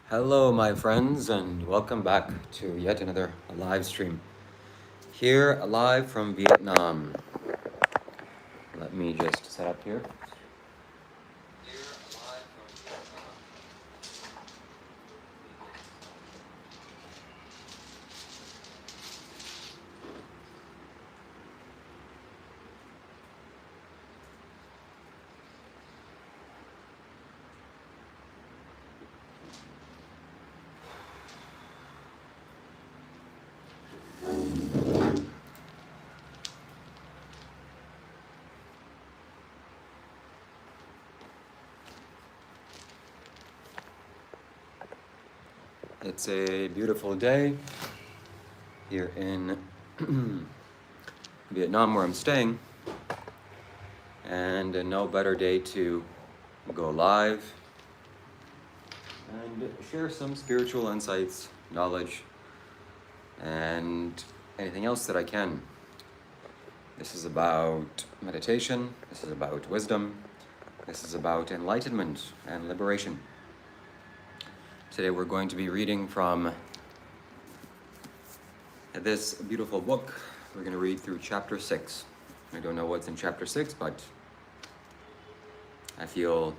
Hello, my friends, and welcome back to yet another live stream. Here, live from Vietnam. Let me just set up here. It's a beautiful day here in Vietnam, where I'm staying, and no better day to go live and share some spiritual insights, knowledge, and anything else that I can. This is about meditation, this is about wisdom, this is about enlightenment and liberation. Today we're going to be reading from this beautiful book. We're going to read through chapter 6. I don't know what's in chapter 6, but I feel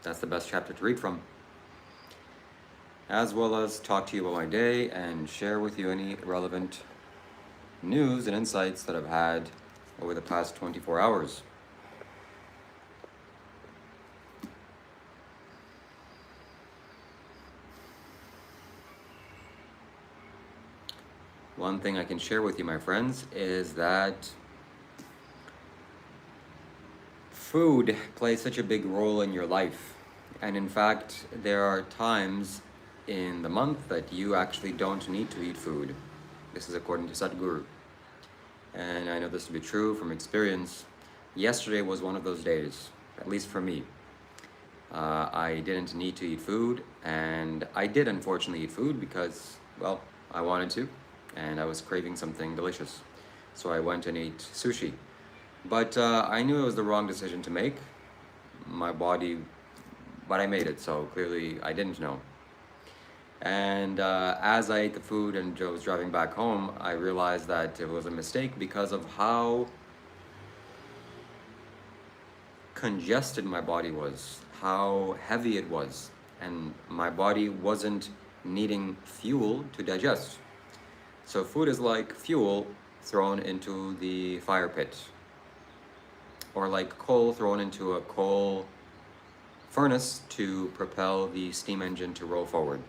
that's the best chapter to read from, as well as talk to you about my day and share with you any relevant news and insights that I've had over the past 24 hours. One thing I can share with you, my friends, is that food plays such a big role in your life. And in fact, there are times in the month that you actually don't need to eat food. This is according to Sadhguru. And I know this to be true from experience. Yesterday was one of those days, at least for me. I didn't need to eat food, and I did unfortunately eat food because, well, I wanted to, and I was craving something delicious. So I went and ate sushi. But I knew it was the wrong decision to make. My body, but I made it, so clearly I didn't know. And as I ate the food and was driving back home, I realized that it was a mistake because of how congested my body was, how heavy it was, and my body wasn't needing fuel to digest. So food is like fuel thrown into the fire pit, or like coal thrown into a coal furnace to propel the steam engine to roll forward.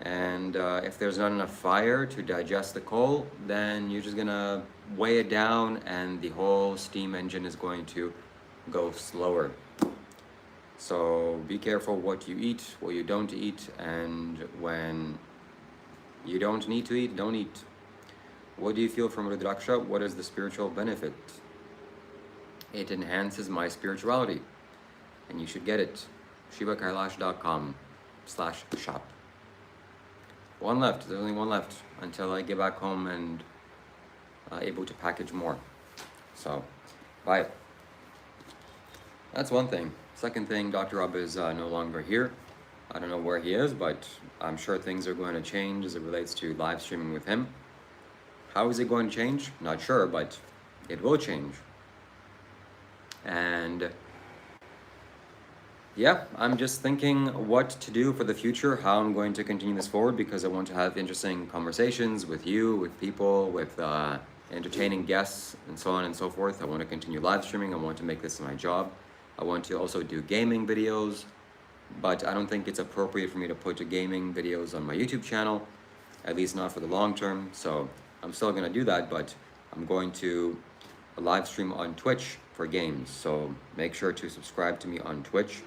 And if there's not enough fire to digest the coal, then you're just gonna weigh it down and the whole steam engine is going to go slower. So be careful what you eat, what you don't eat, and when you don't need to eat, don't eat. What do you feel from Rudraksha? What is the spiritual benefit? It enhances my spirituality, and you should get it. shivakailash.com/shop. One left, there's only one left until I get back home and able to package more. So, buy it. That's one thing. Second thing, Dr. Rob is no longer here. I don't know where he is, but I'm sure things are going to change as it relates to live streaming with him. How is it going to change? Not sure, but it will change. And yeah, I'm just thinking what to do for the future, how I'm going to continue this forward, because I want to have interesting conversations with you, with people, with entertaining guests, and so on and so forth. I want to continue live streaming. I want to make this my job. I want to also do gaming videos, but I don't think it's appropriate for me to put gaming videos on my YouTube channel, at least not for the long term. So I'm still going to do that, but I'm going to live stream on Twitch for games. So make sure to subscribe to me on Twitch.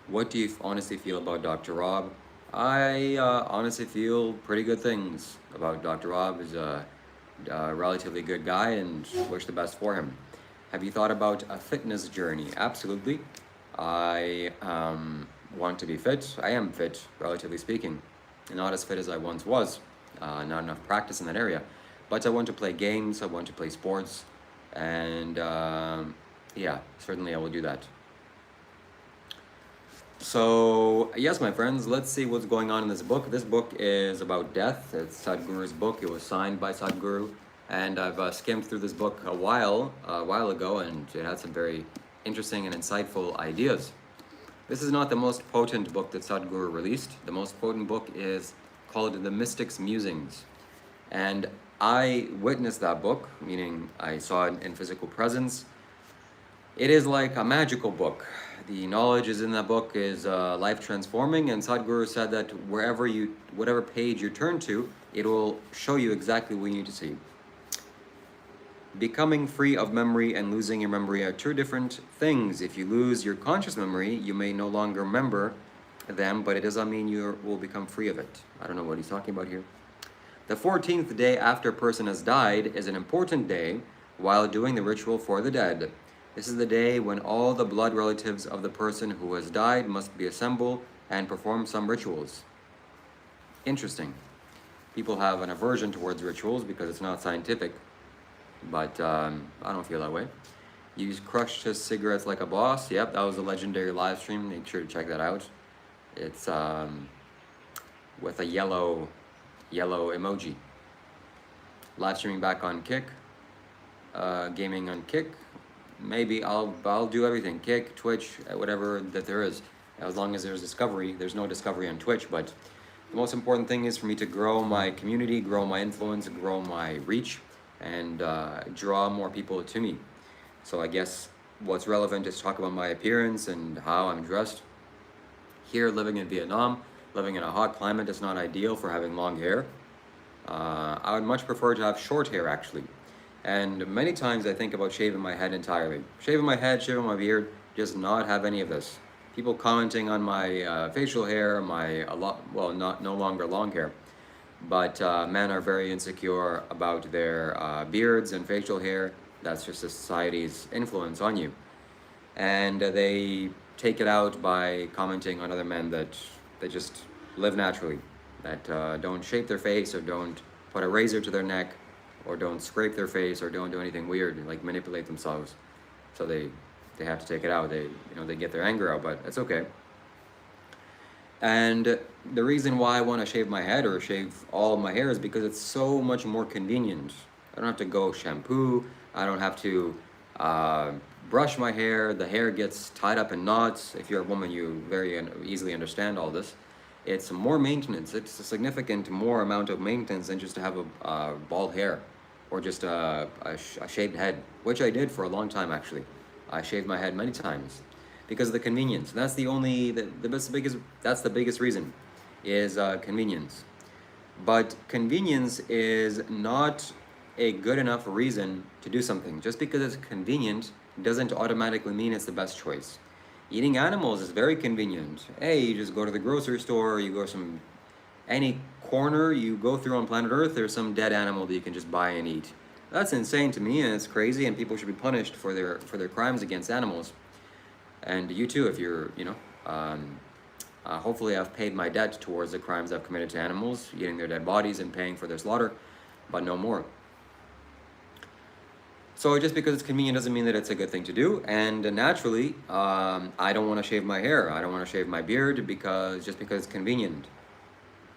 What do you honestly feel about Dr. Rob? I honestly feel pretty good things about Dr. Rob. He's a relatively good guy and wish the best for him. Have you thought about a fitness journey? Absolutely. I want to be fit. I am fit, relatively speaking. Not as fit as I once was. Not enough practice in that area. But I want to play games. I want to play sports. And yeah, certainly I will do that. So, yes, my friends, let's see what's going on in this book. This book is about death. It's Sadhguru's book. It was signed by Sadhguru. And I've skimmed through this book a while ago, and it had some very interesting and insightful ideas. This is not the most potent book that Sadhguru released. The most potent book is called The Mystic's Musings. And I witnessed that book, meaning I saw it in physical presence. It is like a magical book. The knowledge is in that book is life transforming, and Sadhguru said that whatever page you turn to, it will show you exactly what you need to see. Becoming free of memory and losing your memory are two different things. If you lose your conscious memory, you may no longer remember them, but it does not mean you will become free of it. I don't know what he's talking about here. The 14th day after a person has died is an important day while doing the ritual for the dead. This is the day when all the blood relatives of the person who has died must be assembled and perform some rituals. Interesting. People have an aversion towards rituals because it's not scientific, but I don't feel that way. You crushed his cigarettes like a boss. Yep, that was a legendary live stream. Make sure to check that out. It's with a yellow emoji. Live streaming back on Kick. Gaming on Kick. Maybe I'll do everything. Kick, Twitch, whatever that there is. As long as there's discovery. There's no discovery on Twitch, but the most important thing is for me to grow my community, grow my influence, grow my reach, and draw more people to me. So I guess what's relevant is talk about my appearance and how I'm dressed. Here, living in Vietnam, living in a hot climate, is not ideal for having long hair. I would much prefer to have short hair, actually. And many times I think about shaving my head entirely. Shaving my head, shaving my beard, just not have any of this. People commenting on my facial hair, no longer long hair. But men are very insecure about their beards and facial hair. That's just society's influence on you. And they take it out by commenting on other men that just live naturally, that don't shape their face or don't put a razor to their neck or don't scrape their face or don't do anything weird, like manipulate themselves. So they have to take it out. They get their anger out, but it's okay. And the reason why I want to shave my head or shave all of my hair is because it's so much more convenient. I don't have to go shampoo. I don't have to brush my hair. The hair gets tied up in knots. If you're a woman, you very easily understand all this. It's more maintenance. It's a significant more amount of maintenance than just to have a bald hair or just a shaved head, which I did for a long time, actually. I shaved my head many times because of the convenience. That's that's the biggest reason, is convenience. But convenience is not a good enough reason to do something. Just because it's convenient doesn't automatically mean it's the best choice. Eating animals is very convenient. Hey, you just go to the grocery store, you go any corner you go through on planet Earth, there's some dead animal that you can just buy and eat. That's insane to me, and it's crazy, and people should be punished for their crimes against animals. And you too, if you're, hopefully I've paid my debt towards the crimes I've committed to animals, eating their dead bodies and paying for their slaughter, but no more. So just because it's convenient doesn't mean that it's a good thing to do. And naturally, I don't want to shave my hair. I don't want to shave my beard just because it's convenient.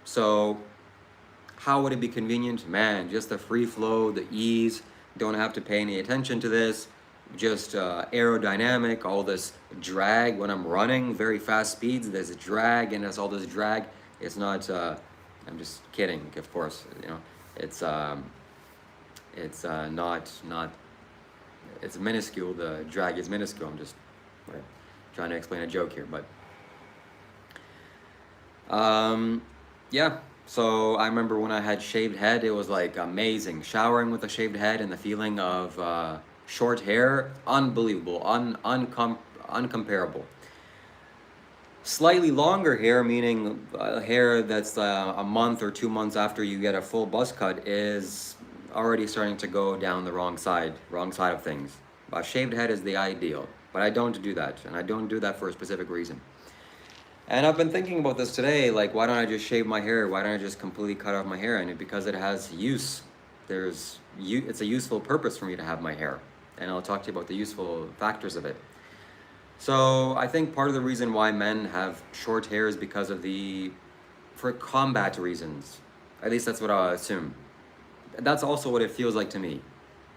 So how would it be convenient? Man, just the free flow, the ease, don't have to pay any attention to this. Just aerodynamic, all this drag when I'm running, very fast speeds, there's a drag, and there's all this drag. It's not, I'm just kidding, of course, it's it's minuscule, the drag is minuscule. I'm just trying to explain a joke here, but yeah. So I remember when I had shaved head, it was like amazing. Showering with a shaved head and the feeling of short hair, unbelievable, uncomparable. Slightly longer hair, meaning hair that's a month or 2 months after you get a full buzz cut, is already starting to go down the wrong side of things. A shaved head is the ideal, but I don't do that, and I don't do that for a specific reason. And I've been thinking about this today, like, why don't I just shave my hair? Why don't I just completely cut off my hair? And because it has use. It's a useful purpose for me to have my hair. And I'll talk to you about the useful factors of it. So I think part of the reason why men have short hair is because of for combat reasons. At least that's what I assume. That's also what it feels like to me.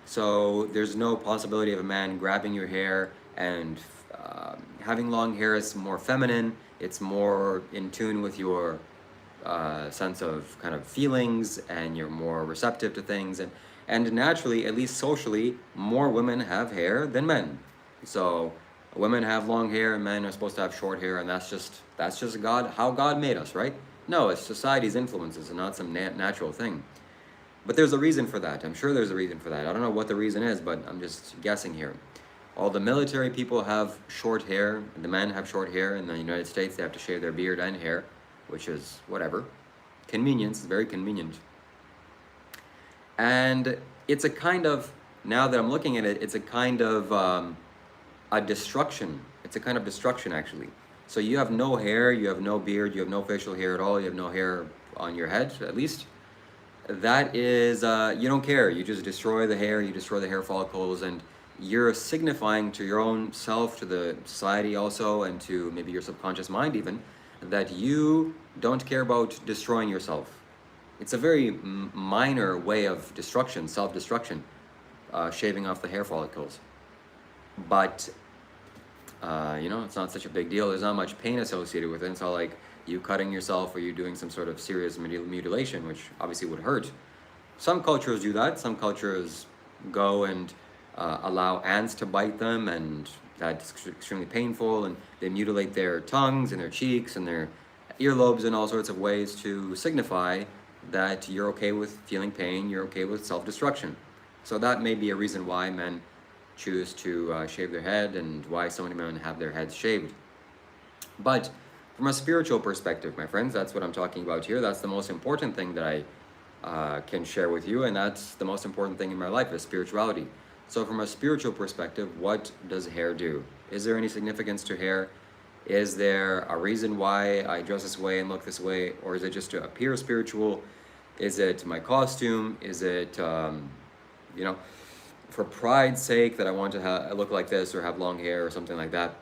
So there's no possibility of a man grabbing your hair, and having long hair is more feminine. It's more in tune with your sense of kind of feelings, and you're more receptive to things. And naturally, at least socially, more women have hair than men. So women have long hair and men are supposed to have short hair, and that's just God, how God made us, right? No, it's society's influences and not some natural thing. But there's a reason for that. I'm sure there's a reason for that. I don't know what the reason is, but I'm just guessing here. All the military people have short hair, and the men have short hair. In the United States, they have to shave their beard and hair, which is whatever. Convenience, very convenient. And it's a kind of, now that I'm looking at it, it's a kind of a destruction. It's a kind of destruction, actually. So you have no hair, you have no beard, you have no facial hair at all, you have no hair on your head, at least. That is, you don't care. You just destroy the hair, you destroy the hair follicles, and you're signifying to your own self, to the society also, and to maybe your subconscious mind even, that you don't care about destroying yourself. It's a very minor way of destruction, self-destruction, shaving off the hair follicles. But, it's not such a big deal. There's not much pain associated with it. It's not like you cutting yourself or you doing some sort of serious mutilation, which obviously would hurt. Some cultures do that. Some cultures go and allow ants to bite them, and that's extremely painful, and they mutilate their tongues and their cheeks and their earlobes in all sorts of ways to signify that you're okay with feeling pain, you're okay with self-destruction. So that may be a reason why men choose to shave their head, and why so many men have their heads shaved. But from a spiritual perspective, my friends, that's what I'm talking about here. That's the most important thing that I can share with you, and that's the most important thing in my life is spirituality. So from a spiritual perspective, what does hair do? Is there any significance to hair? Is there a reason why I dress this way and look this way? Or is it just to appear spiritual? Is it my costume? Is it, for pride's sake that I want to look like this or have long hair or something like that?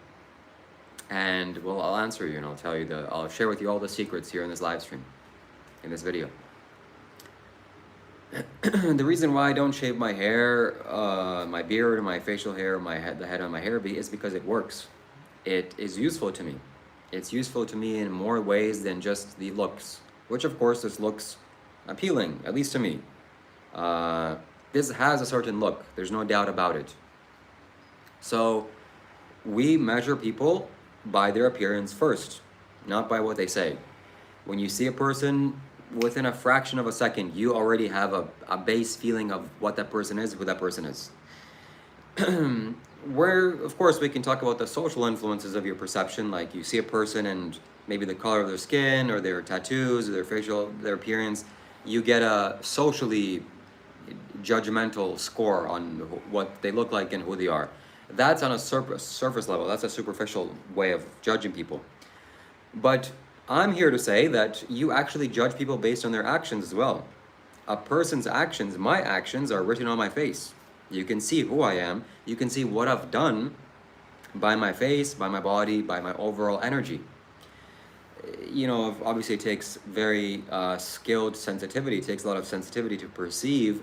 And well, I'll answer you, and I'll tell you I'll share with you all the secrets here in this live stream, in this video. The reason why I don't shave my hair, my beard, my facial hair, the head on my hair is because it works. It is useful to me. It's useful to me in more ways than just the looks, which of course this looks appealing, at least to me. This has a certain look, there's no doubt about it. So we measure people by their appearance first, not by what they say. When you see a person, within a fraction of a second, you already have a base feeling of what that person is, who that person is. Where, of course, we can talk about the social influences of your perception, like you see a person and maybe the color of their skin or their tattoos or their appearance, you get a socially judgmental score on what they look like and who they are. That's on a surface level. That's a superficial way of judging people. But I'm here to say that you actually judge people based on their actions as well. A person's actions, my actions, are written on my face. You can see who I am. You can see what I've done by my face, by my body, by my overall energy. Obviously it takes very skilled sensitivity. It takes a lot of sensitivity to perceive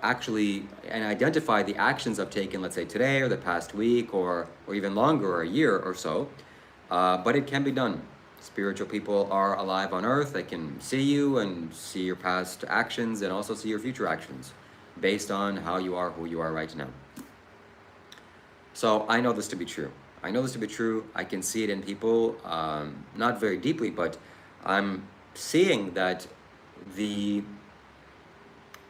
actually and identify the actions I've taken, let's say today or the past week or even longer, or a year or so. But it can be done. Spiritual people are alive on earth. They can see you and see your past actions and also see your future actions based on how you are, who you are right now. So I know this to be true. I know this to be true. I can see it in people, not very deeply, but I'm seeing that the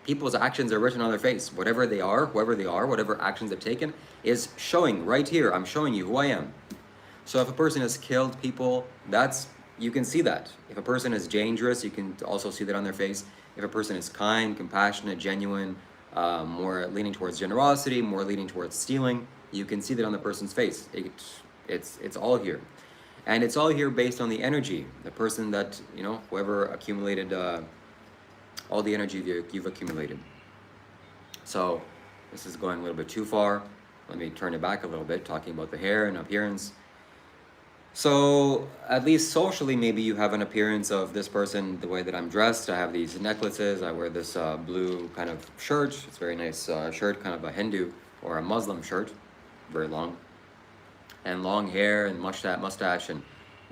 people's actions are written on their face. Whatever they are, whoever they are, whatever actions they've taken is showing right here. I'm showing you who I am. So if a person has killed people, you can see that. If a person is dangerous, you can also see that on their face. If a person is kind, compassionate, genuine, more leaning towards generosity, more leaning towards stealing, you can see that on the person's face. It's all here. And it's all here based on the energy. The person that, whoever accumulated all the energy you've accumulated. So this is going a little bit too far. let me turn it back a little bit, talking about the hair and appearance. So, at least socially, maybe you have an appearance of this person, the way that I'm dressed. I have these necklaces, I wear this blue kind of shirt. It's a very nice shirt, kind of a Hindu or a Muslim shirt, very long. And long hair and mustache and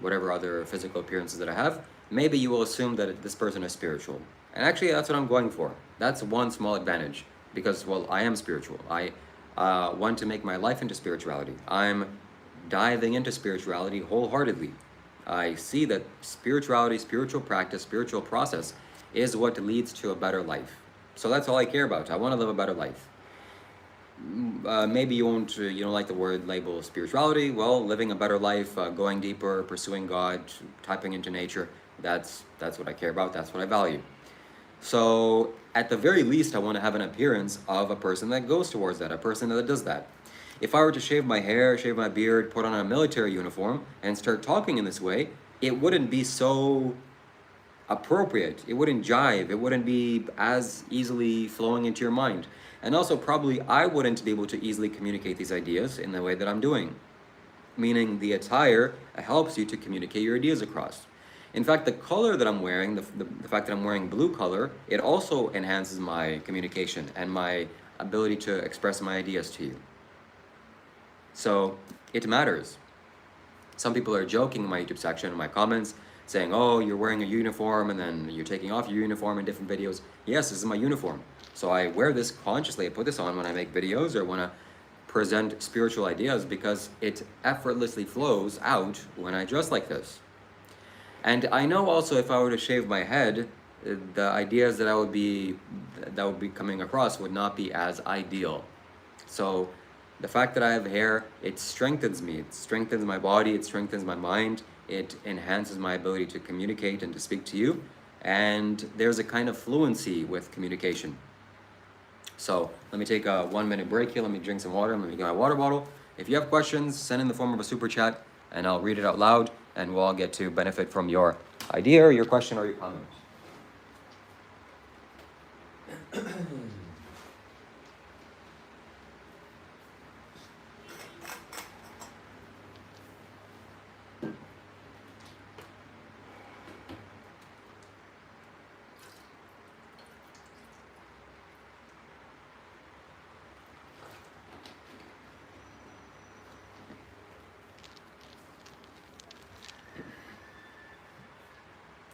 whatever other physical appearances that I have. Maybe you will assume that this person is spiritual. And actually, that's what I'm going for. That's one small advantage because, well, I am spiritual. I want to make my life into spirituality. I'm diving into spirituality wholeheartedly. I see that spirituality, spiritual practice, spiritual process is what leads to a better life. So that's all I care about. I want to live a better life. Maybe you don't like the word label spirituality. Well, living a better life, going deeper, pursuing God, tapping into nature. That's what I care about. That's what I value. So at the very least, I want to have an appearance of a person that goes towards that, a person that does that. If I were to shave my hair, shave my beard, put on a military uniform, and start talking in this way, it wouldn't be so appropriate. It wouldn't jive. It wouldn't be as easily flowing into your mind. And also, probably I wouldn't be able to easily communicate these ideas in the way that I'm doing. Meaning the attire helps you to communicate your ideas across. In fact, the color that I'm wearing, the fact that I'm wearing blue color, it also enhances my communication and my ability to express my ideas to you. So it matters. Some people are joking in my YouTube section, in my comments, saying, oh, you're wearing a uniform and then you're taking off your uniform in different videos. Yes, this is my uniform. So I wear this consciously. I put this on when I make videos or when I present spiritual ideas because it effortlessly flows out when I dress like this. And I know also if I were to shave my head, the ideas that would be coming across would not be as ideal. So the fact that I have hair, it strengthens me. It strengthens my body. It strengthens my mind. It enhances my ability to communicate and to speak to you. And there's a kind of fluency with communication. So let me take a 1 minute break here. Let me drink some water. Let me get my water bottle. If you have questions, send in the form of a super chat and I'll read it out loud and we'll all get to benefit from your idea or your question or your comment.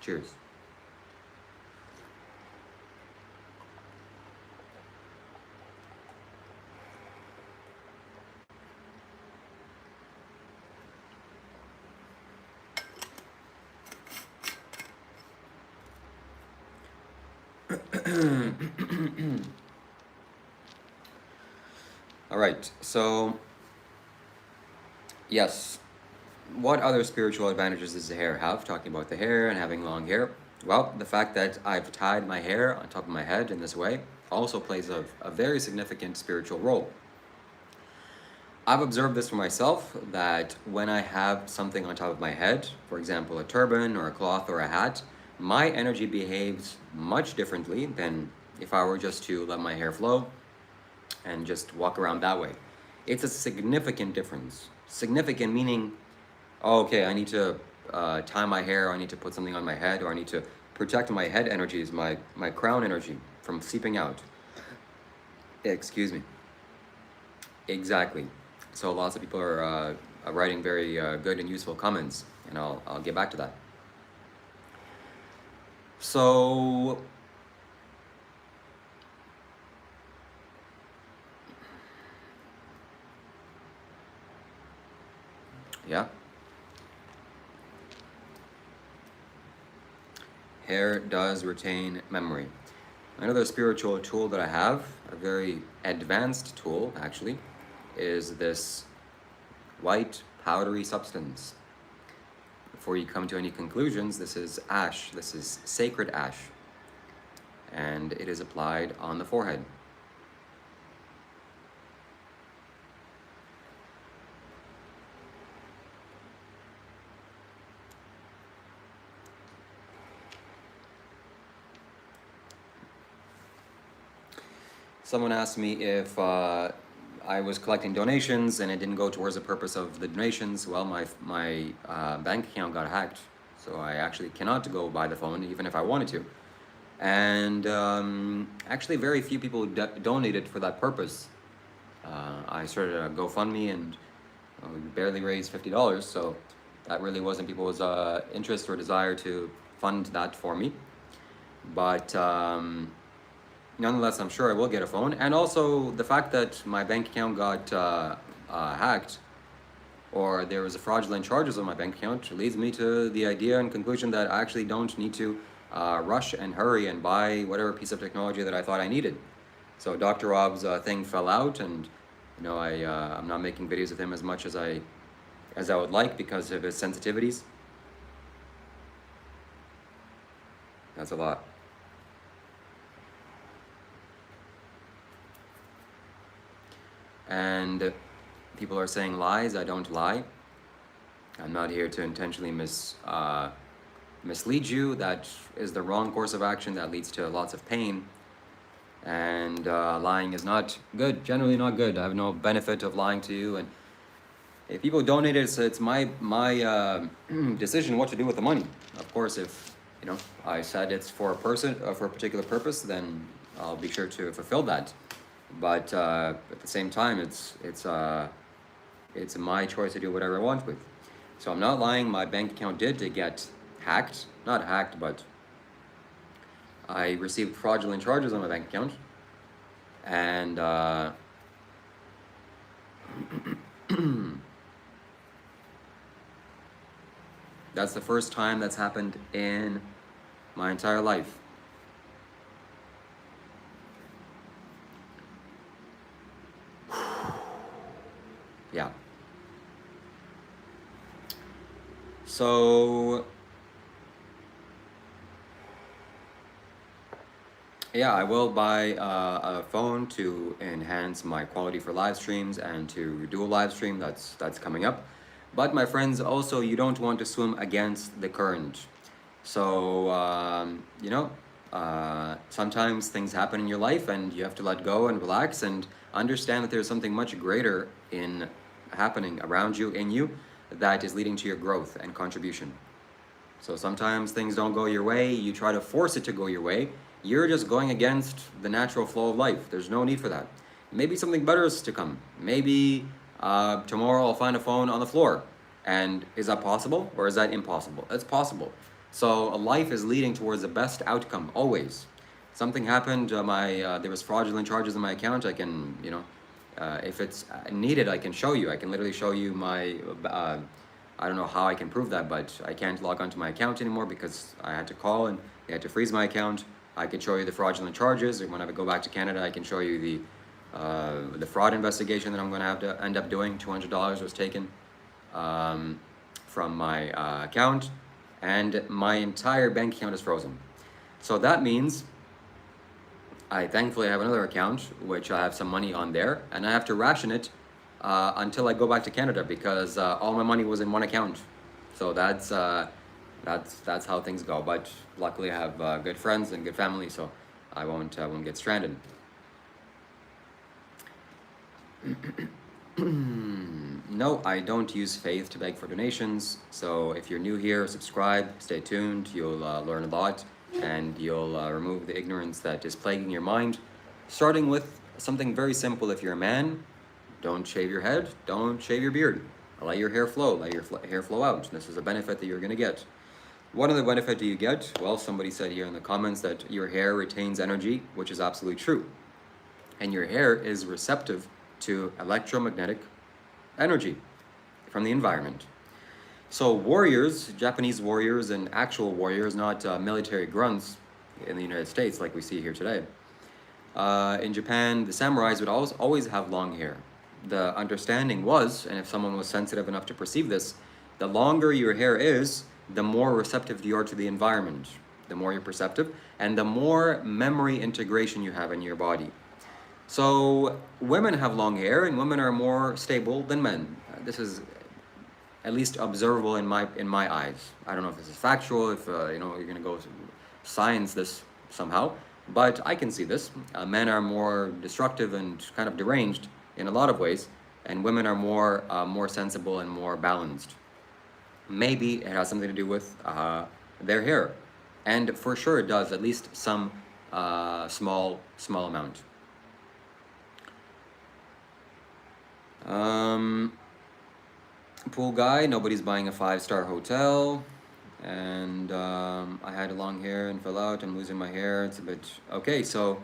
Cheers. All right, so yes, what other spiritual advantages does the hair have? Talking about the hair and having long hair. Well, the fact that I've tied my hair on top of my head in this way also plays a very significant spiritual role. I've observed this for myself, that when I have something on top of my head, for example, a turban or a cloth or a hat, my energy behaves much differently than if I were just to let my hair flow and just walk around that way. It's a significant difference. Significant meaning, oh, okay, I need to tie my hair, I need to put something on my head, or I need to protect my head energies, my crown energy from seeping out. Excuse me. Exactly. So lots of people are writing very good and useful comments, and I'll get back to that. So yeah. Hair does retain memory. Another spiritual tool that I have, a very advanced tool actually, is this white powdery substance. Before you come to any conclusions, this is ash. This is sacred ash. And it is applied on the forehead. Someone asked me if I was collecting donations and it didn't go towards the purpose of the donations, well, my bank account got hacked. So I actually cannot go buy the phone even if I wanted to. And actually very few people donated for that purpose. I started a GoFundMe and we barely raised $50, so that really wasn't people's interest or desire to fund that for me. But nonetheless, I'm sure I will get a phone. And also the fact that my bank account got hacked, or there was a fraudulent charges on my bank account, leads me to the idea and conclusion that I actually don't need to rush and hurry and buy whatever piece of technology that I thought I needed. So Dr. Rob's thing fell out, and you know, I'm not making videos with him as much as I would like because of his sensitivities. That's a lot. And people are saying lies. I don't lie. I'm not here to intentionally mislead you. That is the wrong course of action. That leads to lots of pain. And lying is not good, generally not good. I have no benefit of lying to you. And if people donate it, it's my decision what to do with the money. Of course, if you know I said it's for a person for a particular purpose, then I'll be sure to fulfill that. But at the same time, it's my choice to do whatever I want with. So I'm not lying. My bank account did get hacked. Not hacked, but I received fraudulent charges on my bank account. And that's the first time that's happened in my entire life. Yeah. So yeah, I will buy a phone to enhance my quality for live streams and to do a live stream. That's coming up. But my friends, also you don't want to swim against the current. So you know, sometimes things happen in your life and you have to let go and relax and understand that there's something much greater in happening around you, in you, that is leading to your growth and contribution. So sometimes things don't go your way, you try to force it to go your way, you're just going against the natural flow of life. There's no need for that. Maybe something better is to come. Maybe tomorrow I'll find a phone on the floor. And is that possible or is that impossible? It's possible. So life is leading towards the best outcome, always. Something happened, there was fraudulent charges on my account. I can, you know, if it's needed, I can show you. I can literally show you my, I don't know how I can prove that, but I can't log onto my account anymore because I had to call and they had to freeze my account. I can show you the fraudulent charges. And when I go back to Canada, I can show you the fraud investigation that I'm going to have to end up doing. $200 was taken from my account, and my entire bank account is frozen. So that means I thankfully have another account which I have some money on there, and I have to ration it until I go back to Canada because all my money was in one account. So that's how things go. But luckily I have good friends and good family, so I won't get stranded. No, I don't use faith to beg for donations. So if you're new here, subscribe, stay tuned. You'll learn a lot, and you'll remove the ignorance that is plaguing your mind. Starting with something very simple. If you're a man, don't shave your head, don't shave your beard. Let your hair flow, let your hair flow out. This is a benefit that you're going to get. What other benefit do you get? Well, somebody said here in the comments that your hair retains energy, which is absolutely true. And your hair is receptive to electromagnetic energy from the environment. So warriors, Japanese warriors and actual warriors, not military grunts in the United States like we see here today. In Japan, the samurais would always have long hair. The understanding was, and if someone was sensitive enough to perceive this, the longer your hair is, the more receptive you are to the environment, the more you're perceptive, and the more memory integration you have in your body. So women have long hair, and women are more stable than men. This is at least observable in my eyes. I don't know if this is factual, if you know, you're going to go science this somehow, but I can see this. Men are more destructive and kind of deranged in a lot of ways, and women are more sensible and more balanced. Maybe it has something to do with their hair, and for sure it does, at least some small amount. Pool guy, nobody's buying a 5-star hotel. And I had long hair and fell out. I'm losing my hair. It's a bit... Okay, so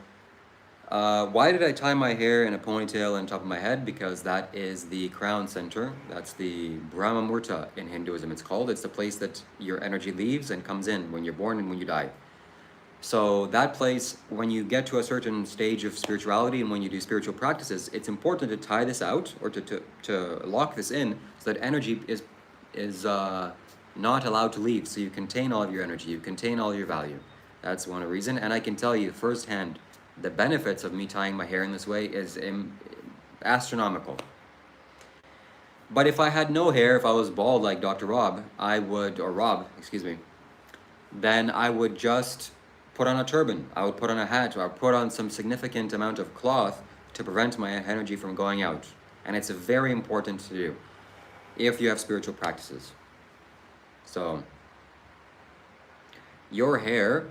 why did I tie my hair in a ponytail on top of my head? Because that is the crown center. That's the Brahma Murta in Hinduism, it's called. It's the place that your energy leaves and comes in when you're born and when you die. So that place, when you get to a certain stage of spirituality and when you do spiritual practices, it's important to tie this out, or to lock this in, so that energy is not allowed to leave. So you contain all of your energy, you contain all your value. That's one reason. And I can tell you firsthand, the benefits of me tying my hair in this way is astronomical. But if I had no hair, if I was bald like Dr. Rob, then I would just put on a turban, I would put on a hat, or I would put on some significant amount of cloth to prevent my energy from going out. And it's very important to do if you have spiritual practices. So, your hair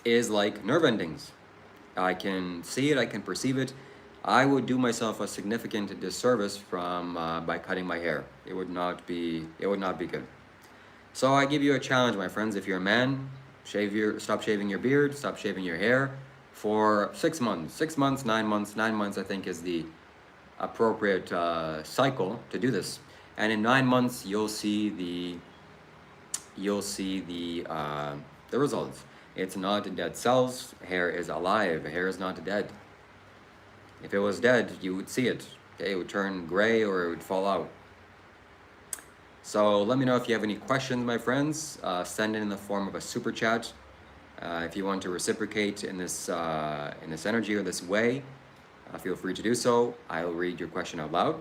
is like nerve endings. I can see it, I can perceive it. I would do myself a significant disservice by cutting my hair. It would not be good. So I give you a challenge, my friends. If you're a man, stop shaving your beard, stop shaving your hair for 6 months. 6 months, 9 months. 9 months, I think, is the appropriate cycle to do this. And in 9 months, you'll see the results. It's not dead cells. Hair is alive. Hair is not dead. If it was dead, you would see it. Okay, it would turn gray or it would fall out. So let me know if you have any questions, my friends. Send it in the form of a super chat. If you want to reciprocate in this energy or this way, feel free to do so. I'll read your question out loud.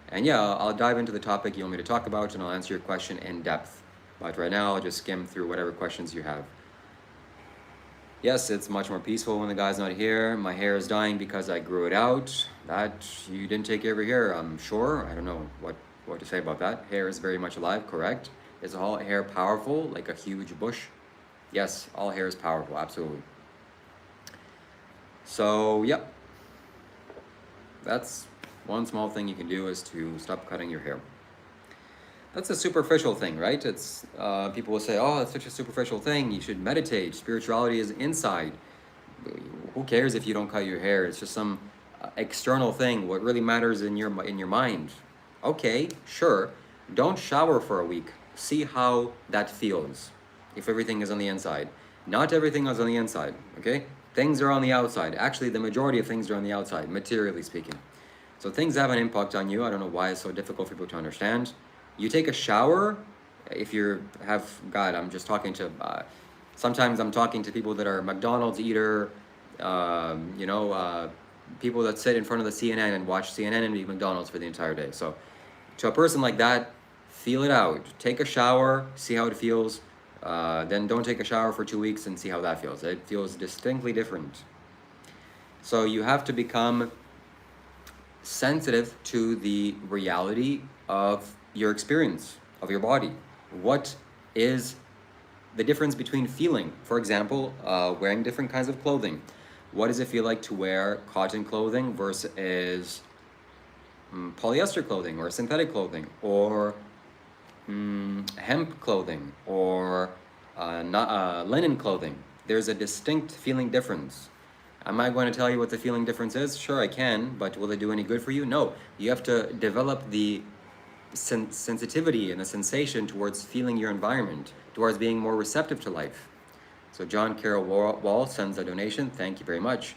And yeah, I'll dive into the topic you want me to talk about, and I'll answer your question in depth. But right now, I'll just skim through whatever questions you have. Yes, it's much more peaceful when the guy's not here. My hair is dying because I grew it out. That, you didn't take care of your hair, I'm sure. I don't know what to say about that. Hair is very much alive, correct? Is all hair powerful, like a huge bush? Yes, all hair is powerful, absolutely. So, yep. That's one small thing you can do, is to stop cutting your hair. That's a superficial thing, right? It's people will say, oh, it's such a superficial thing. You should meditate. Spirituality is inside. Who cares if you don't cut your hair? It's just some external thing. What really matters in your mind. Okay, sure. Don't shower for a week. See how that feels. If everything is on the inside. Not everything is on the inside, okay? Things are on the outside. Actually, the majority of things are on the outside, materially speaking. So things have an impact on you. I don't know why it's so difficult for people to understand. You take a shower, if I'm just talking to, sometimes I'm talking to people that are McDonald's eater, people that sit in front of the CNN and watch CNN and eat McDonald's for the entire day. So to a person like that, feel it out. Take a shower, see how it feels. Then don't take a shower for 2 weeks and see how that feels. It feels distinctly different. So you have to become sensitive to the reality of your experience, of your body. What is the difference between feeling, for example, wearing different kinds of clothing? What does it feel like to wear cotton clothing versus polyester clothing, or synthetic clothing, or hemp clothing, or linen clothing? There's a distinct feeling difference. Am I going to tell you what the feeling difference is? Sure, I can, but will it do any good for you? No. You have to develop the sensitivity and a sensation towards feeling your environment, towards being more receptive to life. So John Carroll Wall sends a donation. Thank you very much.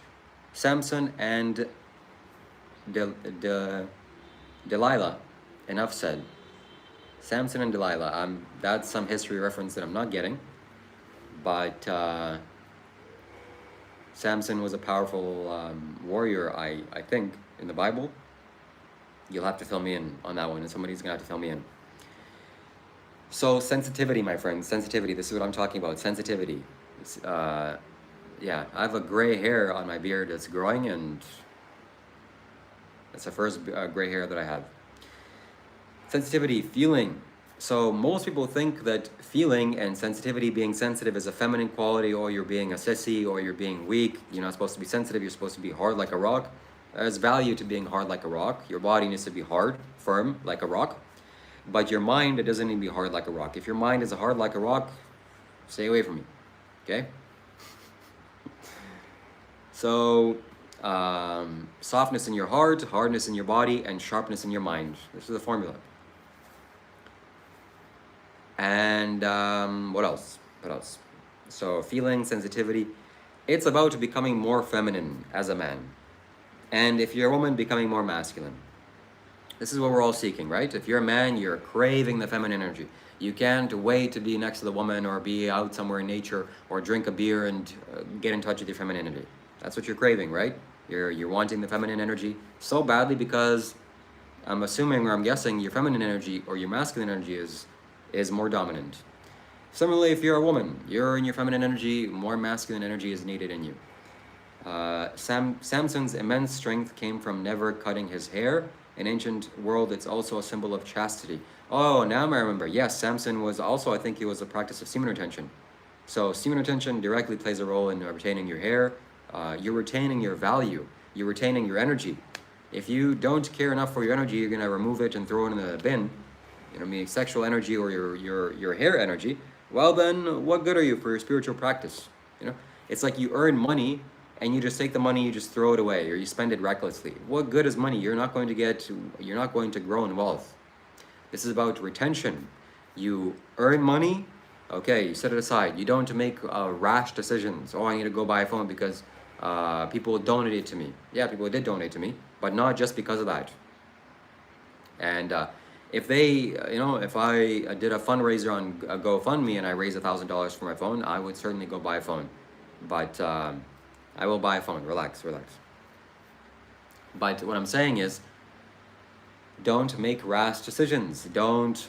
Samson and Delilah. Enough said. Samson and Delilah. That's some history reference that I'm not getting. But Samson was a powerful warrior, I think, in the Bible. You'll have to fill me in on that one, and somebody's gonna have to fill me in. So sensitivity, my friends, sensitivity. This is what I'm talking about, sensitivity. Yeah, I have a gray hair on my beard that's growing, and That's the first gray hair that I have. Sensitivity, feeling. So most people think that feeling and sensitivity, being sensitive, is a feminine quality, or you're being a sissy, or you're being weak. You're not supposed to be sensitive, you're supposed to be hard like a rock. There's value to being hard like a rock. Your body needs to be hard, firm like a rock. But your mind, it doesn't need to be hard like a rock. If your mind is hard like a rock, stay away from me, okay? So, softness in your heart, hardness in your body, and sharpness in your mind. This is the formula. And what else? What else? So, feeling, sensitivity. It's about becoming more feminine as a man. And if you're a woman, becoming more masculine. This is what we're all seeking, right? If you're a man, you're craving the feminine energy. You can't wait to be next to the woman, or be out somewhere in nature, or drink a beer and get in touch with your feminine energy. That's what you're craving, right? You're wanting the feminine energy so badly because I'm assuming, or I'm guessing, your feminine energy or your masculine energy is more dominant. Similarly, if you're a woman, you're in your feminine energy, more masculine energy is needed in you. Samson's immense strength came from never cutting his hair. In ancient world, it's also a symbol of chastity. Oh, now I remember. Yes, Samson was also, I think, it was a practice of semen retention. So semen retention directly plays a role in retaining your hair. You're retaining your value. You're retaining your energy. If you don't care enough for your energy, you're gonna remove it and throw it in the bin. You know, meaning sexual energy or your hair energy. Well, then what good are you for your spiritual practice? You know, it's like you earn money and you just take the money, you just throw it away, or you spend it recklessly. What good is money? You're not going to grow in wealth. This is about retention. You earn money, okay, you set it aside. You don't make rash decisions. Oh, I need to go buy a phone because people donated to me. Yeah, people did donate to me, but not just because of that. And if I did a fundraiser on GoFundMe and I raised $1,000 for my phone, I would certainly go buy a phone. But I will buy a phone. Relax. But what I'm saying is, don't make rash decisions. Don't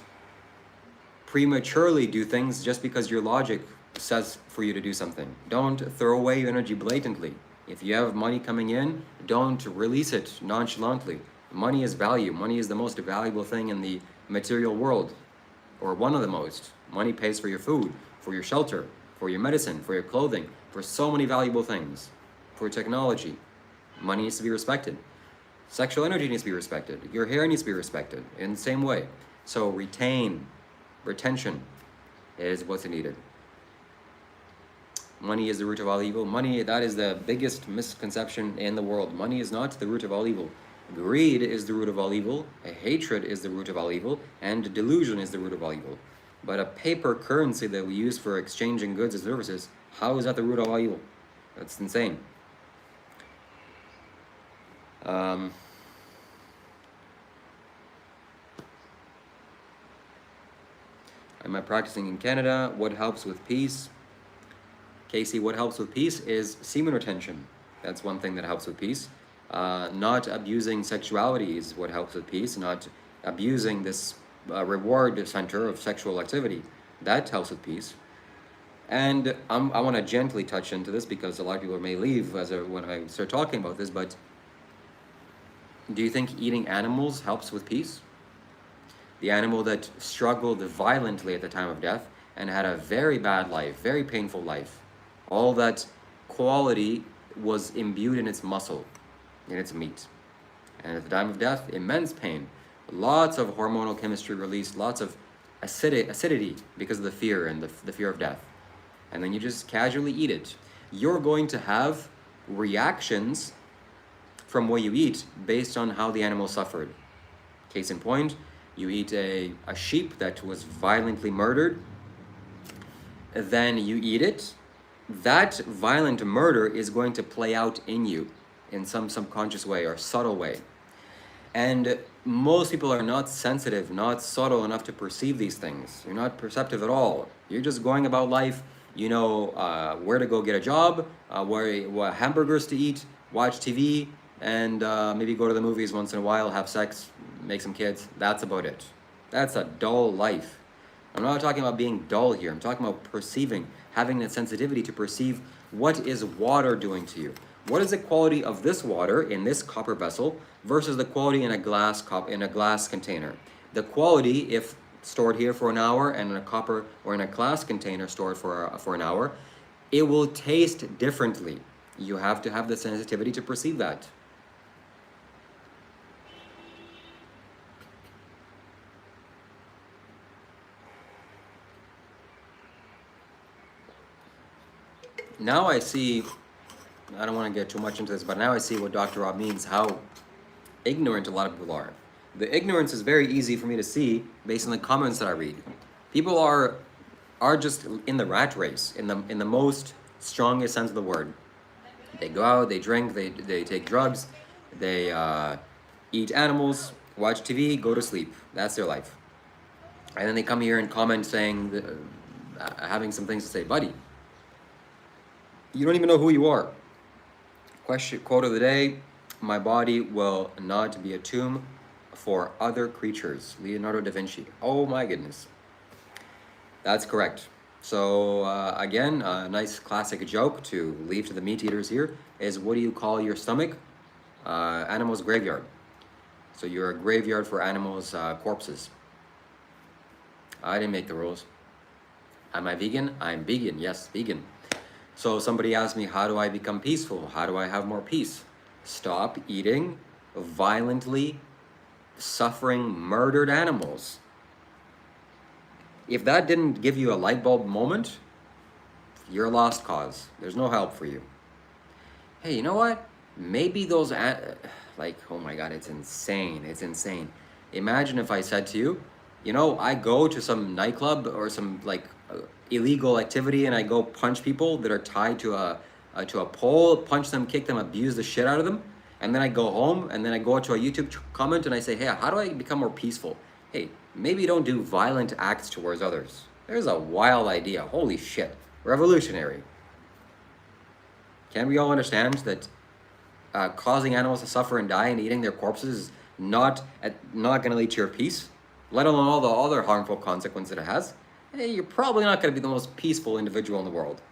prematurely do things just because your logic says for you to do something. Don't throw away your energy blatantly. If you have money coming in, don't release it nonchalantly. Money is value. Money is the most valuable thing in the material world, or one of the most. Money pays for your food, for your shelter, for your medicine, for your clothing, for so many valuable things, for technology. Money needs to be respected. Sexual energy needs to be respected. Your hair needs to be respected in the same way. So retention is what's needed. Money is the root of all evil. Money, that is the biggest misconception in the world. Money is not the root of all evil. Greed is the root of all evil. Hatred is the root of all evil. And delusion is the root of all evil. But a paper currency that we use for exchanging goods and services, how is that the root of all evil? That's insane. Am I practicing in Canada? What helps with peace? Casey, what helps with peace is semen retention. That's one thing that helps with peace. Not abusing sexuality is what helps with peace. Not abusing this reward center of sexual activity. That helps with peace. And I want to gently touch into this because a lot of people may leave when I start talking about this, but do you think eating animals helps with peace? The animal that struggled violently at the time of death and had a very bad life, very painful life. All that quality was imbued in its muscle, in its meat. And at the time of death, immense pain, lots of hormonal chemistry released, lots of acidity because of the fear and the fear of death. And then you just casually eat it. You're going to have reactions from what you eat based on how the animal suffered. Case in point, you eat a sheep that was violently murdered, then you eat it. That violent murder is going to play out in you in some subconscious way or subtle way. And most people are not sensitive, not subtle enough to perceive these things. You're not perceptive at all. You're just going about life, you know, where to go get a job, what hamburgers to eat, watch TV, and maybe go to the movies once in a while, have sex, make some kids. That's about it. That's a dull life. I'm not talking about being dull here. I'm talking about perceiving, having that sensitivity to perceive what is water doing to you. What is the quality of this water in this copper vessel versus the quality in a glass container? The quality, if stored here for an hour and in a copper or in a glass container stored for an hour, it will taste differently. You have to have the sensitivity to perceive that. Now I see, I don't want to get too much into this, but now I see what Dr. Rob means, how ignorant a lot of people are. The ignorance is very easy for me to see based on the comments that I read. People are just in the rat race, in the most strongest sense of the word. They go out, they drink, they take drugs, they eat animals, watch TV, go to sleep. That's their life. And then they come here and comment saying, having some things to say. Buddy, you don't even know who you are. Quote of the day, my body will not be a tomb for other creatures. Leonardo da Vinci. Oh my goodness. That's correct. So again, a nice classic joke to leave to the meat eaters here is, what do you call your stomach? Animal's graveyard. So you're a graveyard for animals' corpses. I didn't make the rules. Am I vegan? I'm vegan. Yes, vegan. So somebody asked me, how do I become peaceful? How do I have more peace? Stop eating violently suffering, murdered animals. If that didn't give you a light bulb moment, you're a lost cause. There's no help for you. Hey, you know what? Maybe those, like, oh my God, it's insane. It's insane. Imagine if I said to you, you know, I go to some nightclub or some like illegal activity and I go punch people that are tied to a pole, punch them, kick them, abuse the shit out of them. And then I go home and then I go to a YouTube comment and I say, hey, how do I become more peaceful? Hey, maybe don't do violent acts towards others. There's a wild idea. Holy shit. Revolutionary. Can we all understand that causing animals to suffer and die and eating their corpses is not going to lead to your peace, let alone all the other harmful consequences it has? Hey, you're probably not going to be the most peaceful individual in the world.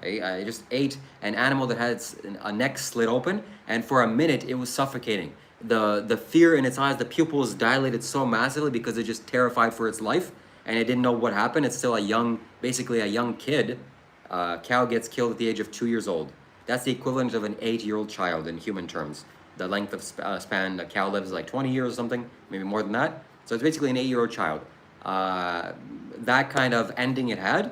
I just ate an animal that had a neck slit open, and for a minute it was suffocating. The fear in its eyes, the pupils dilated so massively because it just terrified for its life, and it didn't know what happened. It's still basically a young kid. Cow gets killed at the age of 2 years old. That's the equivalent of an 8-year-old child in human terms. The length of span a cow lives is like 20 years or something, maybe more than that. So it's basically an 8-year-old child. That kind of ending it had,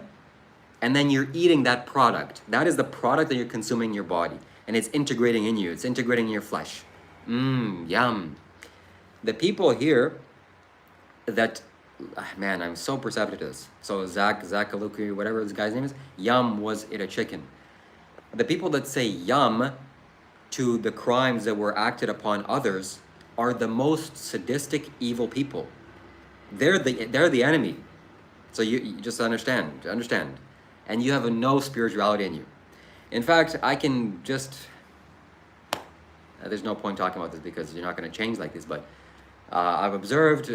and then you're eating that product. That is the product that you're consuming in your body, and it's integrating in you. It's integrating in your flesh. Yum. The people here that, man, I'm so perceptive to this. So Zakaluki, whatever this guy's name is, yum, was it a chicken? The people that say yum to the crimes that were acted upon others are the most sadistic, evil people. They're the enemy. So you just understand. And you have no spirituality in you. In fact, I can just, there's no point talking about this because you're not going to change like this, but I've observed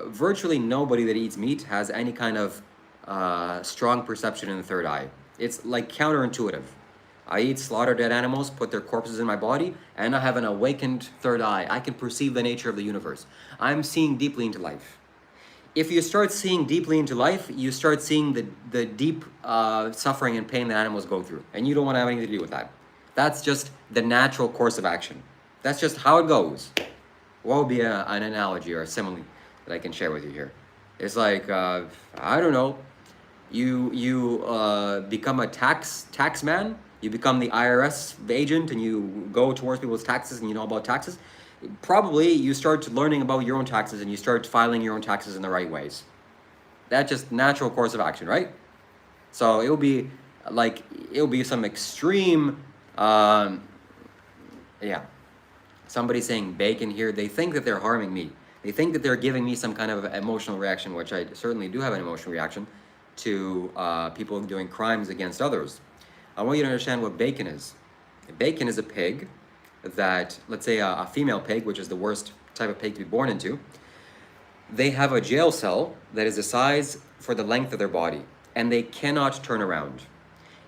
virtually nobody that eats meat has any kind of strong perception in the third eye. It's like counterintuitive. I eat slaughtered dead animals, put their corpses in my body, and I have an awakened third eye. I can perceive the nature of the universe. I'm seeing deeply into life. If you start seeing deeply into life, you start seeing the deep suffering and pain that animals go through. And you don't want to have anything to do with that. That's just the natural course of action. That's just how it goes. What would be an analogy or a simile that I can share with you here? It's like, I don't know, you become a tax man, you become the IRS agent and you go towards people's taxes and you know about taxes. Probably you start learning about your own taxes and you start filing your own taxes in the right ways. That's just natural course of action, right? So it'll be some extreme, somebody saying bacon here, they think that they're harming me. They think that they're giving me some kind of emotional reaction, which I certainly do have an emotional reaction to people doing crimes against others. I want you to understand what bacon is. Bacon is a pig that, let's say a female pig, which is the worst type of pig to be born into, they have a jail cell that is the size for the length of their body, and they cannot turn around.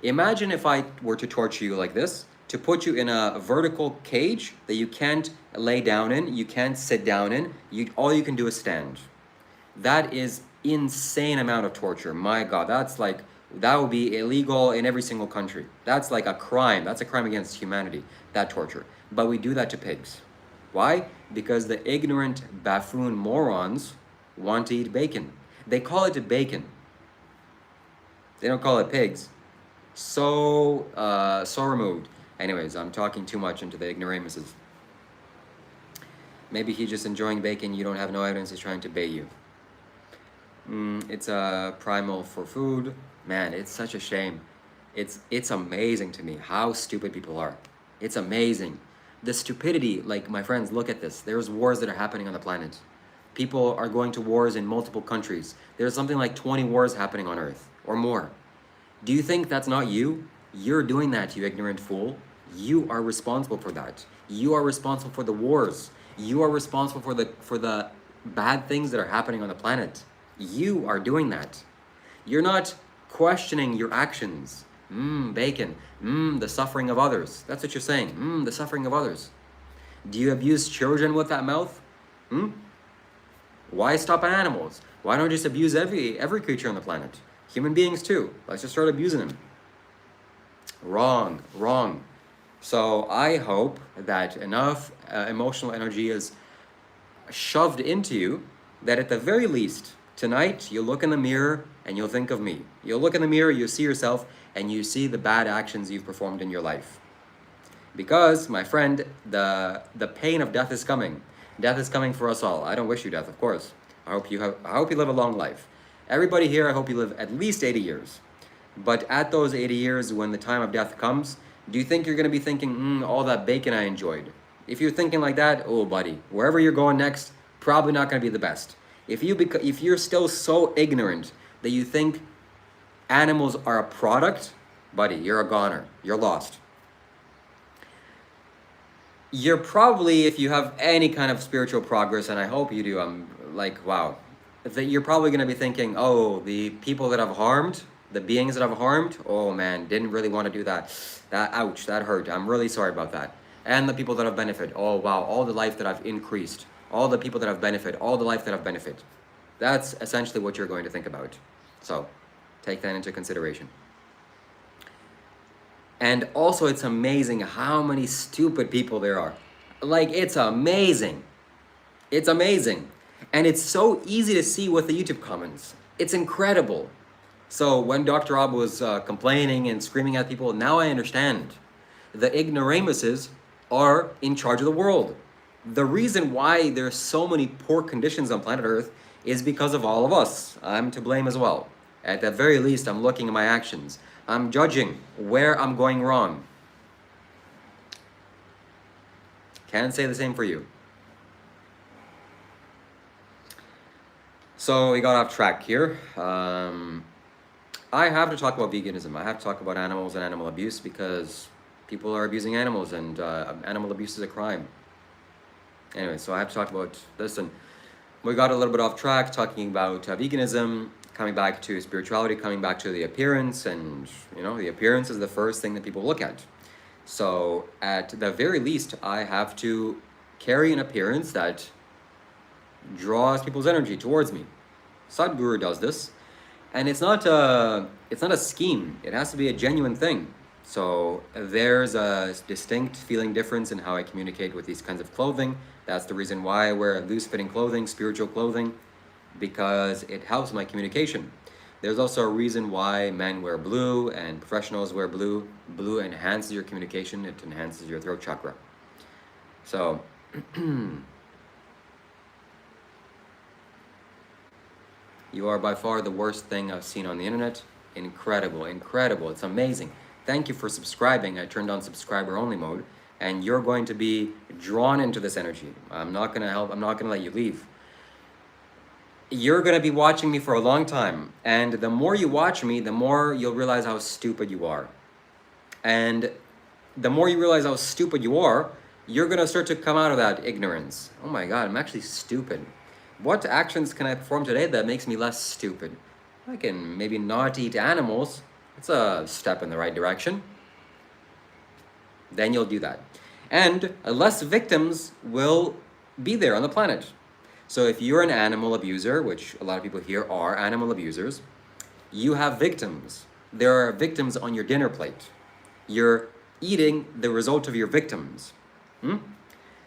Imagine if I were to torture you like this, to put you in a vertical cage that you can't lay down in, you can't sit down in, all you can do is stand. That is insane amount of torture. My God, that would be illegal in every single country. That's like a crime. That's a crime against humanity, that torture. But we do that to pigs. Why? Because the ignorant buffoon morons want to eat bacon. They call it bacon. They don't call it pigs. So removed. Anyways, I'm talking too much into the ignoramuses. Maybe he's just enjoying bacon. You don't have no evidence he's trying to bait you. It's a primal for food. Man, it's such a shame. It's amazing to me how stupid people are. It's amazing. The stupidity, like my friends, look at this. There's wars that are happening on the planet. People are going to wars in multiple countries. There's something like 20 wars happening on Earth or more. Do you think that's not you? You're doing that, you ignorant fool. You are responsible for that. You are responsible for the wars. You are responsible for the bad things that are happening on the planet. You are doing that. You're not questioning your actions. Bacon. The suffering of others. That's what you're saying. The suffering of others. Do you abuse children with that mouth? Why stop at animals? Why don't you just abuse every creature on the planet? Human beings too. Let's just start abusing them. Wrong. So I hope that enough emotional energy is shoved into you that at the very least, tonight you'll look in the mirror and you'll think of me. You'll look in the mirror, you'll see yourself, and you see the bad actions you've performed in your life. Because, my friend, the pain of death is coming. Death is coming for us all. I don't wish you death, of course. I hope you live a long life. Everybody here, I hope you live at least 80 years. But at those 80 years, when the time of death comes, do you think you're going to be thinking, all that bacon I enjoyed? If you're thinking like that, oh buddy, wherever you're going next, probably not going to be the best. If you're still so ignorant that you think animals are a product, buddy, you're a goner. You're lost. You're probably, if you have any kind of spiritual progress, and I hope you do, I'm like, wow, that you're probably going to be thinking, oh, the people that I've harmed, the beings that I've harmed, oh man, didn't really want to do that. Ouch, that hurt. I'm really sorry about that. And the people that I've benefited, oh wow, all the life that I've increased, all the people that I've benefited, all the life that I've benefited. That's essentially what you're going to think about. So, take that into consideration. And also, it's amazing how many stupid people there are. Like, it's amazing. It's amazing. And it's so easy to see with the YouTube comments. It's incredible. So when Dr. Rob was complaining and screaming at people, now I understand. The ignoramuses are in charge of the world. The reason why there's so many poor conditions on planet Earth is because of all of us. I'm to blame as well. At the very least, I'm looking at my actions. I'm judging where I'm going wrong. Can't say the same for you. So we got off track here. I have to talk about veganism. I have to talk about animals and animal abuse because people are abusing animals and animal abuse is a crime. Anyway, so I have to talk about this, and we got a little bit off track talking about veganism, coming back to spirituality, coming back to the appearance, and the appearance is the first thing that people look at. So at the very least, I have to carry an appearance that draws people's energy towards me. Sadhguru does this, and it's not a scheme. It has to be a genuine thing. So there's a distinct feeling difference in how I communicate with these kinds of clothing. That's the reason why I wear loose-fitting clothing, spiritual clothing, because it helps my communication. There's also a reason why men wear blue and professionals wear blue. Blue enhances your communication. It enhances your throat chakra. So you are by far the worst thing I've seen on the internet. Incredible, incredible. It's amazing. Thank you for subscribing. I turned on subscriber only mode, and you're going to be drawn into this energy. I'm not going to let you leave. You're going to be watching me for a long time, and the more you watch me, the more you'll realize how stupid you are. And the more you realize how stupid you are, you're going to start to come out of that ignorance. Oh my God, I'm actually stupid. What actions can I perform today that makes me less stupid? I can maybe not eat animals. It's a step in the right direction. Then you'll do that. And less victims will be there on the planet. So if you're an animal abuser, which a lot of people here are animal abusers, you have victims. There are victims on your dinner plate. You're eating the result of your victims.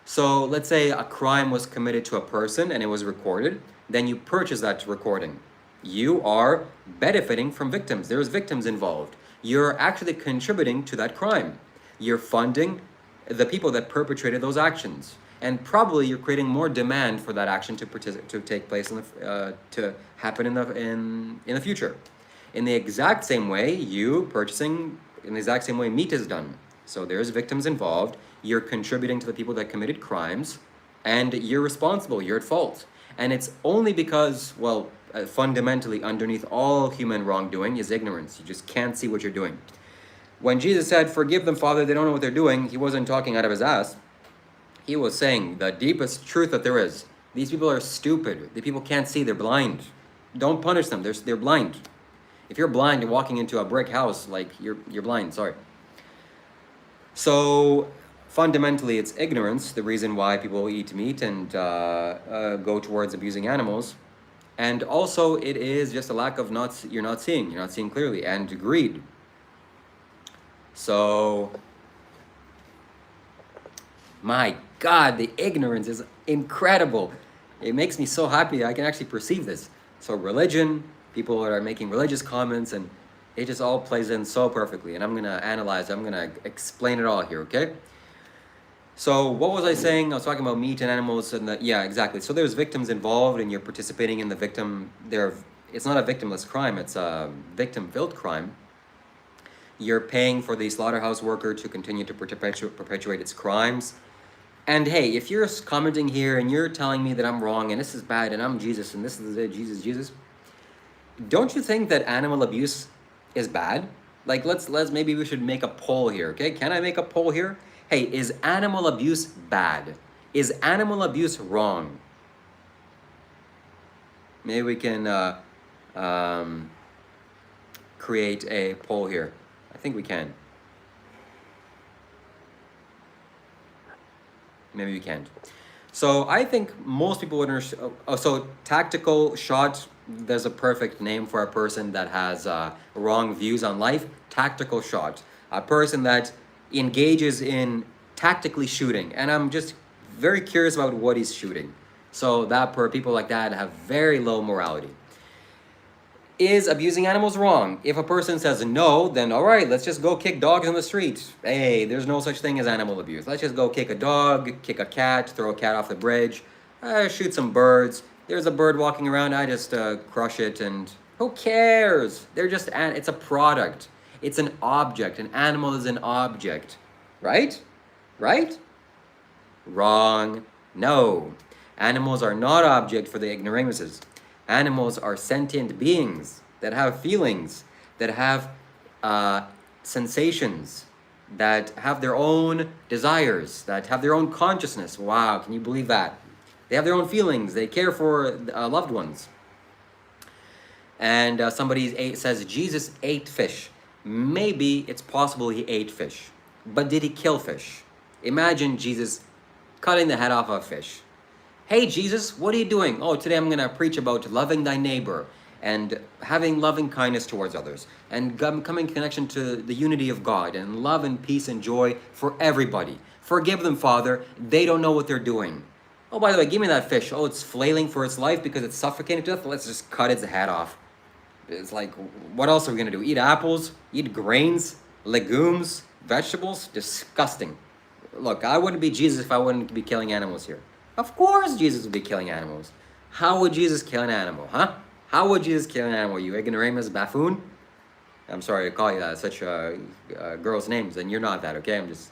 So let's say a crime was committed to a person and it was recorded, then you purchase that recording. You are benefiting from victims. There's victims involved. You're actually contributing to that crime. You're funding the people that perpetrated those actions. And probably you're creating more demand for that action to take place to happen in the future. In the exact same way, in the exact same way meat is done. So there's victims involved. You're contributing to the people that committed crimes, and you're responsible. You're at fault. And it's only because, fundamentally underneath all human wrongdoing is ignorance. You just can't see what you're doing. When Jesus said, "Forgive them, Father, they don't know what they're doing," he wasn't talking out of his ass. He was saying the deepest truth that there is. These people are stupid. The people can't see. They're blind. Don't punish them. They're blind. If you're blind and walking into a brick house, you're blind. Sorry. So fundamentally, it's ignorance, the reason why people eat meat and go towards abusing animals. And also, it is just a lack of you're not seeing clearly, and greed. So, my God, the ignorance is incredible. It makes me so happy that I can actually perceive this. So religion, people are making religious comments, and it just all plays in so perfectly. And I'm going to analyze, I'm going to explain it all here, okay? So what was I saying? I was talking about meat and animals, and yeah, exactly. So there's victims involved, and you're participating in the victim. It's not a victimless crime, it's a victim-filled crime. You're paying for the slaughterhouse worker to continue to perpetuate its crimes. And hey, if you're commenting here and you're telling me that I'm wrong and this is bad and I'm Jesus and this is Jesus, don't you think that animal abuse is bad? Let's maybe we should make a poll here, okay? Can I make a poll here? Hey, is animal abuse bad? Is animal abuse wrong? Maybe we can create a poll here. I think we can. Maybe we can't. So I think most people would understand. So tactical shot, there's a perfect name for a person that has wrong views on life. Tactical shot. A person that engages in tactically shooting. And I'm just very curious about what he's shooting. So people like that have very low morality. Is abusing animals wrong? If a person says no, then all right, let's just go kick dogs on the street. Hey, there's no such thing as animal abuse. Let's just go kick a dog, kick a cat, throw a cat off the bridge, shoot some birds. There's a bird walking around, I just crush it, and who cares? It's a product. It's an object. An animal is an object. Right? Right? Wrong. No. Animals are not object for the ignoramuses. Animals are sentient beings that have feelings, that have sensations, that have their own desires, that have their own consciousness. Wow, can you believe that? They have their own feelings. They care for loved ones. And somebody says Jesus ate fish. Maybe it's possible he ate fish. But did he kill fish? Imagine Jesus cutting the head off of a fish. Hey Jesus, what are you doing? Oh, today I'm going to preach about loving thy neighbor and having loving kindness towards others and coming in connection to the unity of God and love and peace and joy for everybody. Forgive them, Father. They don't know what they're doing. Oh, by the way, give me that fish. Oh, it's flailing for its life because it's suffocating to death. Let's just cut its head off. It's like, what else are we going to do? Eat apples? Eat grains? Legumes? Vegetables? Disgusting. Look, I wouldn't be Jesus if I wouldn't be killing animals here. Of course Jesus would be killing animals. How would Jesus kill an animal, huh? How would Jesus kill an animal, you ignoramus buffoon? I'm sorry to call you that, such girls' names, and you're not that, okay? I'm just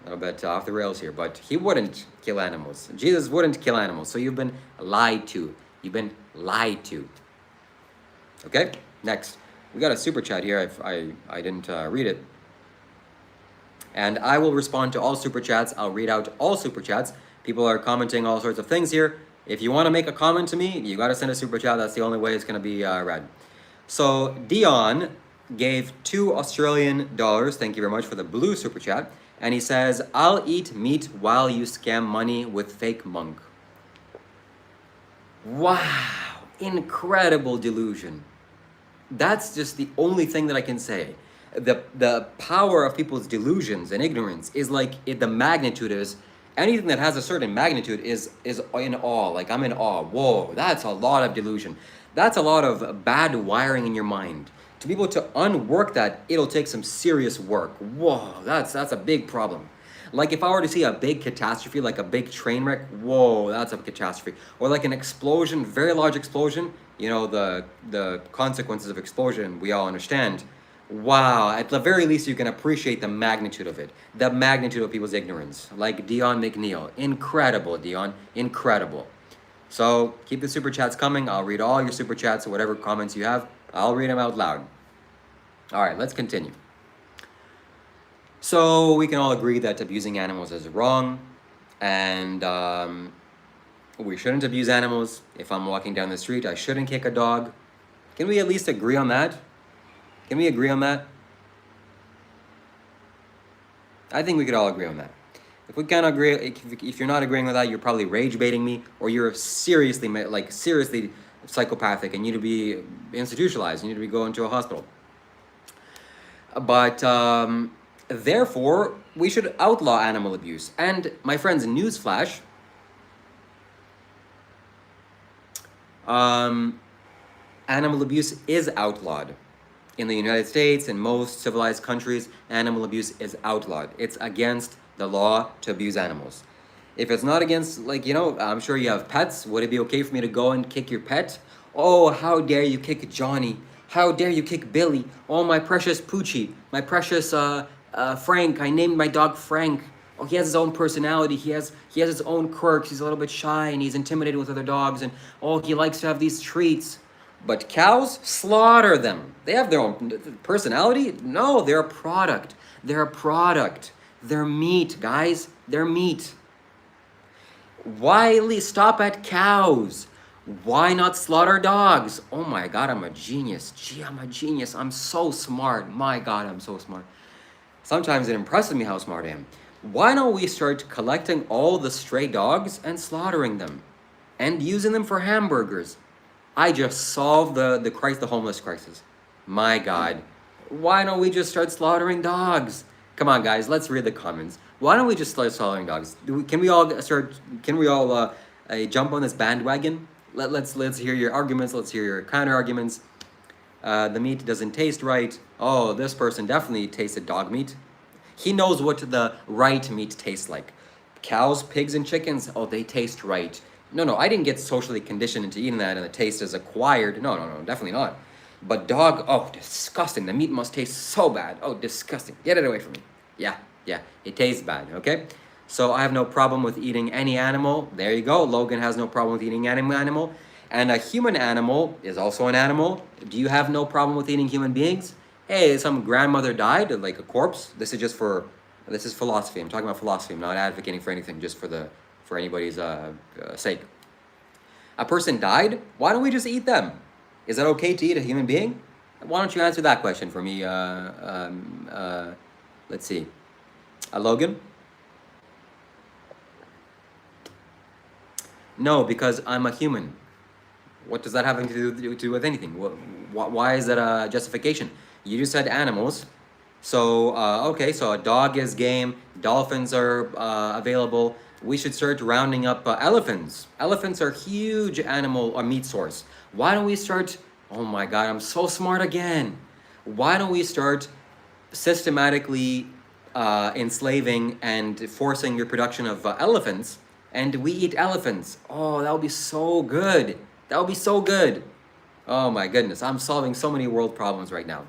a little bit off the rails here, but he wouldn't kill animals. Jesus wouldn't kill animals, so you've been lied to. You've been lied to. Okay, next. We got a super chat here. I didn't read it. And I will respond to all super chats. I'll read out all super chats. People are commenting all sorts of things here. If you want to make a comment to me, you got to send a super chat. That's the only way it's going to be read. So Dion gave $2 Australian. Thank you very much for the blue super chat. And he says, I'll eat meat while you scam money with fake monk. Wow, incredible delusion. That's just the only thing that I can say. The power of people's delusions and ignorance is like the magnitude is anything that has a certain magnitude is in awe. Like I'm in awe. Whoa, that's a lot of delusion. That's a lot of bad wiring in your mind. To be able to unwork that, it'll take some serious work. Whoa, that's a big problem. Like if I were to see a big catastrophe, like a big train wreck, whoa, that's a catastrophe. Or like an explosion, very large explosion, you know, the consequences of explosion we all understand. Wow, at the very least you can appreciate the magnitude of it. The magnitude of people's ignorance. Like Dion McNeil. Incredible, Dion. Incredible. So keep the super chats coming. I'll read all your super chats or whatever comments you have. I'll read them out loud. All right, let's continue. So we can all agree that abusing animals is wrong, and we shouldn't abuse animals. If I'm walking down the street, I shouldn't kick a dog. Can we at least agree on that? Can we agree on that? I think we could all agree on that. If we can't agree, if you're not agreeing with that, you're probably rage baiting me, or you're seriously psychopathic and you need to be institutionalized. You need to be going to a hospital. But therefore, we should outlaw animal abuse. And my friends, newsflash, animal abuse is outlawed. In the United States and most civilized countries, animal abuse is outlawed. It's against the law to abuse animals. If it's not against, like, you know, I'm sure you have pets. Would it be okay for me to go and kick your pet? Oh, how dare you kick Johnny? How dare you kick Billy? Oh, my precious Poochie, my precious Frank. I named my dog Frank. Oh, he has his own personality. He has his own quirks. He's a little bit shy and he's intimidated with other dogs. And oh, he likes to have these treats. But cows, slaughter them. They have their own personality? No, they're a product. They're a product. They're meat, guys. They're meat. Why stop at cows? Why not slaughter dogs? Oh my God, I'm a genius. Gee, I'm a genius. I'm so smart. My God, I'm so smart. Sometimes it impresses me how smart I am. Why don't we start collecting all the stray dogs and slaughtering them and using them for hamburgers? I just solved the homeless crisis. My God. Why don't we just start slaughtering dogs? Come on, guys, let's read the comments. Why don't we just start slaughtering dogs? Can we all jump on this bandwagon? Let's hear your arguments. Let's hear your counter arguments. The meat doesn't taste right. Oh, this person definitely tasted dog meat. He knows what the right meat tastes like. Cows, pigs, and chickens, oh, they taste right. No, I didn't get socially conditioned into eating that and the taste is acquired. No, definitely not. But dog, oh, disgusting. The meat must taste so bad. Oh, disgusting. Get it away from me. Yeah, it tastes bad, okay? So I have no problem with eating any animal. There you go. Logan has no problem with eating any animal. And a human animal is also an animal. Do you have no problem with eating human beings? Hey, some grandmother died, like a corpse. This is philosophy. I'm talking about philosophy. I'm not advocating for anything, just for anybody's sake. A person died, why don't we just eat them? Is that okay to eat a human being? Why don't you answer that question for me? Let's see. Logan? No, because I'm a human. What does that have to do with anything? Why is that a justification? You just said animals. So, okay, so a dog is game, dolphins are available. We should start rounding up elephants. Elephants are huge animal or meat source. Why don't we start, oh my God, I'm so smart again. Why don't we start systematically enslaving and forcing your production of elephants, and we eat elephants? Oh, that would be so good. That would be so good. Oh my goodness, I'm solving so many world problems right now.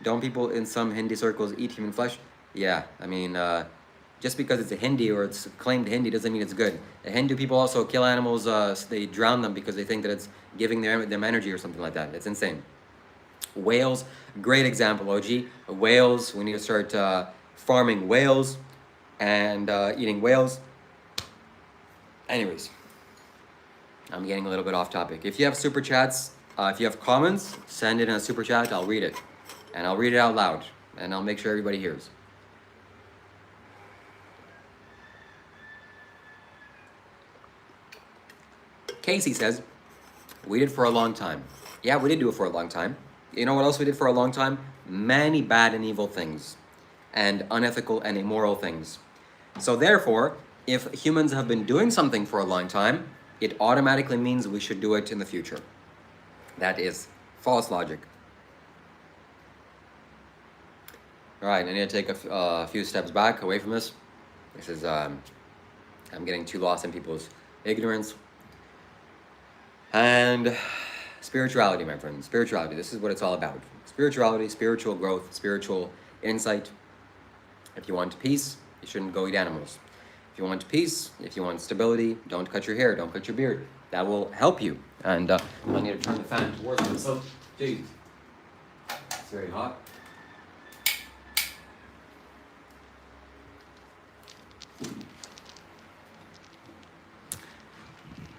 Don't people in some Hindi circles eat human flesh? Yeah, I mean, just because it's a Hindi or it's claimed Hindi doesn't mean it's good. The Hindu people also kill animals, they drown them because they think that it's giving them energy or something like that. It's insane. Whales, great example, OG. Whales, we need to start farming whales and eating whales. Anyways, I'm getting a little bit off topic. If you have super chats, if you have comments, send it in a super chat, I'll read it. And I'll read it out loud. and I'll make sure everybody hears. Casey says, we did for a long time. Yeah, we did do it for a long time. You know what else we did for a long time? Many bad and evil things, and unethical and immoral things. So therefore, if humans have been doing something for a long time, it automatically means we should do it in the future. That is false logic. All right, I need to take a few steps back away from this. This is, I'm getting too lost in people's ignorance. And spirituality, my friends, spirituality, this is what it's all about. Spirituality, spiritual growth, spiritual insight. If you want peace, you shouldn't go eat animals. If you want peace, if you want stability, don't cut your hair, don't cut your beard. That will help you. And I need to turn the fan towards myself. Jeez, it's very hot.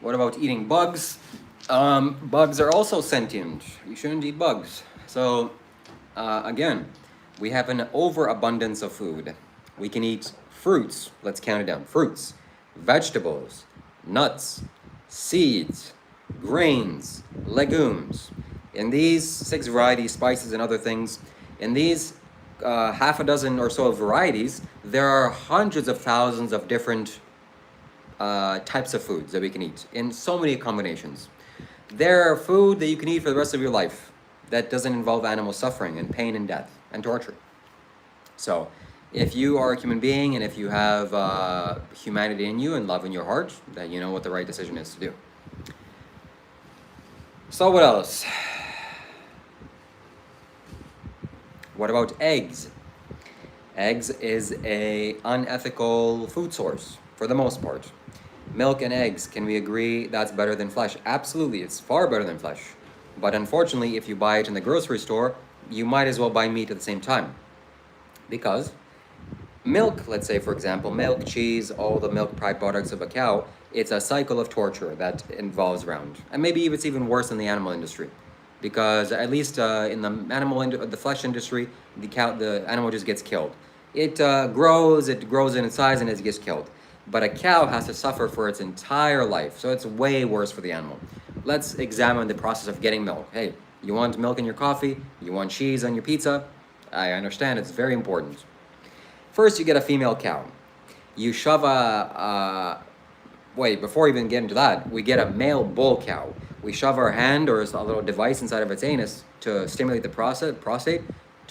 What about eating bugs? Bugs are also sentient. You shouldn't eat bugs. So, again, we have an overabundance of food. We can eat fruits. Let's count it down. Fruits, vegetables, nuts, seeds, grains, legumes. In these 6 varieties, spices and other things, in these half a dozen or so varieties, there are hundreds of thousands of different types of foods that we can eat in so many combinations. There are food that you can eat for the rest of your life that doesn't involve animal suffering and pain and death and torture. So if you are a human being and if you have humanity in you and love in your heart, then you know what the right decision is to do. So what else? What about eggs? Eggs is a unethical food source for the most part. Milk and eggs, can we agree that's better than flesh? Absolutely, it's far better than flesh. But unfortunately, if you buy it in the grocery store, you might as well buy meat at the same time. Because milk, let's say for example, milk, cheese, all the milk products of a cow, it's a cycle of torture that involves around. And maybe it's even worse in the animal industry. Because at least in the flesh industry, the animal just gets killed. It grows in its size and it gets killed. But a cow has to suffer for its entire life, so it's way worse for the animal. Let's examine the process of getting milk. Hey, you want milk in your coffee? You want cheese on your pizza? I understand, it's very important. First, you get a female cow. You shove before we even get into that, we get a male bull cow. We shove our hand or a little device inside of its anus to stimulate the prostate,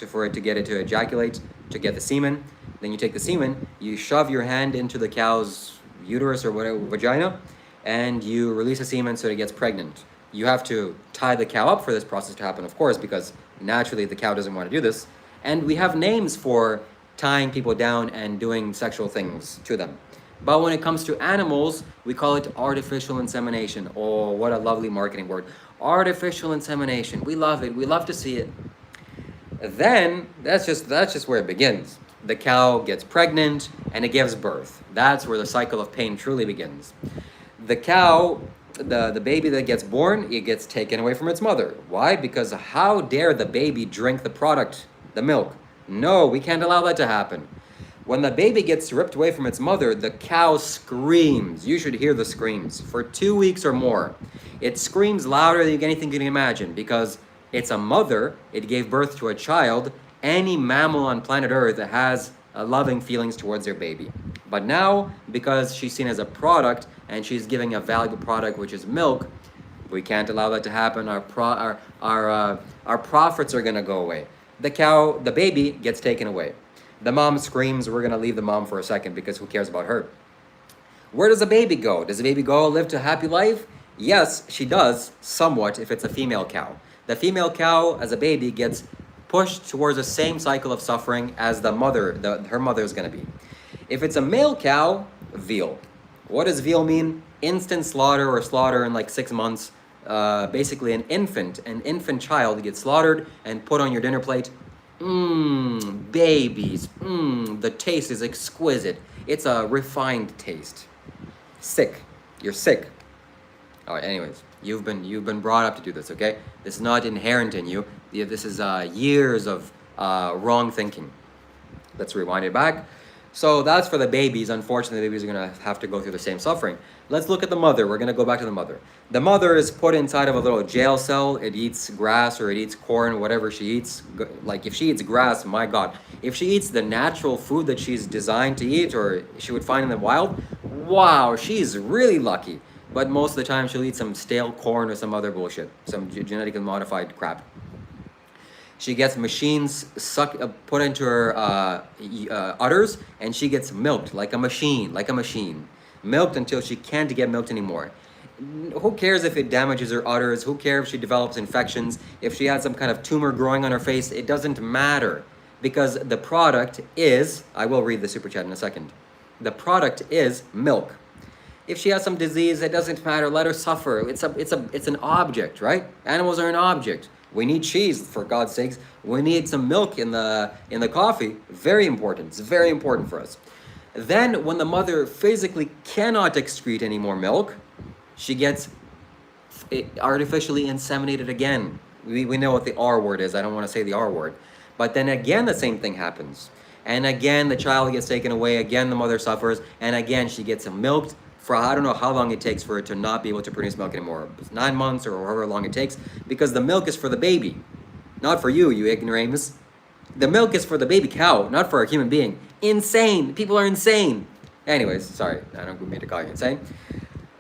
for it to get it to ejaculate, to get the semen. Then you take the semen, you shove your hand into the cow's uterus or whatever, vagina, and you release the semen so it gets pregnant. You have to tie the cow up for this process to happen, of course, because naturally the cow doesn't want to do this. And we have names for tying people down and doing sexual things to them. But when it comes to animals, we call it artificial insemination. Oh, what a lovely marketing word. Artificial insemination. We love it. We love to see it. Then, that's just where it begins. The cow gets pregnant and it gives birth. That's where the cycle of pain truly begins. The cow, the baby that gets born, it gets taken away from its mother. Why? Because how dare the baby drink the product, the milk? No, we can't allow that to happen. When the baby gets ripped away from its mother, the cow screams. You should hear the screams for 2 weeks or more. It screams louder than anything you can imagine because it's a mother, it gave birth to a child. Any mammal on planet Earth has loving feelings towards their baby. But now, because she's seen as a product and she's giving a valuable product, which is milk, we can't allow that to happen. Our profits are going to go away. The baby gets taken away. The mom screams. We're going to leave the mom for a second because who cares about her? Where does the baby go? Does the baby go live to a happy life? Yes, she does, somewhat, if it's a female cow. The female cow, as a baby, gets pushed towards the same cycle of suffering as the mother, her mother is going to be. If it's a male cow, veal. What does veal mean? Instant slaughter or slaughter in like 6 months. Basically an infant child gets slaughtered and put on your dinner plate. Babies. The taste is exquisite. It's a refined taste. Sick. You're sick. All right, anyways, you've been brought up to do this, okay? This is not inherent in you. This is years of wrong thinking. Let's rewind it back. So that's for the babies. Unfortunately, the babies are going to have to go through the same suffering. Let's look at the mother. We're going to go back to the mother. The mother is put inside of a little jail cell. It eats grass or it eats corn, whatever she eats. Like if she eats grass, my God. If she eats the natural food that she's designed to eat or she would find in the wild, wow, she's really lucky. But most of the time she'll eat some stale corn or some other bullshit, some genetically modified crap. She gets machines put into her udders, and she gets milked like a machine, milked until she can't get milked anymore. Who cares if it damages her udders? Who cares if she develops infections? If she had some kind of tumor growing on her face? It doesn't matter, because the product is, I will read the super chat in a second. The product is milk. If she has some disease, it doesn't matter. Let her suffer. It's an object, right? Animals are an object. We need cheese, for God's sakes. We need some milk in the coffee. Very important. It's very important for us. Then, when the mother physically cannot excrete any more milk, she gets artificially inseminated again. We know what the R word is. I don't want to say the R word. But then again, the same thing happens. And again, the child gets taken away. Again, the mother suffers. And again, she gets milked for I don't know how long it takes for it to not be able to produce milk anymore. 9 months or however long it takes, because the milk is for the baby, not for you, you ignoramus. The milk is for the baby cow, not for a human being. Insane. People are insane. Anyways, sorry, I don't mean to call you insane.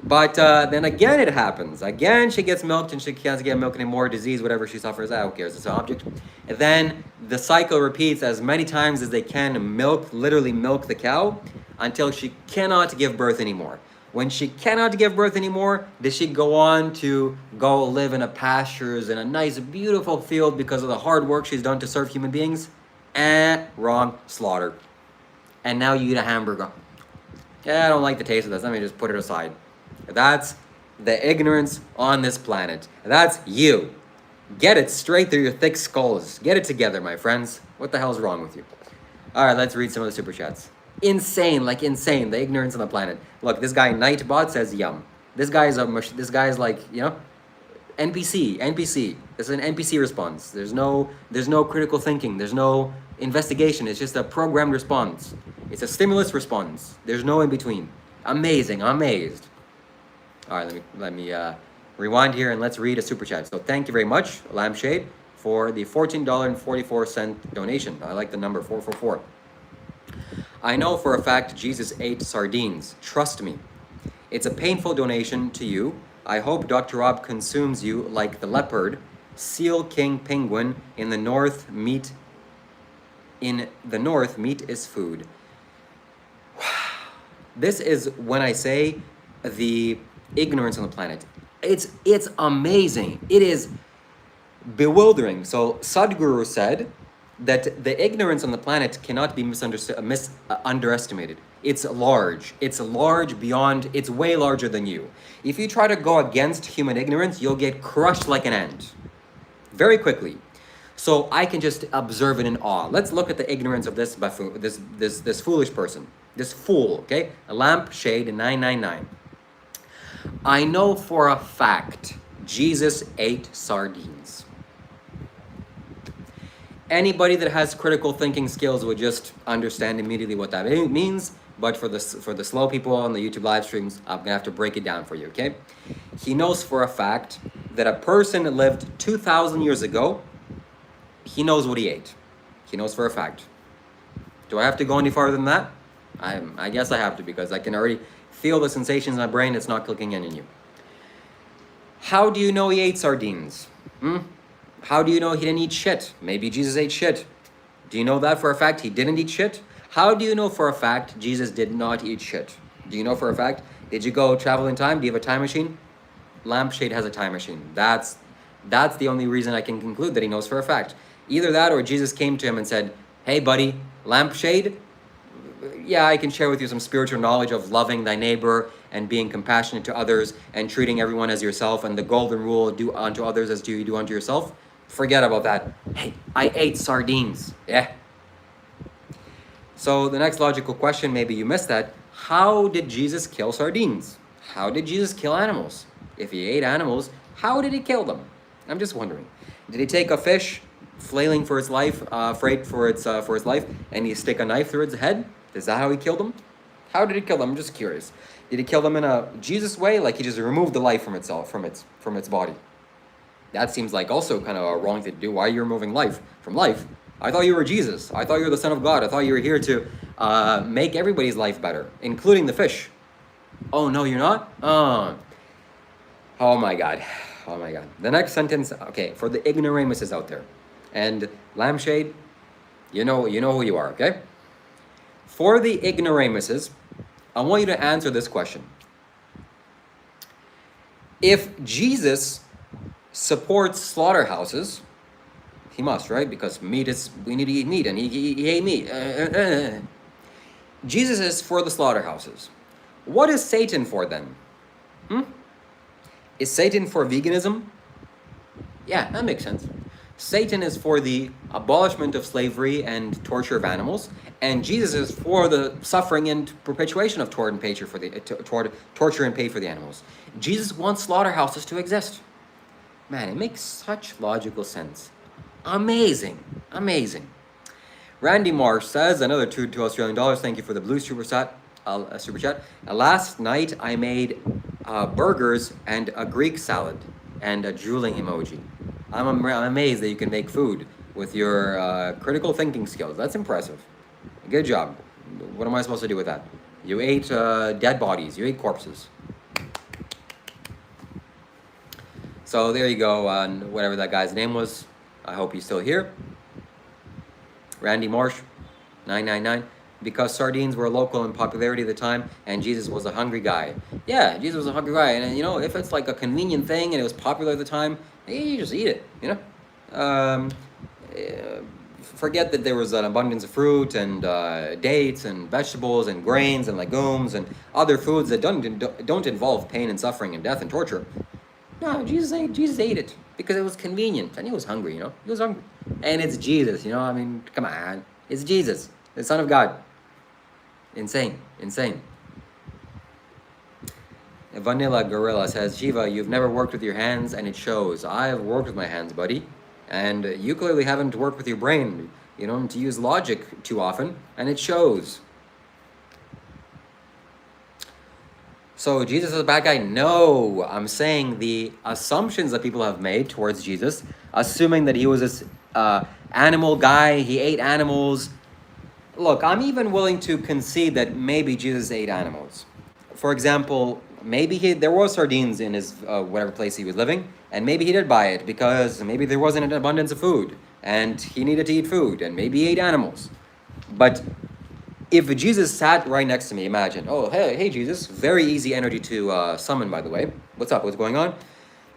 But then again it happens. Again she gets milked and she can't get milk anymore, disease, whatever she suffers, who cares, it's an object. And then the cycle repeats as many times as they can literally milk the cow until she cannot give birth anymore. When she cannot give birth anymore, does she go on to go live in a pastures in a nice, beautiful field because of the hard work she's done to serve human beings? Wrong. Slaughter. And now you eat a hamburger. Yeah, I don't like the taste of this. Let me just put it aside. That's the ignorance on this planet. That's you. Get it straight through your thick skulls. Get it together, my friends. What the hell's wrong with you? All right, let's read some of the super chats. Insane, like insane, the ignorance on the planet. Look, this guy Nightbot says yum. This guy is like, you know, NPC. This is an NPC response. There's no critical thinking. There's no investigation. It's just a programmed response. It's a stimulus response. There's no in between. Amazing. I'm amazed. All right, let me rewind here and let's read a super chat. So thank you very much, Lampshade, for the $14.44 donation. I like the number 444. I know for a fact Jesus ate sardines. Trust me. It's a painful donation to you. I hope Dr. Rob consumes you like the leopard, seal king penguin. In the north, meat is food. This is when I say the ignorance on the planet. It's amazing. It is bewildering. So Sadhguru said that the ignorance on the planet cannot be underestimated. It's large. It's large beyond, it's way larger than you. If you try to go against human ignorance, you'll get crushed like an ant. Very quickly. So I can just observe it in awe. Let's look at the ignorance of this buffoon, this foolish person. This fool, okay? A Lampshade 999. I know for a fact Jesus ate sardines. Anybody that has critical thinking skills would just understand immediately what that means. But for the slow people on the YouTube live streams, I'm gonna have to break it down for you, okay? He knows for a fact that a person that lived 2,000 years ago, he knows what he ate. He knows for a fact. Do I have to go any farther than that? I guess I have to, because I can already feel the sensations in my brain. It's not clicking in you. How do you know he ate sardines? How do you know he didn't eat shit? Maybe Jesus ate shit. Do you know that for a fact he didn't eat shit? How do you know for a fact Jesus did not eat shit? Do you know for a fact? Did you go travel in time? Do you have a time machine? Lampshade has a time machine. That's the only reason I can conclude that he knows for a fact. Either that or Jesus came to him and said, hey buddy, Lampshade, yeah, I can share with you some spiritual knowledge of loving thy neighbor and being compassionate to others and treating everyone as yourself, and the golden rule, do unto others as you do unto yourself. Forget about that. Hey, I ate sardines. Yeah. So the next logical question, maybe you missed that. How did Jesus kill sardines? How did Jesus kill animals? If he ate animals, how did he kill them? I'm just wondering. Did he take a fish, flailing for its life, afraid for its life, and you stick a knife through its head? Is that how he killed him? How did he kill them? I'm just curious. Did he kill them in a Jesus way, like he just removed the life from itself, from its body? That seems like also kind of a wrong thing to do. Why are you removing life from life? I thought you were Jesus. I thought you were the Son of God. I thought you were here to make everybody's life better, including the fish. Oh, no, you're not? Oh my God. Oh my God. The next sentence, okay, for the ignoramuses out there. And Lampshade, you know who you are, okay? For the ignoramuses, I want you to answer this question. If Jesus supports slaughterhouses, he must, right? Because we need to eat meat, and he ate meat. Jesus is for the slaughterhouses. What is Satan for then? Is Satan for veganism? Yeah, that makes sense. Satan is for the abolishment of slavery and torture of animals, and Jesus is for the suffering and perpetuation of torture and pain for the animals. Jesus wants slaughterhouses to exist. Man, it makes such logical sense. Amazing, amazing. Randy Marsh says, another $2 Australian. Thank you for the blue super chat. Last night I made burgers and a Greek salad and a drooling emoji. I'm amazed that you can make food with your critical thinking skills. That's impressive. Good job. What am I supposed to do with that? You ate dead bodies. You ate corpses. So there you go, whatever that guy's name was. I hope he's still here. Randy Marsh, 999. Because sardines were local in popularity at the time, and Jesus was a hungry guy. Yeah, Jesus was a hungry guy, and you know, if it's like a convenient thing and it was popular at the time, you just eat it, you know? Forget that there was an abundance of fruit and dates and vegetables and grains and legumes and other foods that don't involve pain and suffering and death and torture. No, Jesus ate it because it was convenient, and he was hungry, you know? He was hungry. And it's Jesus, you know? I mean, come on. It's Jesus, the Son of God. Insane. Vanilla Gorilla says, Shiva, you've never worked with your hands, and it shows. I've worked with my hands, buddy. And you clearly haven't worked with your brain. You don't use logic too often, and it shows. So Jesus is a bad guy? No, I'm saying the assumptions that people have made towards Jesus, assuming that he was this animal guy, he ate animals. Look, I'm even willing to concede that maybe Jesus ate animals. For example, maybe there were sardines in his whatever place he was living, and maybe he did buy it because maybe there wasn't an abundance of food, and he needed to eat food, and maybe he ate animals. But if Jesus sat right next to me, imagine, oh, hey Jesus, very easy energy to summon, by the way. What's up? What's going on?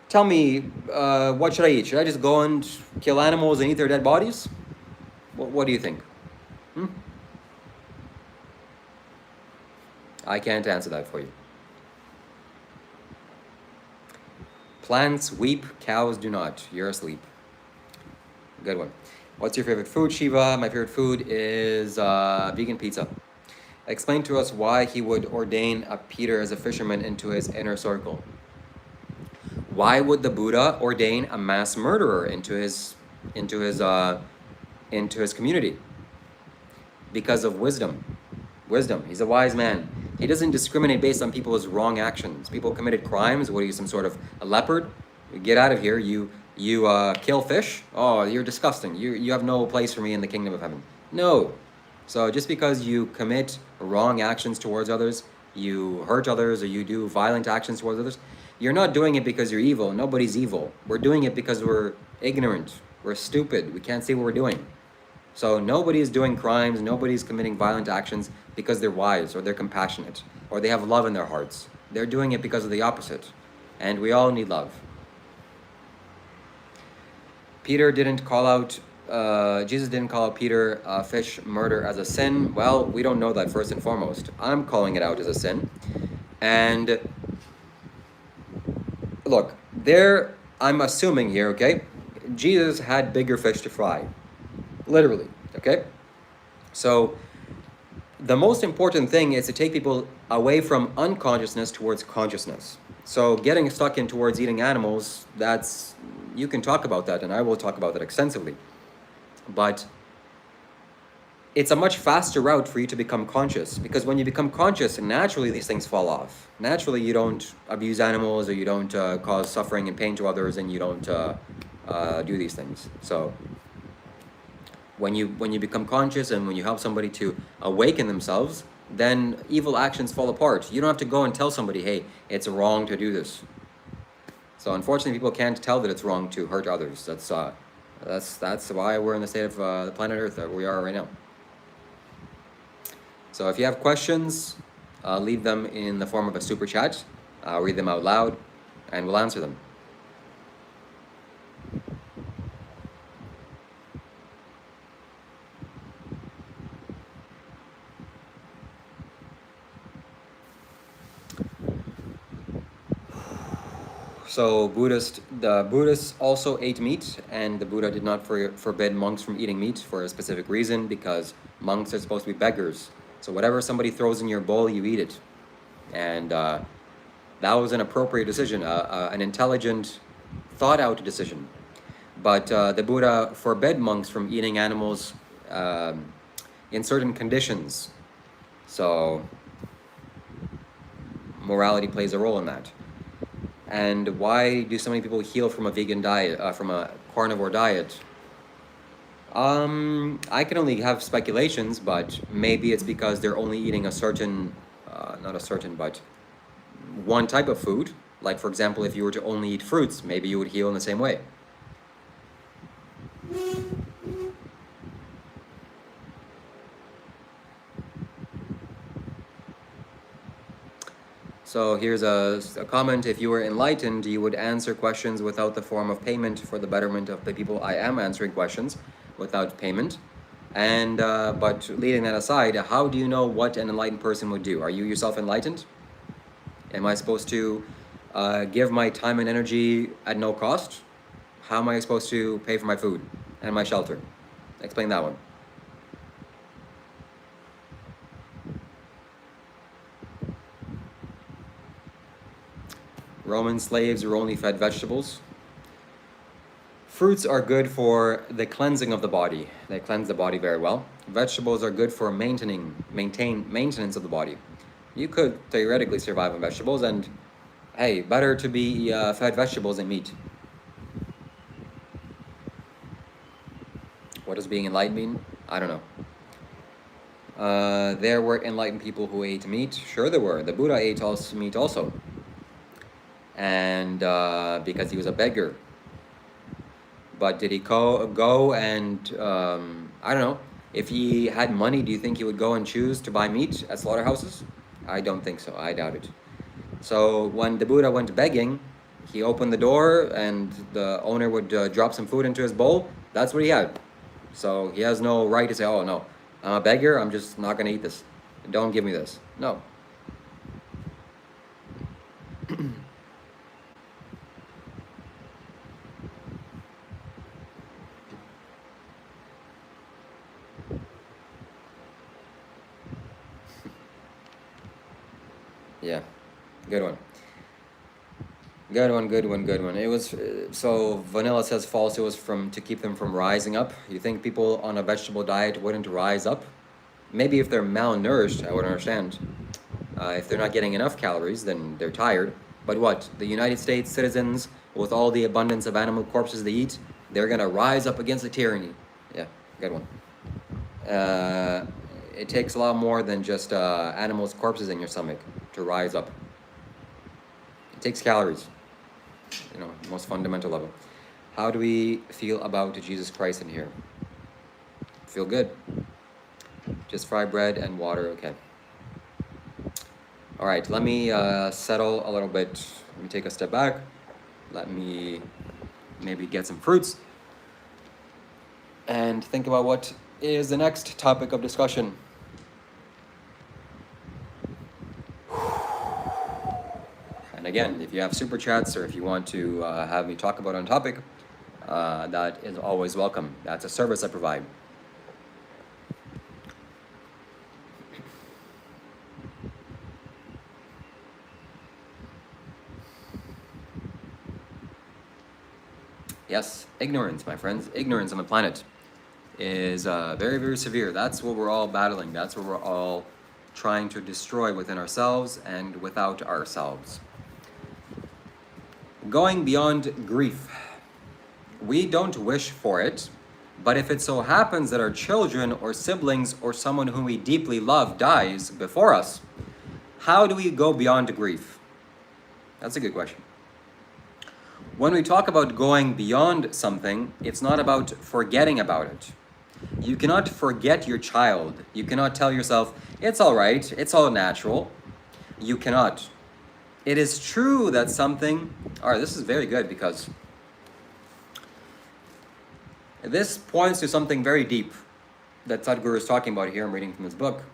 Tell me, what should I eat? Should I just go and kill animals and eat their dead bodies? What do you think? I can't answer that for you. Plants weep, cows do not. You're asleep. Good one. What's your favorite food, Shiva? My favorite food is vegan pizza. Explain to us why he would ordain a Peter as a fisherman into his inner circle. Why would the Buddha ordain a mass murderer into his community? Because of wisdom. Wisdom. He's a wise man. He doesn't discriminate based on people's wrong actions. People committed crimes. What are you, some sort of a leopard? Get out of here. You kill fish? Oh, you're disgusting. You have no place for me in the kingdom of heaven. No. So just because you commit wrong actions towards others, you hurt others, or you do violent actions towards others, you're not doing it because you're evil. Nobody's evil. We're doing it because we're ignorant. We're stupid. We can't see what we're doing. So nobody's doing crimes. Nobody's committing violent actions because they're wise or they're compassionate or they have love in their hearts. They're doing it because of the opposite. And we all need love. Jesus didn't call out Peter fish murder as a sin. Well, we don't know that, first and foremost. I'm calling it out as a sin. And look, I'm assuming here, okay, Jesus had bigger fish to fry. Literally, okay? So the most important thing is to take people away from unconsciousness towards consciousness. So getting stuck in towards eating animals, you can talk about that, and I will talk about that extensively. But it's a much faster route for you to become conscious, because when you become conscious, naturally these things fall off. Naturally, you don't abuse animals, or you don't cause suffering and pain to others, and you don't do these things. So when you become conscious, and when you help somebody to awaken themselves, then evil actions fall apart. You don't have to go and tell somebody, hey, it's wrong to do this. So unfortunately, people can't tell that it's wrong to hurt others. That's why we're in the state of the planet Earth that we are right now. So if you have questions, leave them in the form of a super chat. I'll read them out loud, and we'll answer them. So the Buddhists also ate meat, and the Buddha did not forbid monks from eating meat for a specific reason, because monks are supposed to be beggars. So whatever somebody throws in your bowl, you eat it. And that was an appropriate decision, an intelligent, thought-out decision. But the Buddha forbade monks from eating animals in certain conditions. So morality plays a role in that. And why do so many people heal from a vegan diet, from a carnivore diet? I can only have speculations, but maybe it's because they're only eating a certain, but one type of food. Like, for example, if you were to only eat fruits, maybe you would heal in the same way. So here's a comment. If you were enlightened, you would answer questions without the form of payment for the betterment of the people. I am answering questions without payment. And but leaving that aside, how do you know what an enlightened person would do? Are you yourself enlightened? Am I supposed to give my time and energy at no cost? How am I supposed to pay for my food and my shelter? Explain that one. Roman slaves were only fed vegetables. Fruits are good for the cleansing of the body. They cleanse the body very well. Vegetables are good for maintenance of the body. You could theoretically survive on vegetables, and hey, better to be fed vegetables than meat. What does being enlightened mean? I don't know. There were enlightened people who ate meat. Sure there were. The Buddha ate meat also. And because he was a beggar. But did he go and, I don't know, if he had money, do you think he would go and choose to buy meat at slaughterhouses? I don't think so. I doubt it. So when the Buddha went begging, he opened the door and the owner would drop some food into his bowl. That's what he had. So he has no right to say, oh no, I'm a beggar, I'm just not going to eat this. Don't give me this. No. Yeah, good one. Good one. It was, so Vanilla says false, it was to keep them from rising up. You think people on a vegetable diet wouldn't rise up? Maybe if they're malnourished, I would understand. If they're not getting enough calories, then they're tired. But what? The United States citizens, with all the abundance of animal corpses they eat, they're gonna rise up against the tyranny. Yeah, good one. It takes a lot more than just animals' corpses in your stomach to rise up. It takes calories, most fundamental level. How do we feel about Jesus Christ in here? Feel good. Just fry bread and water, okay. All right, let me settle a little bit. Let me take a step back. Let me maybe get some fruits and think about what is the next topic of discussion. And again, if you have super chats or if you want to have me talk about on topic, that is always welcome. That's a service I provide. Yes, ignorance, my friends. Ignorance on the planet. is very, very severe. That's what we're all battling. That's what we're all trying to destroy within ourselves and without ourselves. Going beyond grief. We don't wish for it, but if it so happens that our children or siblings or someone whom we deeply love dies before us, how do we go beyond grief? That's a good question. When we talk about going beyond something, it's not about forgetting about it. You cannot forget your child. You cannot tell yourself, it's all right, it's all natural. You cannot. It is true that something, all right, this is very good because this points to something very deep that Sadhguru is talking about here. I'm reading from his book.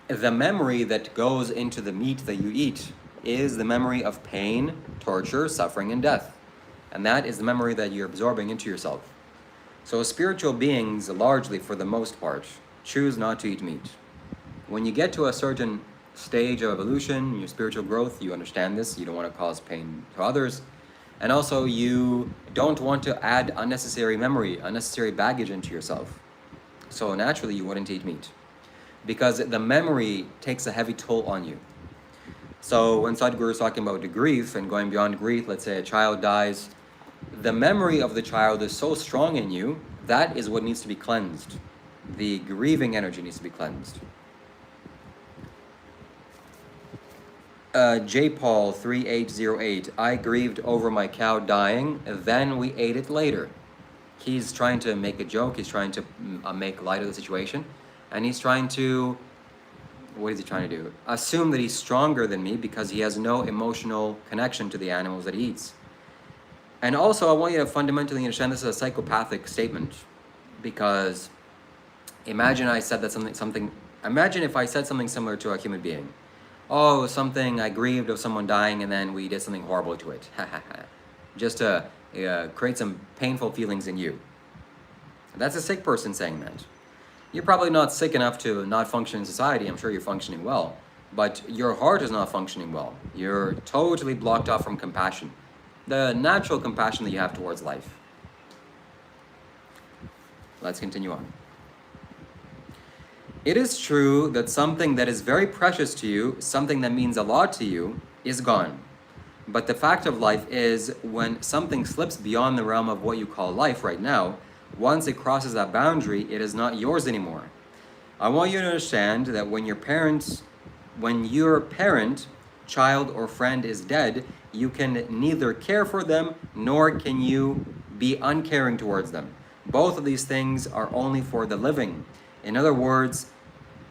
The memory that goes into the meat that you eat is the memory of pain, torture, suffering, and death. And that is the memory that you're absorbing into yourself. So spiritual beings, largely for the most part, choose not to eat meat. When you get to a certain stage of evolution, your spiritual growth, you understand this. You don't want to cause pain to others. And also you don't want to add unnecessary memory, unnecessary baggage into yourself. So naturally you wouldn't eat meat, because the memory takes a heavy toll on you. So when Sadhguru is talking about the grief and going beyond grief, let's say a child dies, the memory of the child is so strong in you, that is what needs to be cleansed. The grieving energy needs to be cleansed. J. Paul 3808, I grieved over my cow dying, then we ate it later. He's trying to make a joke, he's trying to make light of the situation, and he's trying to, what is he trying to do? Assume that he's stronger than me because he has no emotional connection to the animals that he eats. And also, I want you to fundamentally understand this is a psychopathic statement, because imagine I said that imagine if I said something similar to a human being. Oh, I grieved of someone dying and then we did something horrible to it. Just to create some painful feelings in you. That's a sick person saying that. You're probably not sick enough to not function in society. I'm sure you're functioning well. But your heart is not functioning well. You're totally blocked off from compassion. The natural compassion that you have towards life. Let's continue on. It is true that something that is very precious to you, something that means a lot to you, is gone. But the fact of life is, when something slips beyond the realm of what you call life right now, once it crosses that boundary, it is not yours anymore. I want you to understand that when your parent, child, or friend is dead, you can neither care for them, nor can you be uncaring towards them. Both of these things are only for the living. In other words,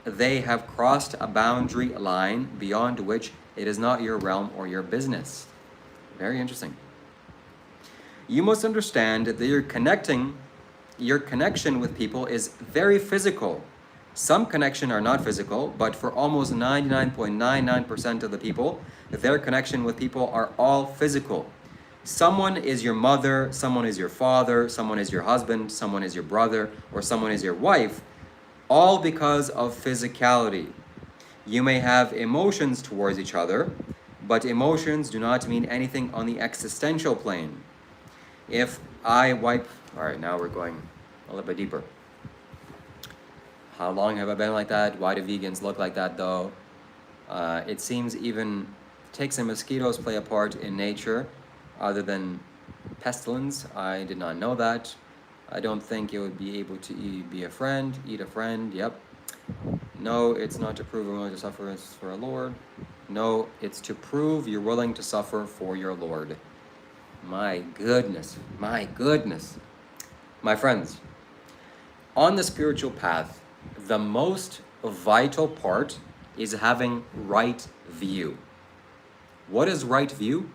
they have crossed a boundary line beyond which it is not your realm or your business. Very interesting. You must understand that your connection with people is very physical. Some connection are not physical, but for almost 99.99% of the people, their connection with people are all physical. Someone is your mother, someone is your father, someone is your husband, someone is your brother, or someone is your wife, all because of physicality. You may have emotions towards each other, but emotions do not mean anything on the existential plane. If I wipe, all right, now we're going a little bit deeper. How long have I been like that? Why do vegans look like that though? It seems even ticks and mosquitoes play a part in nature other than pestilence. I did not know that. I don't think it would be able to eat a friend. Yep. No, it's not to prove you're willing to suffer for a Lord. No, it's to prove you're willing to suffer for your Lord. My goodness. My friends, on the spiritual path, the most vital part is having right view. What is right view?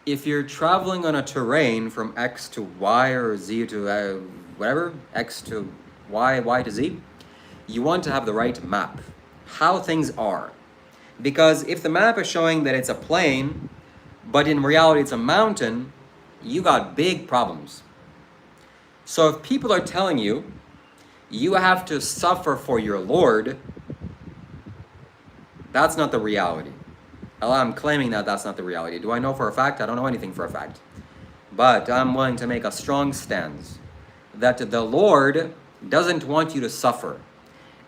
If you're traveling on a terrain from X to Y or Z to whatever, X to Y, Y to Z, you want to have the right map, how things are. Because if the map is showing that it's a plain, but in reality it's a mountain, you got big problems. So if people are telling you, you have to suffer for your Lord, that's not the reality. I'm claiming that that's not the reality. Do I know for a fact? I don't know anything for a fact. But I'm willing to make a strong stance that the Lord doesn't want you to suffer.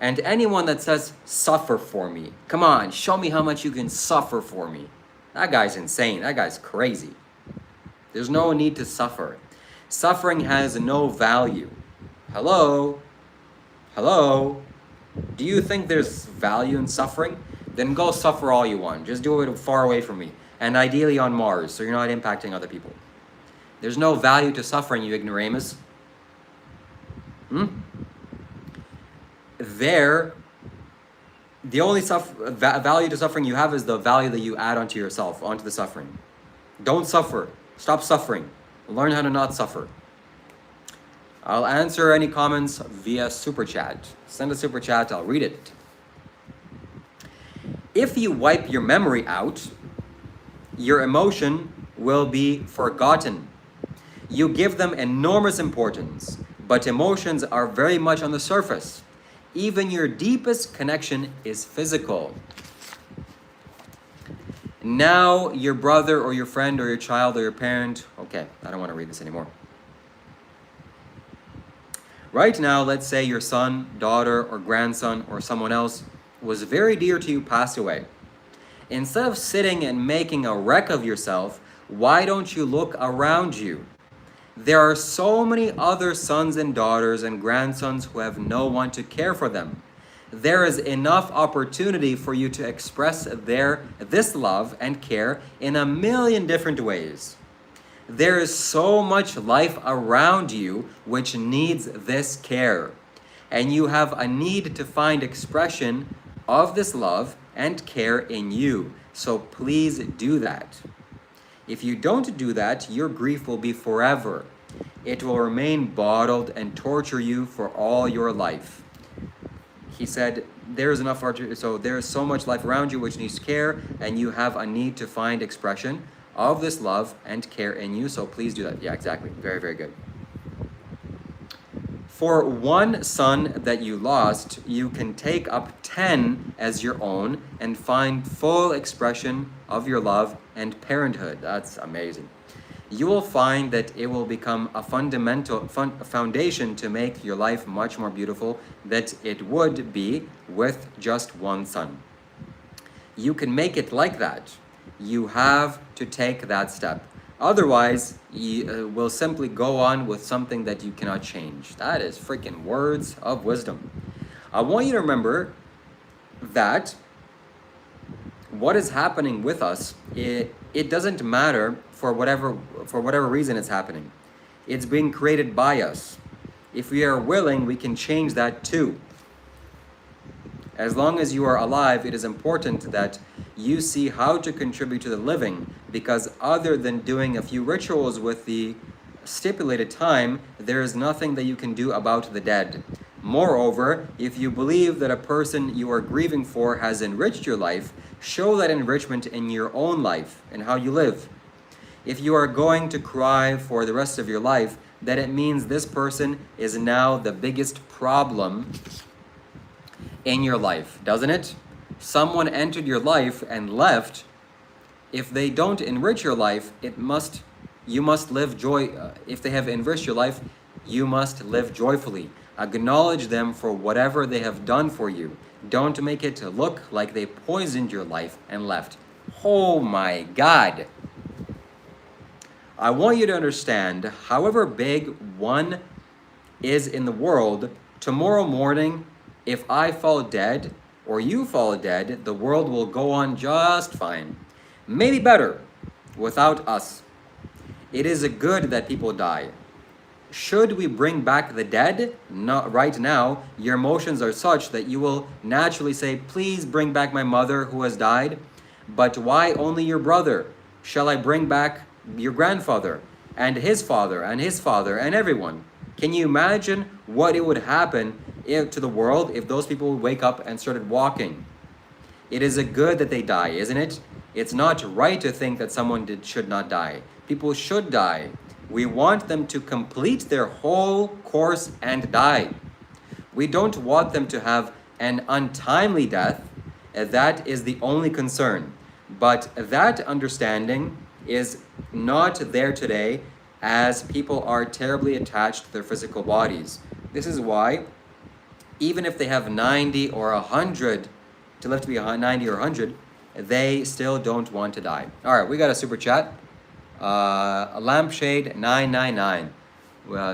And anyone that says, suffer for me, come on, show me how much you can suffer for me. That guy's insane. That guy's crazy. There's no need to suffer. Suffering has no value. Hello? Hello? Do you think there's value in suffering? Then go suffer all you want. Just do it far away from me. And ideally on Mars, so you're not impacting other people. There's no value to suffering, you ignoramus. The only value to suffering you have is the value that you add onto yourself, onto the suffering. Don't suffer. Stop suffering. Learn how to not suffer. I'll answer any comments via super chat. Send a super chat, I'll read it. If you wipe your memory out, your emotion will be forgotten. You give them enormous importance, but emotions are very much on the surface. Even your deepest connection is physical. Now, your brother or your friend or your child or your parent, okay, I don't want to read this anymore. Right now, let's say your son, daughter, or grandson, or someone else was very dear to you, passed away. Instead of sitting and making a wreck of yourself, why don't you look around you? There are so many other sons and daughters and grandsons who have no one to care for them. There is enough opportunity for you to express this love and care in a million different ways. There is so much life around you which needs this care, and you have a need to find expression of this love and care in you. So please do that. If you don't do that, your grief will be forever. It will remain bottled and torture you for all your life. He said, there is so much life around you which needs care, and you have a need to find expression of this love and care in you. So please do that. Yeah, exactly. Very, very good. For one son that you lost, you can take up 10 as your own and find full expression of your love and parenthood. That's amazing. You will find that it will become a fundamental foundation to make your life much more beautiful than it would be with just one son. You can make it like that. You have to take that step. Otherwise, you will simply go on with something that you cannot change. That is freaking words of wisdom. I want you to remember that what is happening with us, it doesn't matter for whatever reason it's happening. It's being created by us. If we are willing, we can change that too. As long as you are alive, it is important that you see how to contribute to the living, because other than doing a few rituals with the stipulated time, there is nothing that you can do about the dead. Moreover, if you believe that a person you are grieving for has enriched your life, show that enrichment in your own life and how you live. If you are going to cry for the rest of your life, then it means this person is now the biggest problem in your life, doesn't it? Someone entered your life and left. If they don't enrich your life, you must live joy. If they have enriched your life, you must live joyfully. Acknowledge them for whatever they have done for you. Don't make it look like they poisoned your life and left. Oh my God. I want you to understand, however big one is in the world, tomorrow morning, if I fall dead or you fall dead, the world will go on just fine. Maybe better without us. It is good that people die. Should we bring back the dead? Not right now. Your emotions are such that you will naturally say, please bring back my mother who has died. But why only your brother? Shall I bring back your grandfather and his father and his father and everyone? Can you imagine what it would happen to the world if those people would wake up and started walking? It is a good that they die, isn't it? It's not right to think that someone should not die. People should die. We want them to complete their whole course and die. We don't want them to have an untimely death. That is the only concern. But that understanding is not there today as people are terribly attached to their physical bodies. This is why, even if they have 90 or 100 to live to be 90 or 100, they still don't want to die. All right, we got a super chat. A lampshade 999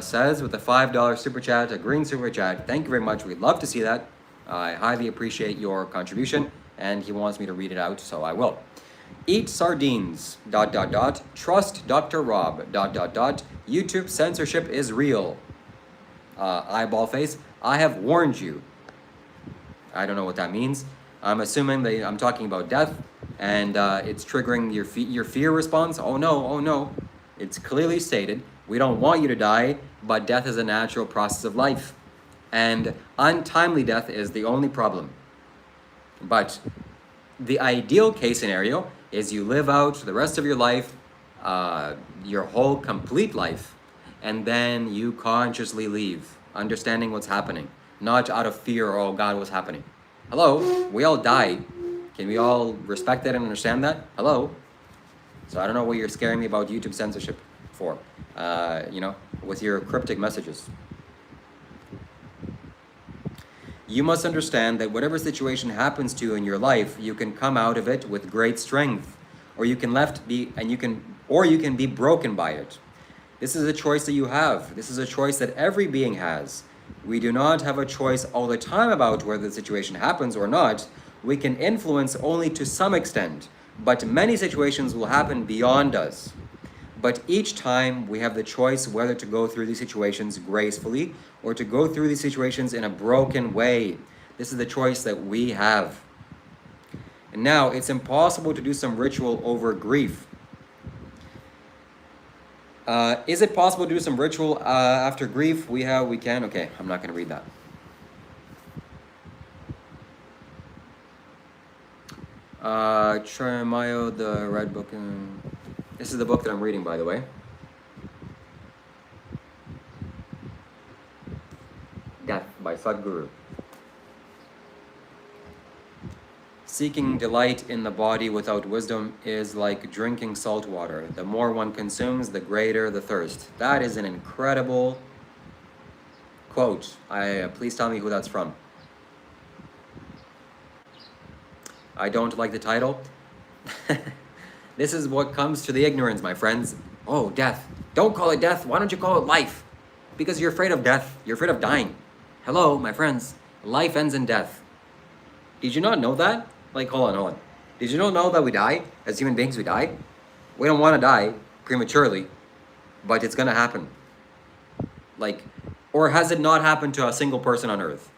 says with a $5 super chat, a green super chat. Thank you very much. We'd love to see that. I highly appreciate your contribution, and he wants me to read it out, so I will. Eat sardines, ... Trust Dr. Rob, ... YouTube censorship is real. Eyeball face, I have warned you. I don't know what that means. I'm assuming that I'm talking about death, and it's triggering your fear response. Oh no, oh no. It's clearly stated, we don't want you to die, but death is a natural process of life. And untimely death is the only problem. But the ideal case scenario is you live out the rest of your life, your whole complete life, and then you consciously leave, understanding what's happening, not out of fear, oh God, what's happening. Hello, we all died. Can we all respect that and understand that? Hello. So I don't know what you're scaring me about YouTube censorship for, with your cryptic messages. You must understand that whatever situation happens to you in your life, you can come out of it with great strength, or you can be broken by it. This is a choice that you have. This is a choice that every being has. We do not have a choice all the time about whether the situation happens or not. We can influence only to some extent, but many situations will happen beyond us. But each time we have the choice whether to go through these situations gracefully or to go through these situations in a broken way. This is the choice that we have. And now, it's impossible to do some ritual over grief. Is it possible to do some ritual after grief? We can. Okay, I'm not going to read that. Chermayo, the red book. This is the book that I'm reading, by the way. Death by Sadhguru. Seeking delight in the body without wisdom is like drinking salt water. The more one consumes, the greater the thirst. That is an incredible quote. Please tell me who that's from. I don't like the title. This is what comes to the ignorance, my friends. Oh, death. Don't call it death. Why don't you call it life? Because you're afraid of death. You're afraid of dying. Hello, my friends. Life ends in death. Did you not know that? Hold on. Did you not know that we die? As human beings, we die? We don't want to die prematurely, but it's going to happen. Or has it not happened to a single person on earth?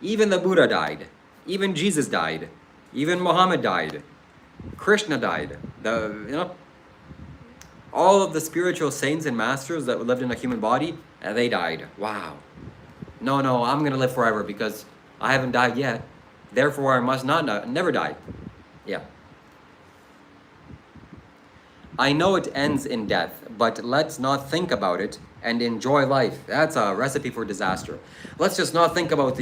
Even the Buddha died. Even Jesus died. Even Muhammad died. Krishna died. All of the spiritual saints and masters that lived in a human body, they died. Wow. No, I'm going to live forever because I haven't died yet. Therefore, I must never die. Yeah. I know it ends in death, but let's not think about it and enjoy life. That's a recipe for disaster. Let's just not think about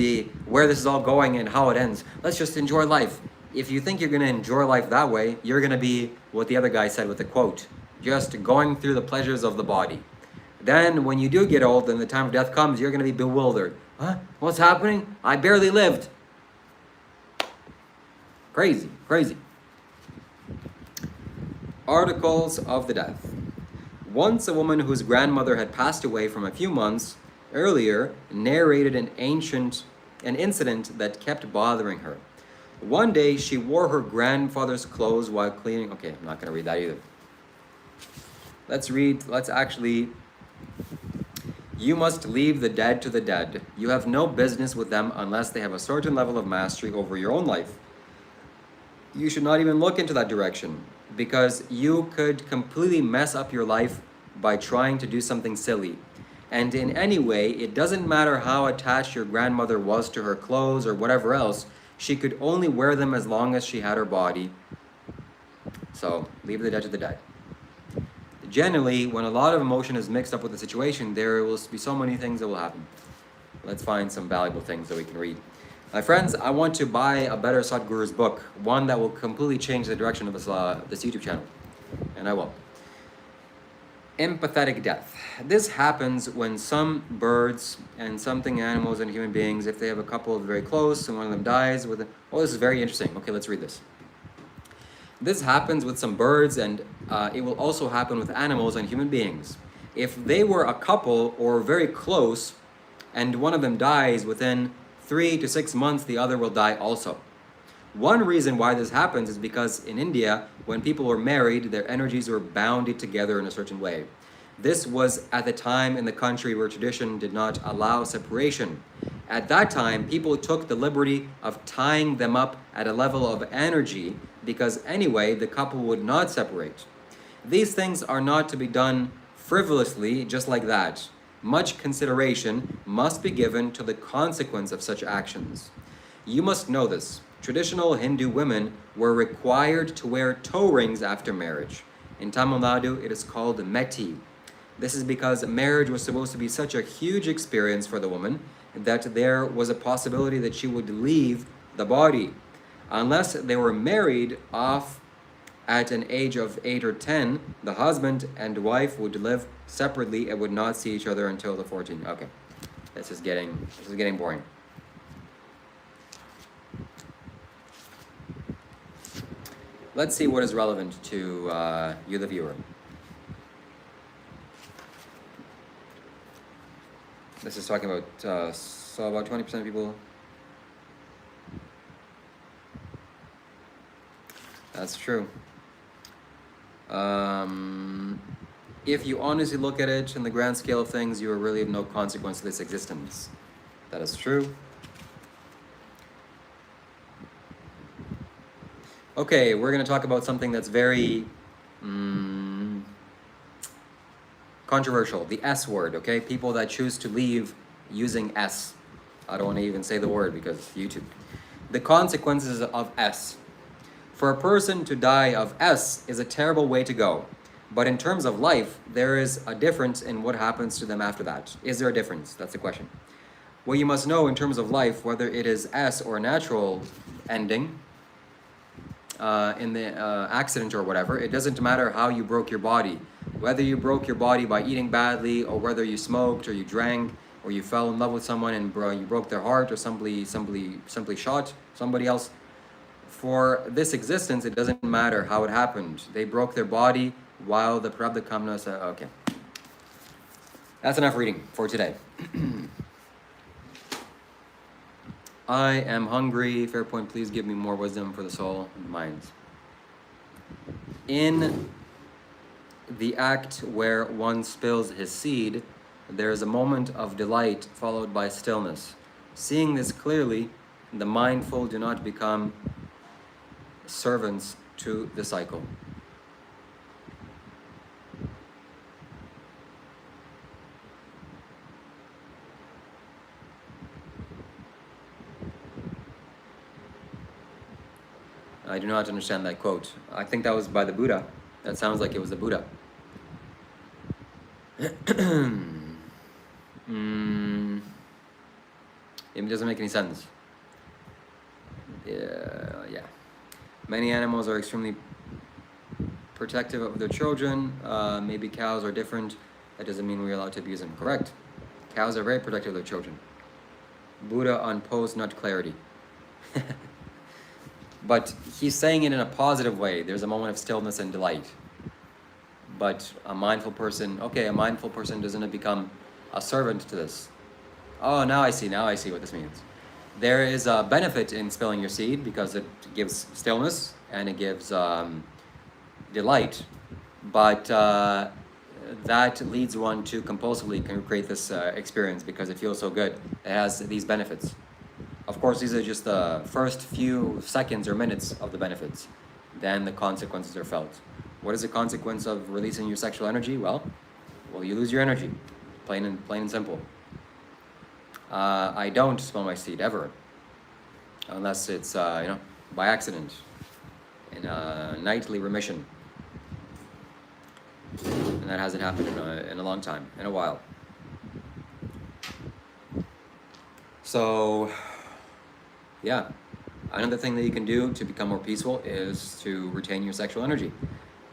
where this is all going and how it ends. Let's just enjoy life. If you think you're going to enjoy life that way, you're going to be what the other guy said with the quote, just going through the pleasures of the body. Then when you do get old and the time of death comes, you're going to be bewildered. Huh? What's happening? I barely lived. Crazy. Articles of the death. Once a woman whose grandmother had passed away from a few months earlier narrated an incident that kept bothering her. One day she wore her grandfather's clothes while cleaning. Okay, I'm not going to read that either. Let's actually. You must leave the dead to the dead. You have no business with them unless they have a certain level of mastery over your own life. You should not even look into that direction because you could completely mess up your life by trying to do something silly. And in any way, it doesn't matter how attached your grandmother was to her clothes or whatever else, she could only wear them as long as she had her body. So, leave the dead to the dead. Generally, when a lot of emotion is mixed up with the situation, there will be so many things that will happen. Let's find some valuable things that we can read. My friends, I want to buy a better Sadhguru's book, one that will completely change the direction of this YouTube channel, and I will. Empathetic death. This happens when some birds and something animals and human beings, if they have a couple very close and one of them dies with oh, this is very interesting. Okay, let's read this. This happens with some birds, and it will also happen with animals and human beings. If they were a couple or very close and one of them dies within 3 to 6 months, the other will die also. One reason why this happens is because in India, when people were married, their energies were bounded together in a certain way. This was at the time in the country where tradition did not allow separation. At that time, people took the liberty of tying them up at a level of energy because anyway, the couple would not separate. These things are not to be done frivolously, just like that. Much consideration must be given to the consequence of such actions. You must know this. Traditional Hindu women were required to wear toe rings after marriage. In Tamil Nadu, it is called meti. This is because marriage was supposed to be such a huge experience for the woman that there was a possibility that she would leave the body. Unless they were married off at an age of 8 or 10, the husband and wife would live separately and would not see each other until the 14th. Okay, this is getting boring. Let's see what is relevant to you, the viewer. This is talking about, so about 20% of people. That's true. If you honestly look at it in the grand scale of things, you are really of no consequence to this existence. That is true. Okay, we're going to talk about something that's very controversial. The S word, okay? People that choose to leave using S. I don't want to even say the word because YouTube. The consequences of S. For a person to die of S is a terrible way to go. But in terms of life, there is a difference in what happens to them after that. Is there a difference? That's the question. Well, you must know in terms of life, whether it is S or a natural ending, in the accident or whatever, it doesn't matter how you broke your body. Whether you broke your body by eating badly, or whether you smoked, or you drank, or you fell in love with someone and you broke their heart, or simply shot somebody else. For this existence, it doesn't matter how it happened. They broke their body while the Prabdha Kamna said, okay. That's enough reading for today. I am hungry. Fair point, please give me more wisdom for the soul and the minds. In the act where one spills his seed, there is a moment of delight followed by stillness. Seeing this clearly, the mindful do not become servants to the cycle. I do not understand that quote. I think that was by the Buddha. That sounds like it was the Buddha. It doesn't make any sense. Yeah. Many animals are extremely protective of their children. Maybe cows are different. That doesn't mean we're allowed to abuse them. Correct. Cows are very protective of their children. Buddha on post, not clarity. But he's saying it in a positive way. There's a moment of stillness and delight. But a mindful person doesn't become a servant to this. Oh, now I see what this means. There is a benefit in spilling your seed because it gives stillness and it gives delight. But that leads one to compulsively create this experience because it feels so good. It has these benefits. Of course, these are just the first few seconds or minutes of the benefits. Then the consequences are felt. What is the consequence of releasing your sexual energy? Well, you lose your energy. Plain and simple. I don't spill my seed ever, unless it's by accident, in a nightly remission, and that hasn't happened in a long time, in a while. So, yeah, another thing that you can do to become more peaceful is to retain your sexual energy.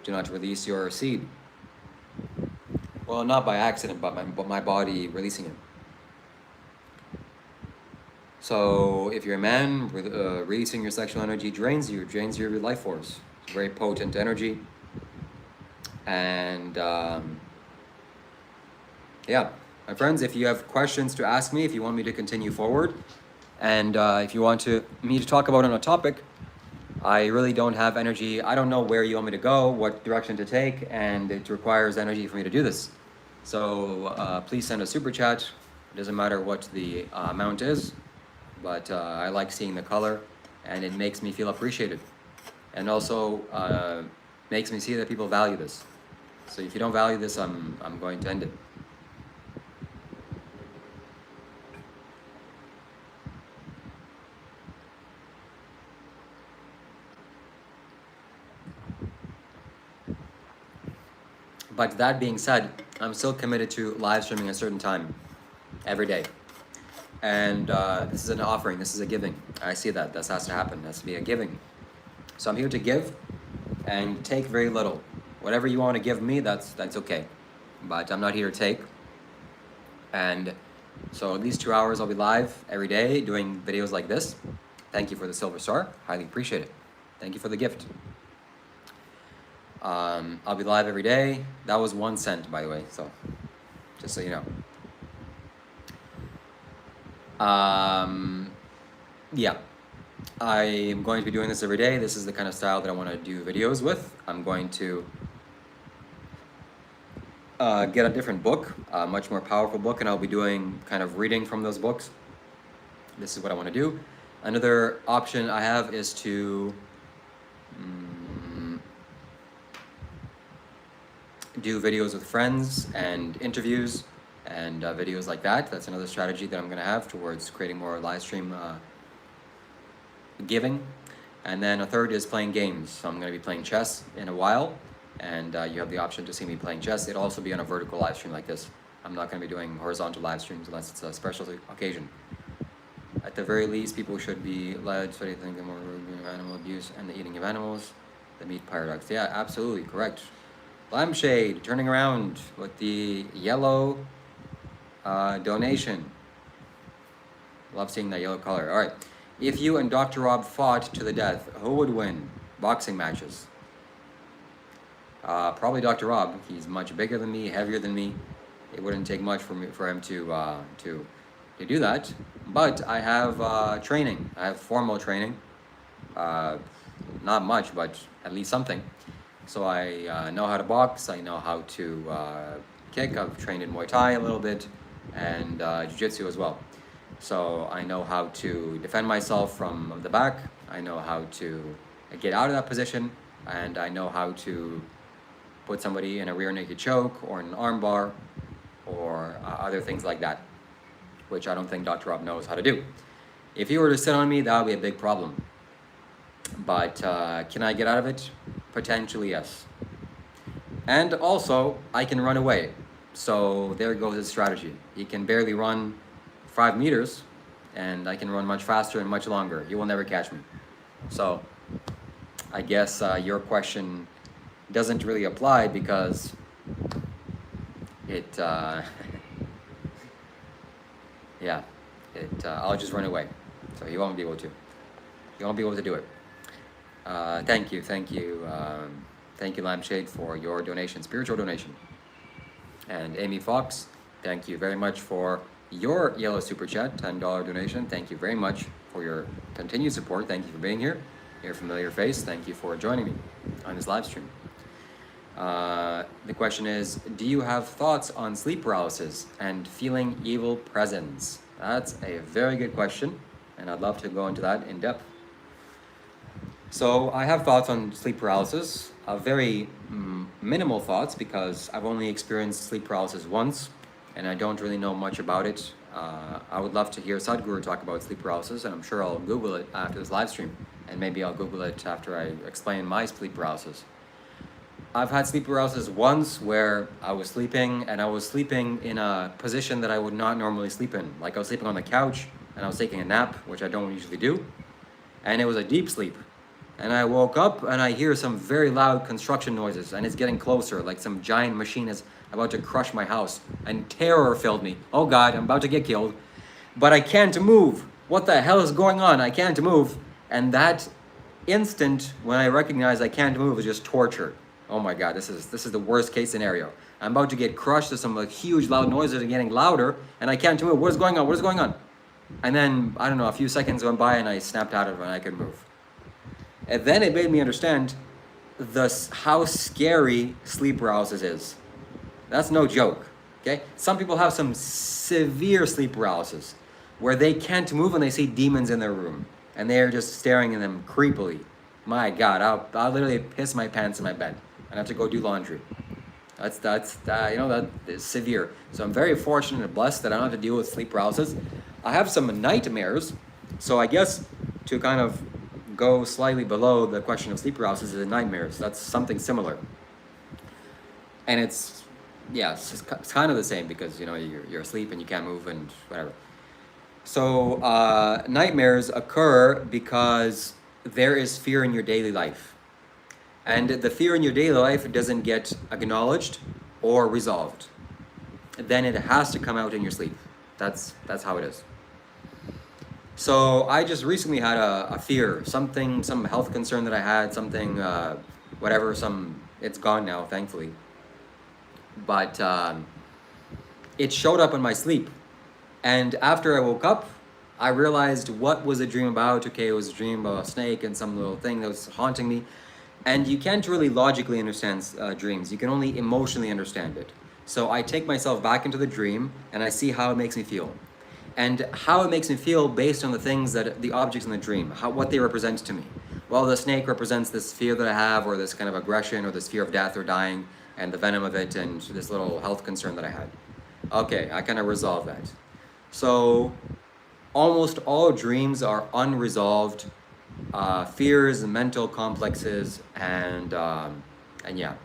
Do not release your seed. Well, not by accident, but my body releasing it. So if you're a man, releasing your sexual energy drains your life force. It's very potent energy. And yeah, my friends, if you have questions to ask me, if you want me to continue forward, and if you want me to talk about on a topic, I really don't have energy. I don't know where you want me to go, what direction to take, and it requires energy for me to do this. So please send a super chat. It doesn't matter what the amount is, but I like seeing the color, and it makes me feel appreciated. And also makes me see that people value this. So if you don't value this, I'm going to end it. But that being said, I'm still committed to live streaming a certain time every day. And this is an offering, this is a giving. I see that, this has to happen, it has to be a giving. So I'm here to give and take very little. Whatever you want to give me, that's okay. But I'm not here to take. And so at least 2 hours I'll be live every day doing videos like this. Thank you for the silver star, highly appreciate it. Thank you for the gift. I'll be live every day. That was 1 cent, by the way, so just so you know. Yeah, I am going to be doing this every day. This is the kind of style that I want to do videos with. I'm going to get a different book, a much more powerful book, and I'll be doing kind of reading from those books. This is what I want to do. Another option I have is to do videos with friends and interviews and videos like that. That's another strategy that I'm going to have towards creating more live stream giving. And then a third is playing games. So I'm going to be playing chess in a while, and you have the option to see me playing chess. It'll also be on a vertical live stream like this. I'm not going to be doing horizontal live streams unless it's a special occasion. At the very least, people should be led to study things more animal abuse and the eating of animals, the meat paradox. Yeah, absolutely correct. Lampshade turning around with the yellow donation. Love seeing that yellow color. All right. If you and Dr. Rob fought to the death, who would win? Boxing matches. Probably Dr. Rob. He's much bigger than me, heavier than me. It wouldn't take much for him to do that. But I have training. I have formal training. Not much, but at least something. So I know how to box. I know how to kick. I've trained in Muay Thai a little bit, and Jiu-Jitsu as well. So I know how to defend myself from the back. I know how to get out of that position, and I know how to put somebody in a rear naked choke or an arm bar or other things like that, which I don't think Dr. Rob knows how to do. If he were to sit on me, that would be a big problem. But can I get out of it? Potentially, yes. And also, I can run away. So there goes his strategy. He can barely run 5 meters, and I can run much faster and much longer. He will never catch me. So I guess your question doesn't really apply because it, yeah, I'll just run away. So he won't be able to. He won't be able to do it. Thank you, Lampshade, for your donation, spiritual donation. And Amy Fox, thank you very much for your yellow super chat, $10 donation. Thank you very much for your continued support. Thank you for being here. You're a familiar face. Thank you for joining me on this live stream. The question is, do you have thoughts on sleep paralysis and feeling evil presence? That's a very good question, and I'd love to go into that in depth. So I have thoughts on sleep paralysis, very minimal thoughts, because I've only experienced sleep paralysis once and I don't really know much about it. I would love to hear Sadhguru talk about sleep paralysis, and I'm sure I'll Google it after this live stream, and maybe I'll Google it after I explain my sleep paralysis. I've had sleep paralysis once where I was sleeping, and I was sleeping in a position that I would not normally sleep in. Like I was sleeping on the couch and I was taking a nap, which I don't usually do, and it was a deep sleep. And I woke up and I hear some very loud construction noises, and it's getting closer, like some giant machine is about to crush my house. And terror filled me. Oh God, I'm about to get killed. But I can't move. What the hell is going on? I can't move. And that instant when I recognize I can't move is just torture. Oh my God, this is the worst case scenario. I'm about to get crushed. There's some like huge loud noises are getting louder, and I can't move. What is going on? What is going on? And then, I don't know, a few seconds went by and I snapped out of it and I could move. And then it made me understand how scary sleep paralysis is. That's no joke, okay? Some people have some severe sleep paralysis where they can't move and they see demons in their room and they're just staring at them creepily. My God, I'll literally piss my pants in my bed and have to go do laundry. That is severe. So I'm very fortunate and blessed that I don't have to deal with sleep paralysis. I have some nightmares. So I guess to kind of go slightly below the question of sleep paralysis is nightmares. That's something similar. And it's kind of the same because, you're asleep and you can't move and whatever. So nightmares occur because there is fear in your daily life. And the fear in your daily life doesn't get acknowledged or resolved. Then it has to come out in your sleep. That's how it is. So I just recently had a fear, some health concern that I had, something, it's gone now, thankfully. But it showed up in my sleep. And after I woke up, I realized what was a dream about. Okay, it was a dream about a snake and some little thing that was haunting me. And you can't really logically understand dreams. You can only emotionally understand it. So I take myself back into the dream and I see how it makes me feel. And how it makes me feel based on the things the objects in the dream, what they represent to me. Well, the snake represents this fear that I have, or this kind of aggression, or this fear of death or dying, and the venom of it, and this little health concern that I had. Okay, I kind of resolved that. So almost all dreams are unresolved fears and mental complexes, and yeah.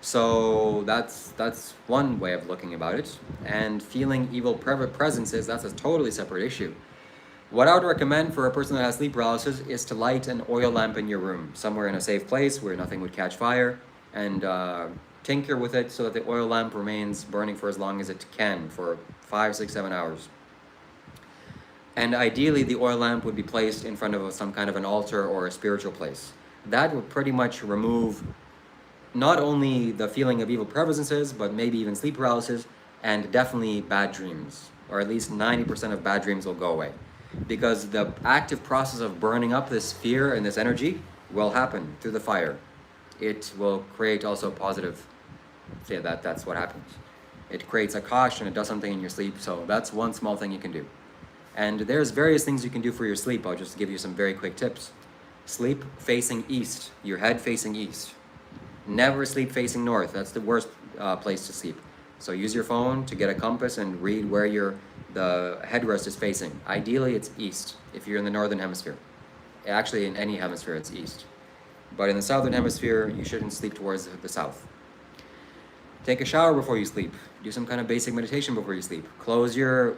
So that's one way of looking about it. And feeling evil presences, that's a totally separate issue. What I would recommend for a person that has sleep paralysis is to light an oil lamp in your room, somewhere in a safe place where nothing would catch fire, and tinker with it so that the oil lamp remains burning for as long as it can, for 5, 6, 7 hours. And ideally, the oil lamp would be placed in front of some kind of an altar or a spiritual place. That would pretty much remove not only the feeling of evil presences, but maybe even sleep paralysis, and definitely bad dreams. Or at least 90% of bad dreams will go away. Because the active process of burning up this fear and this energy will happen through the fire. It will create also positive, that's what happens. It creates a caution, it does something in your sleep, so that's one small thing you can do. And there's various things you can do for your sleep. I'll just give you some very quick tips. Sleep facing east, your head facing east. Never sleep facing north. That's the worst place to sleep. So use your phone to get a compass and read where the headrest is facing. Ideally, it's east if you're in the northern hemisphere. Actually, in any hemisphere, it's east. But in the southern hemisphere, you shouldn't sleep towards the south. Take a shower before you sleep. Do some kind of basic meditation before you sleep. Close your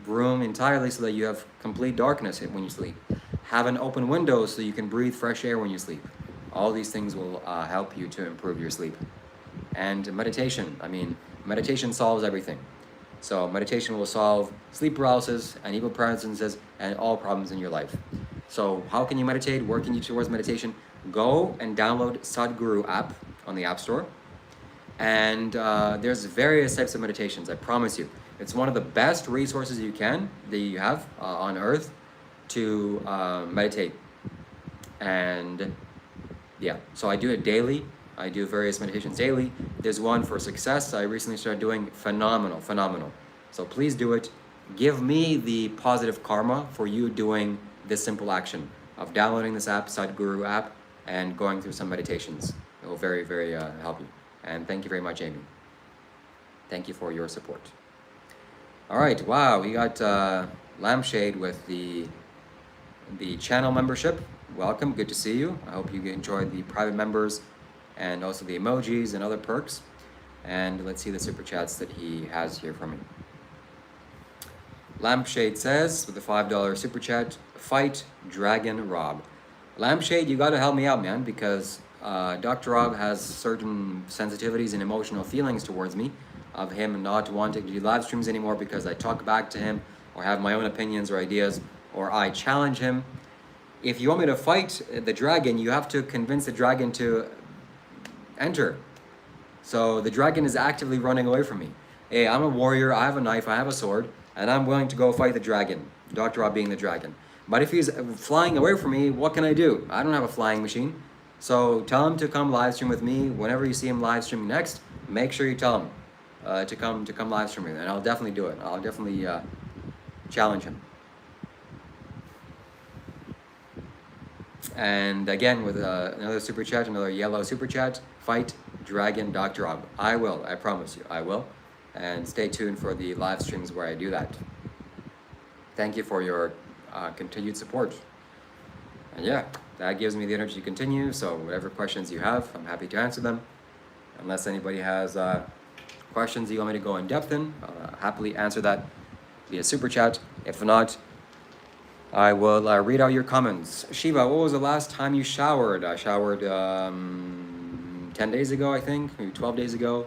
room entirely so that you have complete darkness when you sleep. Have an open window so you can breathe fresh air when you sleep. All these things will help you to improve your sleep. And meditation. Meditation solves everything. So meditation will solve sleep paralysis and evil presences and all problems in your life. So how can you meditate? Working you towards meditation? Go and download Sadhguru app on the App Store. And there's various types of meditations, I promise you. It's one of the best resources that you have on earth to meditate. And yeah, so I do it daily. I do various meditations daily. There's one for success I recently started doing. Phenomenal. So please do it. Give me the positive karma for you doing this simple action of downloading this app, Sadhguru app, and going through some meditations. It will very, very help you. And thank you very much, Amy. Thank you for your support. All right, wow, we got Lampshade with the channel membership. Welcome, good to see you. I hope you enjoyed the private members and also the emojis and other perks. And let's see the super chats that he has here for me. Lampshade says, with the $5 super chat, fight Dragon Rob. Lampshade, you got to help me out, man, because Dr. Rob has certain sensitivities and emotional feelings towards me of him not wanting to do live streams anymore because I talk back to him or have my own opinions or ideas or I challenge him. If you want me to fight the dragon, you have to convince the dragon to enter. So the dragon is actively running away from me. Hey, I'm a warrior, I have a knife, I have a sword, and I'm willing to go fight the dragon, Dr. Rob being the dragon. But if he's flying away from me, what can I do? I don't have a flying machine. So tell him to come live stream with me. Whenever you see him live streaming next, make sure you tell him to come live stream with me, and I'll definitely do it. I'll definitely challenge him. And again, with another super chat, another yellow super chat, fight dragon Dr. Rob. I will, I promise you, I will. And stay tuned for the live streams where I do that. Thank you for your continued support. And yeah, that gives me the energy to continue. So whatever questions you have, I'm happy to answer them. Unless anybody has questions you want me to go in depth in, I'll happily answer that via super chat. If not, I will read out your comments. Shiva, what was the last time you showered? I showered 10 days ago, I think, maybe 12 days ago.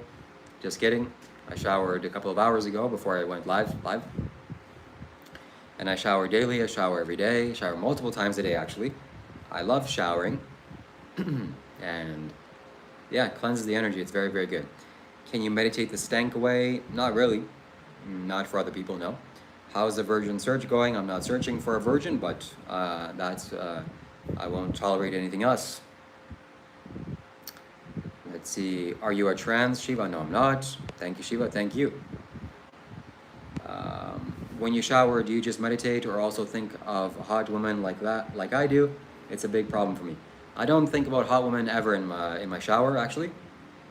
Just kidding. I showered a couple of hours ago before I went live. And I shower daily, I shower every day, shower multiple times a day actually. I love showering. And yeah, it cleanses the energy, it's very, very good. Can you meditate the stank away? Not really. Not for other people, no. How's the virgin search going? I'm not searching for a virgin, but I won't tolerate anything else. Let's see, are you a trans, Shiva? No, I'm not. Thank you, Shiva, thank you. When you shower, do you just meditate or also think of hot women like that, like I do? It's a big problem for me. I don't think about hot women ever in my shower, actually.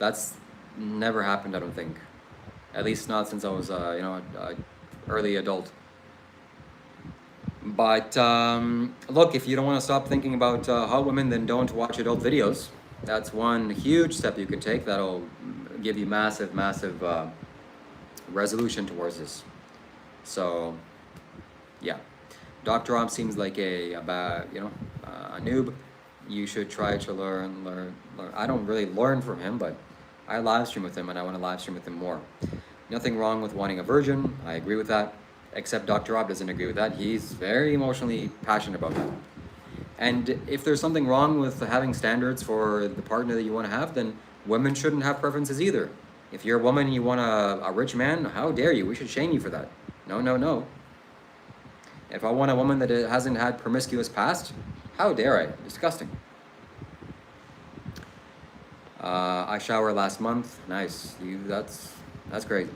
That's never happened, I don't think. At least not since I was, early adult. But look, if you don't want to stop thinking about hot women, then don't watch adult videos. That's one huge step you can take that'll give you massive resolution towards this. So yeah, Dr. Rob seems like a noob. You should try to learn. I don't really learn from him, but I live stream with him and I want to live stream with him more. Nothing wrong with wanting a virgin, I agree with that, except Dr. Rob doesn't agree with that. He's very emotionally passionate about that. And if there's something wrong with having standards for the partner that you want to have, then women shouldn't have preferences either. If you're a woman and you want a rich man, how dare you? We should shame you for that. No, no, no. If I want a woman that hasn't had promiscuous past, how dare I? Disgusting. I showered last month. Nice. That's great.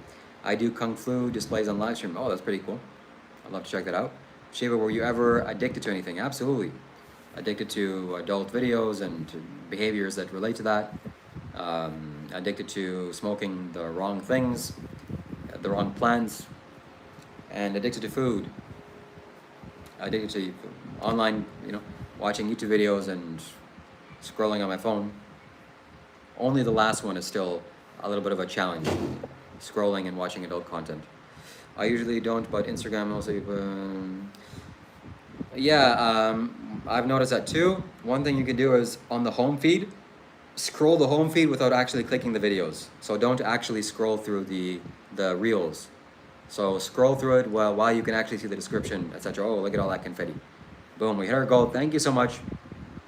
I do Kung Fu displays on live stream. Oh, that's pretty cool. I'd love to check that out. Shiva, were you ever addicted to anything? Absolutely. Addicted to adult videos and to behaviors that relate to that. Addicted to smoking the wrong things, the wrong plants, and addicted to food. Addicted to online, watching YouTube videos and scrolling on my phone. Only the last one is still a little bit of a challenge, scrolling and watching adult content. I usually don't, but Instagram also. I've noticed that too. One thing you can do is on the home feed, scroll the home feed without actually clicking the videos. So don't actually scroll through the reels. So scroll through it while you can actually see the description, etc. Oh, look at all that confetti. Boom, we hit our goal. Thank you so much.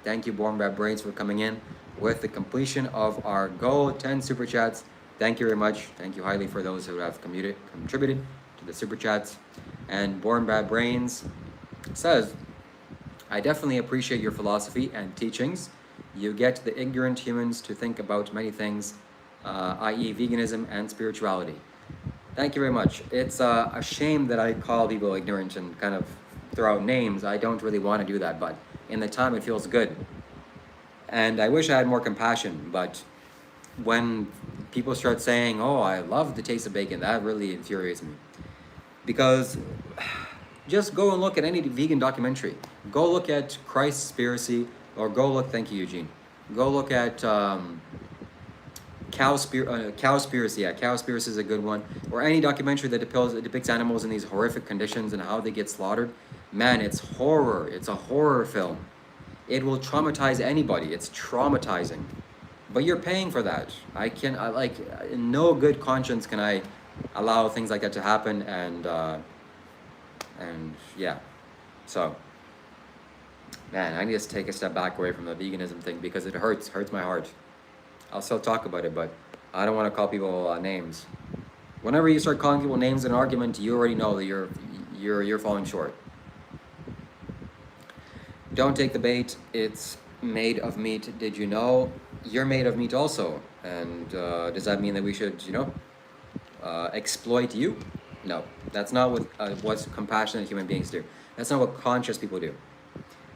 Thank you, Born Bad Brains, for coming in with the completion of our goal. 10 super chats. Thank you very much. Thank you highly for those who have contributed to the super chats. And Born Bad Brains says, I definitely appreciate your philosophy and teachings. You get the ignorant humans to think about many things, i.e. veganism and spirituality. Thank you very much. It's a shame that I call people ignorant and kind of throw out names. I don't really want to do that, but in the time it feels good. And I wish I had more compassion, but when people start saying, oh, I love the taste of bacon, that really infuriates me. Because just go and look at any vegan documentary. Go look at Christspiracy, or go look, thank you, Eugene. Go look at Cowspiracy. Yeah, Cowspiracy is a good one. Or any documentary that depicts animals in these horrific conditions and how they get slaughtered. Man, it's horror. It's a horror film. It will traumatize anybody. It's traumatizing. But you're paying for that. In no good conscience can I allow things like that to happen, and yeah. So, man, I need to take a step back away from the veganism thing because it hurts my heart. I'll still talk about it, but I don't want to call people names. Whenever you start calling people names in an argument, you already know that you're falling short. Don't take the bait. It's made of meat. Did you know? You're made of meat also. And does that mean that we should, exploit you? No, that's not what compassionate human beings do. That's not what conscious people do.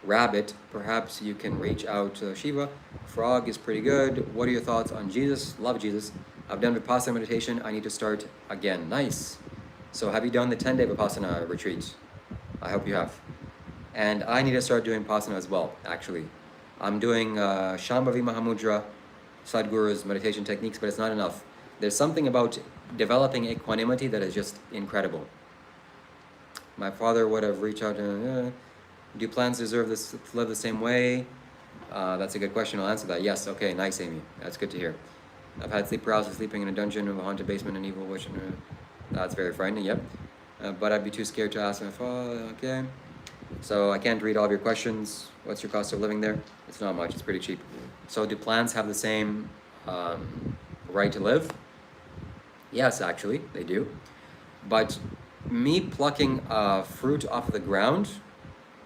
Rabbit, perhaps you can reach out to Shiva. Frog is pretty good. What are your thoughts on Jesus? Love Jesus. I've done Vipassana meditation. I need to start again. Nice. So have you done the 10-day Vipassana retreat? I hope you have. And I need to start doing Vipassana as well, actually. I'm doing Shambho Mahamudra, Sadhguru's meditation techniques, but it's not enough. There's something about developing equanimity that is just incredible. My father would have reached out and, do plants deserve this to live the same way? That's a good question. I'll answer that. Yes. Okay. Nice, Amy. That's good to hear. I've had sleep paralysis, sleeping in a dungeon of a haunted basement, and evil witch. That's very frightening. Yep. But I'd be too scared to ask my father. Okay. So I can't read all of your questions. What's your cost of living there? It's not much. It's pretty cheap. So do plants have the same right to live? Yes, actually, they do. But me plucking fruit off of the ground,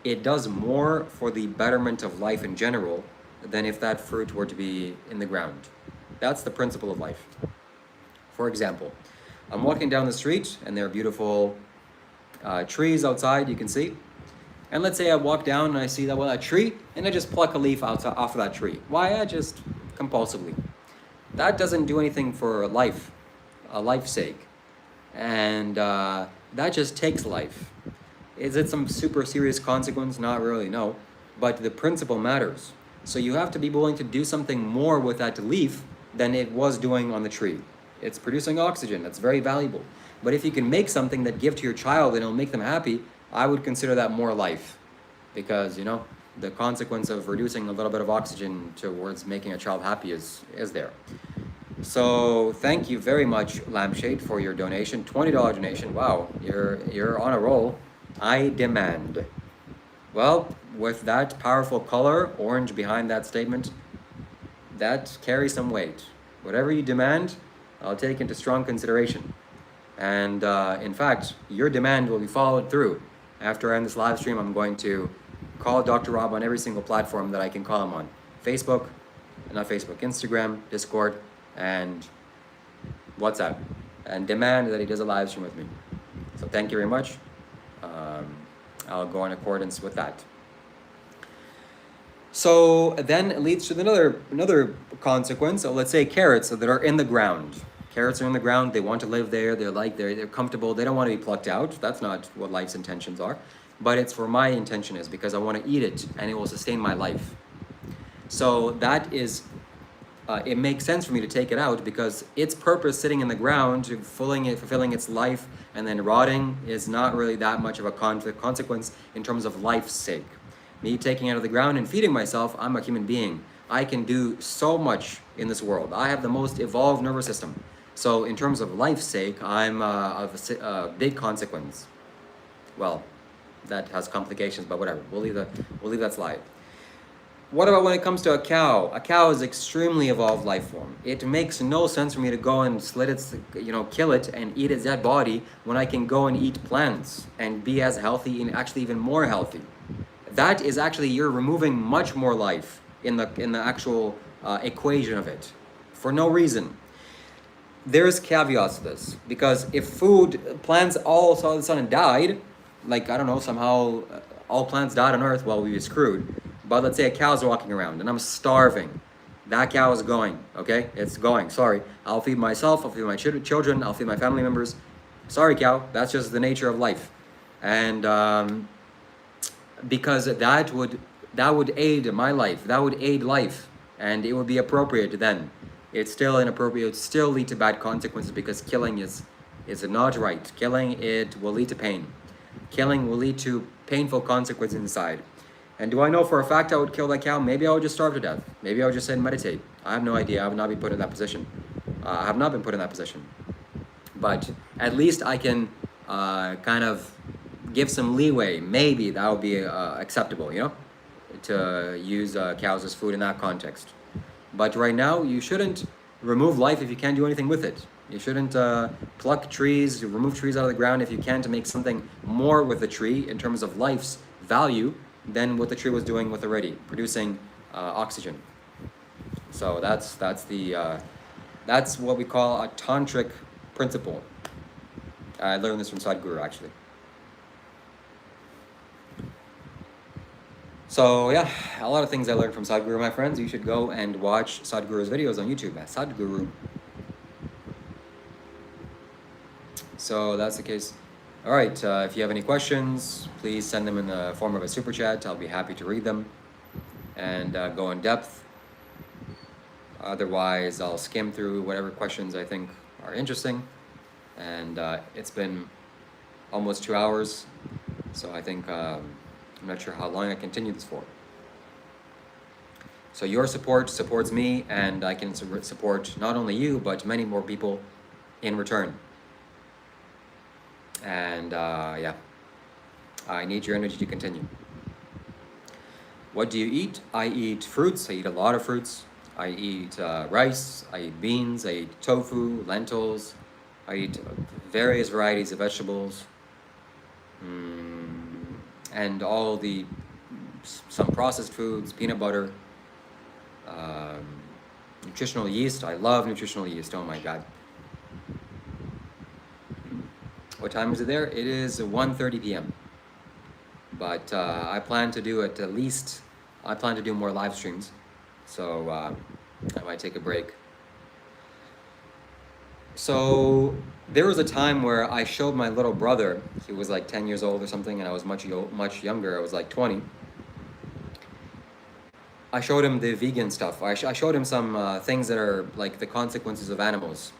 it does more for the betterment of life in general than if that fruit were to be in the ground. That's the principle of life. For example, I'm walking down the street and there are beautiful trees outside, you can see. And let's say I walk down and I see a tree, and I just pluck a leaf off of that tree. Why? I just compulsively. That doesn't do anything for life's sake. And that just takes life. Is it some super serious consequence? Not really, no. But the principle matters. So you have to be willing to do something more with that leaf than it was doing on the tree. It's producing oxygen. That's very valuable. But if you can make something that give to your child and it'll make them happy, I would consider that more life. Because, the consequence of reducing a little bit of oxygen towards making a child happy is there. So thank you very much, Lampshade, for your donation. $20 donation. Wow, you're on a roll. I demand. Well, with that powerful color, orange behind that statement, that carries some weight. Whatever you demand, I'll take into strong consideration. And in fact, your demand will be followed through. After I end this live stream, I'm going to call Dr. Rob on every single platform that I can call him on. Instagram, Discord, and WhatsApp. And demand that he does a live stream with me. So thank you very much. I'll go in accordance with that. So then it leads to another consequence. So let's say carrots that are in the ground. Carrots are in the ground. They want to live there. They're comfortable. They don't want to be plucked out. That's not what life's intentions are. But it's for my intention is because I want to eat it and it will sustain my life. So that is, it makes sense for me to take it out because its purpose sitting in the ground, fulfilling its life and then rotting is not really that much of a consequence in terms of life's sake. Me taking it out of the ground and feeding myself, I'm a human being. I can do so much in this world. I have the most evolved nervous system. So in terms of life's sake, I'm of a big consequence. Well, that has complications, but whatever. We'll leave that slide. What about when it comes to a cow? A cow is extremely evolved life form. It makes no sense for me to go and kill it and eat its dead body when I can go and eat plants and be as healthy and actually even more healthy. That is actually, you're removing much more life in the actual equation of it for no reason. There's caveats to this because if plants all of a sudden died, somehow all plants died on Earth, well, we'd be screwed. But let's say a cow's walking around and I'm starving. That cow is going, okay? It's going, sorry. I'll feed myself, I'll feed my children, I'll feed my family members. Sorry, cow, that's just the nature of life. And because that would aid my life, that would aid life, and it would be appropriate then. It's still inappropriate, it would still lead to bad consequences because killing is not right. Killing, it will lead to pain. Killing will lead to painful consequences inside. And do I know for a fact I would kill that cow? Maybe I would just starve to death. Maybe I would just sit and meditate. I have no idea. I would not be put in that position. I have not been put in that position. But at least I can kind of give some leeway. Maybe that would be acceptable, you know, to use cows as food in that context. But right now, you shouldn't remove life if you can't do anything with it. You shouldn't pluck trees, remove trees out of the ground if you can to make something more with the tree in terms of life's value than what the tree was doing with already, producing oxygen. So that's what we call a tantric principle. I learned this from Sadhguru, actually. So yeah, a lot of things I learned from Sadhguru, my friends. You should go and watch Sadhguru's videos on YouTube at Sadhguru. So that's the case. All right, if you have any questions, please send them in the form of a super chat. I'll be happy to read them and go in depth. Otherwise, I'll skim through whatever questions I think are interesting. And it's been almost 2 hours, so I think I'm not sure how long I continue this for. So your support supports me, and I can support not only you, but many more people in return. And yeah, I need your energy to continue. What do you eat? I eat fruits. I eat a lot of fruits. I eat rice. I eat beans. I eat tofu, lentils. I eat various varieties of vegetables. And all some processed foods, peanut butter, nutritional yeast. I love nutritional yeast. Oh my God. What time is it there? It is 1:30 p.m. But I plan to do I plan to do more live streams. So I might take a break. So there was a time where I showed my little brother, he was like 10 years old or something, and I was much younger, I was like 20. I showed him the vegan stuff. I showed him some things that are like the consequences of animals.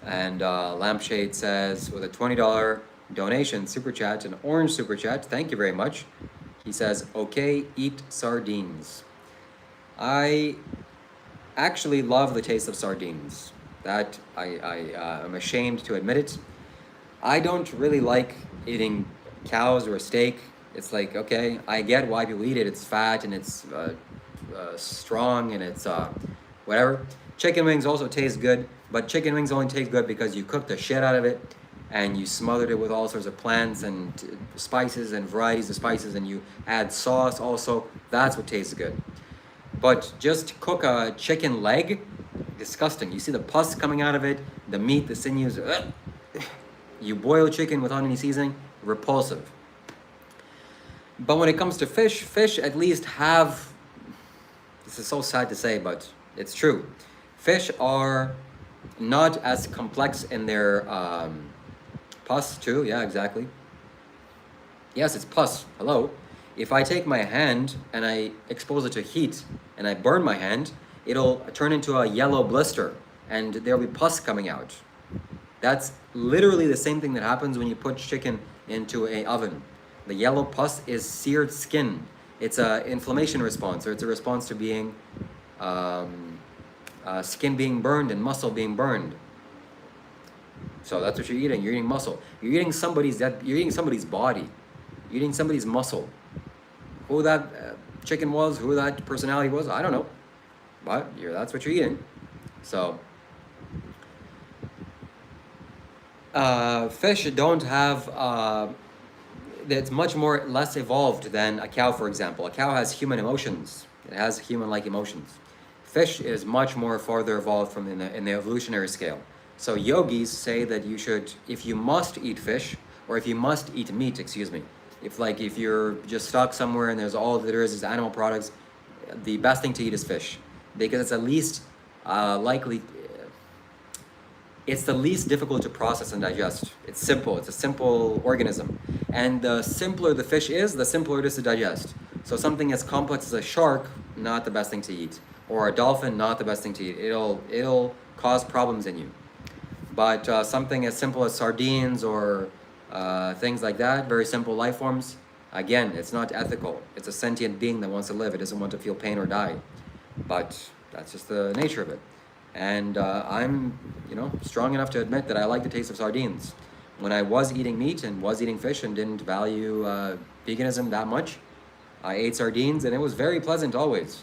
And Lampshade says, with a $20 donation, super chat, an orange super chat, thank you very much. He says, okay, eat sardines. I actually love the taste of sardines. That I'm ashamed to admit it. I don't really like eating cows or steak. It's like, okay, I get why people eat it. It's fat and it's strong and it's whatever. Chicken wings also taste good, but chicken wings only taste good because you cook the shit out of it and you smothered it with all sorts of plants and spices and varieties of spices, and you add sauce also. That's what tastes good. But just cook a chicken leg, disgusting. You see the pus coming out of it, the meat, the sinews. You boil chicken without any seasoning, repulsive. But when it comes to fish at least have, this is so sad to say, but it's true. Fish are not as complex in their pus too, yeah, exactly. Yes, it's pus, hello. If I take my hand and I expose it to heat and I burn my hand, it'll turn into a yellow blister and there'll be pus coming out. That's literally the same thing that happens when you put chicken into an oven. The yellow pus is seared skin. It's an inflammation response, or it's a response to being skin being burned and muscle being burned. So that's what you're eating. You're eating muscle. You're eating somebody's body. You're eating somebody's muscle. Who that chicken was, who that personality was, I don't know. But that's what you're eating. So fish don't have it's much more less evolved than a cow, for example. A cow has human emotions. It has human-like emotions. Fish is much more farther evolved from in the evolutionary scale. So yogis say that you should, if you must eat fish, or if you must eat meat, excuse me, if you're just stuck somewhere and there's all there is animal products, the best thing to eat is fish, because it's at least likely, it's the least difficult to process and digest. It's simple. It's a simple organism, and the simpler the fish is, the simpler it is to digest. So something as complex as a shark, not the best thing to eat, or a dolphin, not the best thing to eat. It'll cause problems in you. But something as simple as sardines or things like that, very simple life forms, Again, it's not ethical. It's a sentient being that wants to live. It doesn't want to feel pain or die. But that's just the nature of it. And I'm, strong enough to admit that I like the taste of sardines. When I was eating meat and was eating fish and didn't value veganism that much, I ate sardines and it was very pleasant always.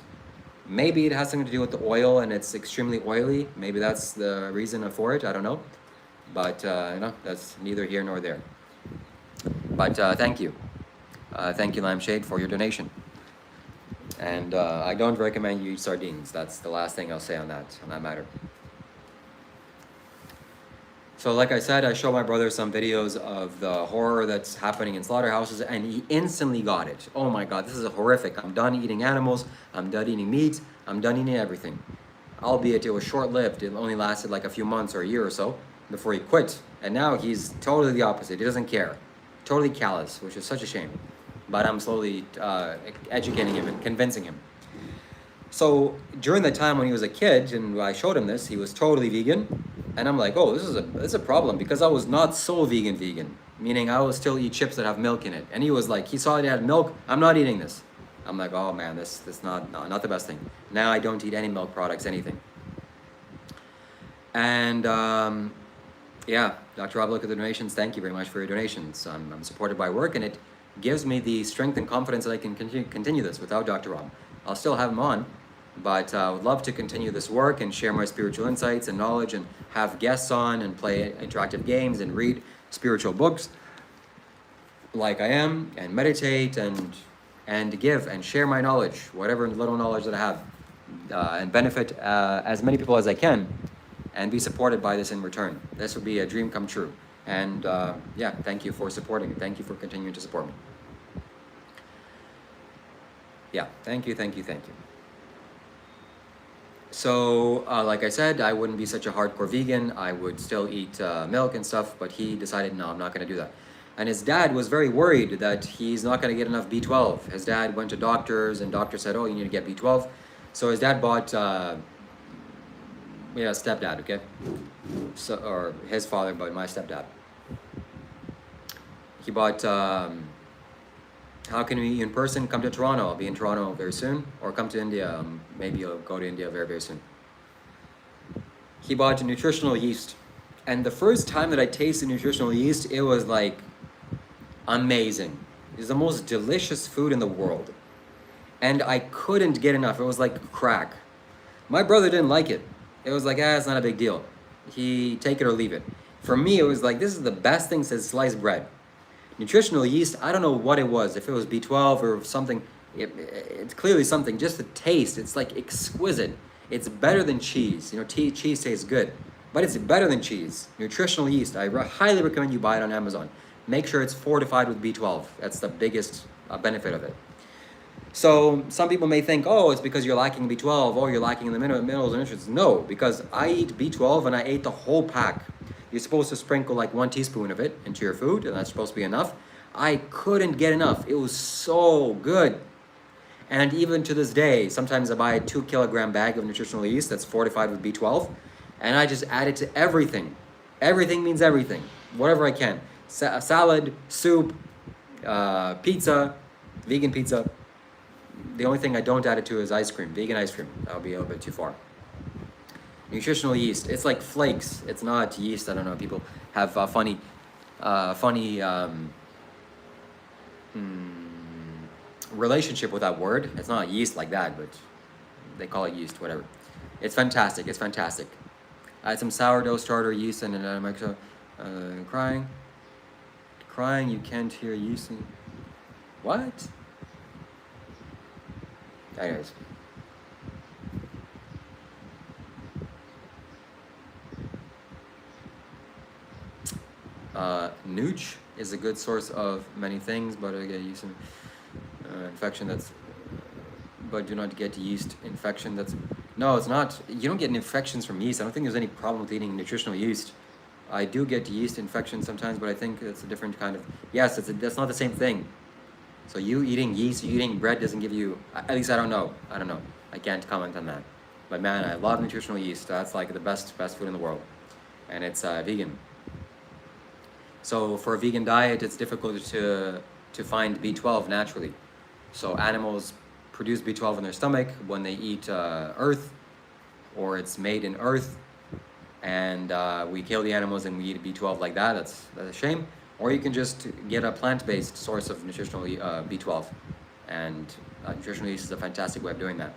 Maybe it has something to do with the oil and it's extremely oily. Maybe that's the reason for it. I don't know. But, that's neither here nor there. But thank you. Thank you, Lampshade, for your donation. And I don't recommend you eat sardines. That's the last thing I'll say on that matter. So like I said, I showed my brother some videos of the horror that's happening in slaughterhouses, and he instantly got it. Oh my God, this is horrific. I'm done eating animals. I'm done eating meat. I'm done eating everything. Albeit it was short-lived. It only lasted like a few months or a year or so before he quit. And now he's totally the opposite. He doesn't care. Totally callous, which is such a shame. But I'm slowly educating him and convincing him. So during the time when he was a kid and I showed him this, he was totally vegan. And I'm like, oh, this is a problem, because I was not so vegan, meaning I will still eat chips that have milk in it. And he was like, he saw it had milk, I'm not eating this. I'm like, oh man, this not the best thing. Now I don't eat any milk products, anything. And yeah, Dr. Rob, look at the donations. Thank you very much for your donations. I'm supported by work, and it gives me the strength and confidence that I can continue this without Dr. Rob. I'll still have him on, but I would love to continue this work and share my spiritual insights and knowledge and have guests on and play interactive games and read spiritual books like I am, and meditate and give and share my knowledge, whatever little knowledge that I have, and benefit as many people as I can, and be supported by this in return. This would be a dream come true. And yeah, thank you for supporting. Thank you for continuing to support me. Yeah, thank you. So, like I said, I wouldn't be such a hardcore vegan. I would still eat milk and stuff, but he decided, no, I'm not going to do that. And his dad was very worried that he's not going to get enough B12. His dad went to doctors, and doctors said, oh, you need to get B12. So his dad bought, stepdad, okay? So, or his father, but my stepdad. He bought, how can we meet you in person? Come to Toronto. I'll be in Toronto very soon. Or come to India. Maybe I'll go to India very, very soon. He bought nutritional yeast. And the first time that I tasted nutritional yeast, it was like amazing. It's the most delicious food in the world. And I couldn't get enough. It was like crack. My brother didn't like it. It was like, it's not a big deal. He take it or leave it. For me, it was like, this is the best thing since sliced bread. Nutritional yeast, I don't know what it was, if it was B12 or something, it's clearly something. Just the taste, it's like exquisite. It's better than cheese. Cheese tastes good, but it's better than cheese. Nutritional yeast, I highly recommend you buy it on Amazon. Make sure it's fortified with B12. That's the biggest benefit of it. So some people may think, oh, it's because you're lacking B12, or you're lacking in the minerals and nutrients. No, because I eat B12 and I ate the whole pack. You're supposed to sprinkle like 1 teaspoon of it into your food, and that's supposed to be enough. I couldn't get enough. It was so good. And even to this day, sometimes I buy a 2 kilogram bag of nutritional yeast that's fortified with B12, and I just add it to everything. Everything means everything. Whatever I can. Salad, soup, pizza, vegan pizza. The only thing I don't add it to is ice cream, vegan ice cream. That would be a little bit too far. Nutritional yeast, it's like flakes. It's not yeast. I don't know. People have funny relationship with that word. It's not yeast like that, but they call it yeast, whatever. It's fantastic. It's fantastic. I had some sourdough starter yeast and a micro. Crying. You can't hear yeast. What? Anyways. Nooch is a good source of many things, but I get yeast infection. But do not get yeast infection. No, it's not. You don't get infections from yeast. I don't think there's any problem with eating nutritional yeast. I do get yeast infections sometimes, but I think it's a different kind of. Yes, that's not the same thing. So you eating yeast, you eating bread doesn't give you. At least I don't know. I can't comment on that. But man, I love nutritional yeast. That's like the best food in the world, and it's vegan. So for a vegan diet, it's difficult to to find B12 naturally. So animals produce B12 in their stomach when they eat earth, or it's made in earth, and we kill the animals and we eat B12 like that. That's a shame. Or you can just get a plant-based source of nutritional B12, and nutritional yeast is a fantastic way of doing that.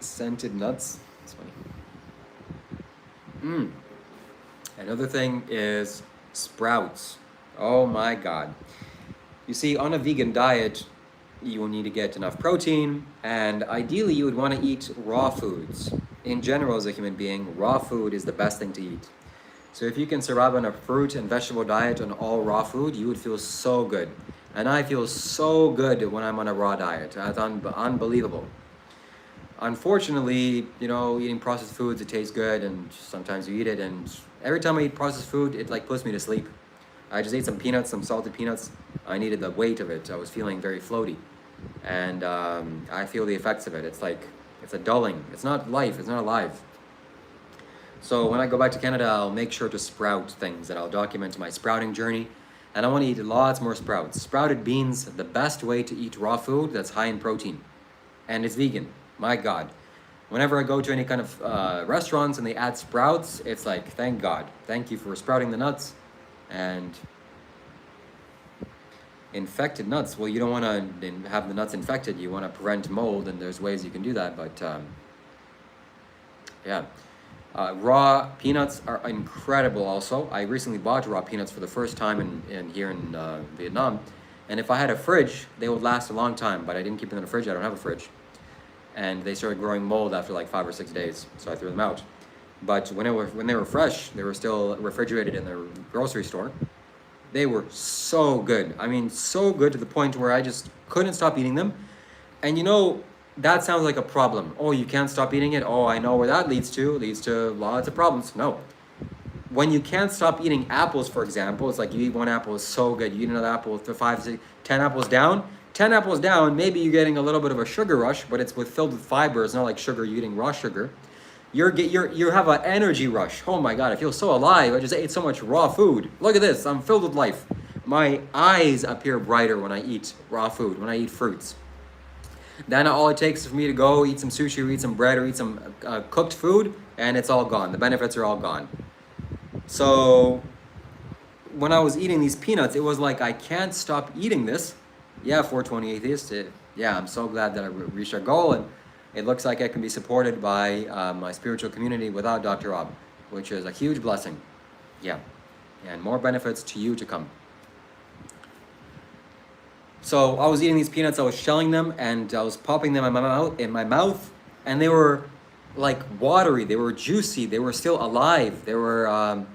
Scented nuts. That's funny. Another thing is sprouts. Oh my God. You see, on a vegan diet, you will need to get enough protein, and ideally you would want to eat raw foods. In general, as a human being, raw food is the best thing to eat. So if you can survive on a fruit and vegetable diet on all raw food, you would feel so good. And I feel so good when I'm on a raw diet. That's unbelievable. Unfortunately, you know, eating processed foods, it tastes good, and sometimes you eat it, and every time I eat processed food, it like puts me to sleep. I just ate some peanuts, some salted peanuts. I needed the weight of it. I was feeling very floaty, and I feel the effects of it. It's like, it's a dulling. It's not life. It's not alive. So when I go back to Canada, I'll make sure to sprout things, and I'll document my sprouting journey. And I want to eat lots more sprouts. Sprouted beans, the best way to eat raw food that's high in protein, and it's vegan. My God. Whenever I go to any kind of restaurants and they add sprouts, it's like, thank God. Thank you for sprouting the nuts. And infected nuts, well, you don't want to have the nuts infected. You want to prevent mold, and there's ways you can do that. But yeah. Raw peanuts are incredible also. I recently bought raw peanuts for the first time here in Vietnam. And if I had a fridge, they would last a long time. But I didn't keep them in the fridge. I don't have a fridge. And they started growing mold after like 5 or 6 days, so I threw them out. But when they were fresh, they were still refrigerated in the grocery store. They were so good. I mean, so good to the point where I just couldn't stop eating them. And you know, that sounds like a problem. Oh, you can't stop eating it? Oh, I know where that leads to. It leads to lots of problems. No. When you can't stop eating apples, for example, it's like you eat one apple, it's so good. You eat another apple, 5, 6, 10 apples down. 10 apples down, maybe you're getting a little bit of a sugar rush, but it's filled with fiber. It's not like sugar, you're eating raw sugar. You have an energy rush. Oh my God, I feel so alive. I just ate so much raw food. Look at this, I'm filled with life. My eyes appear brighter when I eat raw food, when I eat fruits. Then all it takes is for me to go eat some sushi, or eat some bread, or eat some cooked food, and it's all gone. The benefits are all gone. So when I was eating these peanuts, it was like, I can't stop eating this. Yeah, 420 Atheist. Yeah, I'm so glad that I reached our goal, and it looks like I can be supported by my spiritual community without Dr. Rob, which is a huge blessing. Yeah, and more benefits to you to come. So I was eating these peanuts, I was shelling them, and I was popping them in my mouth, and they were like watery, they were juicy, they were still alive, they were,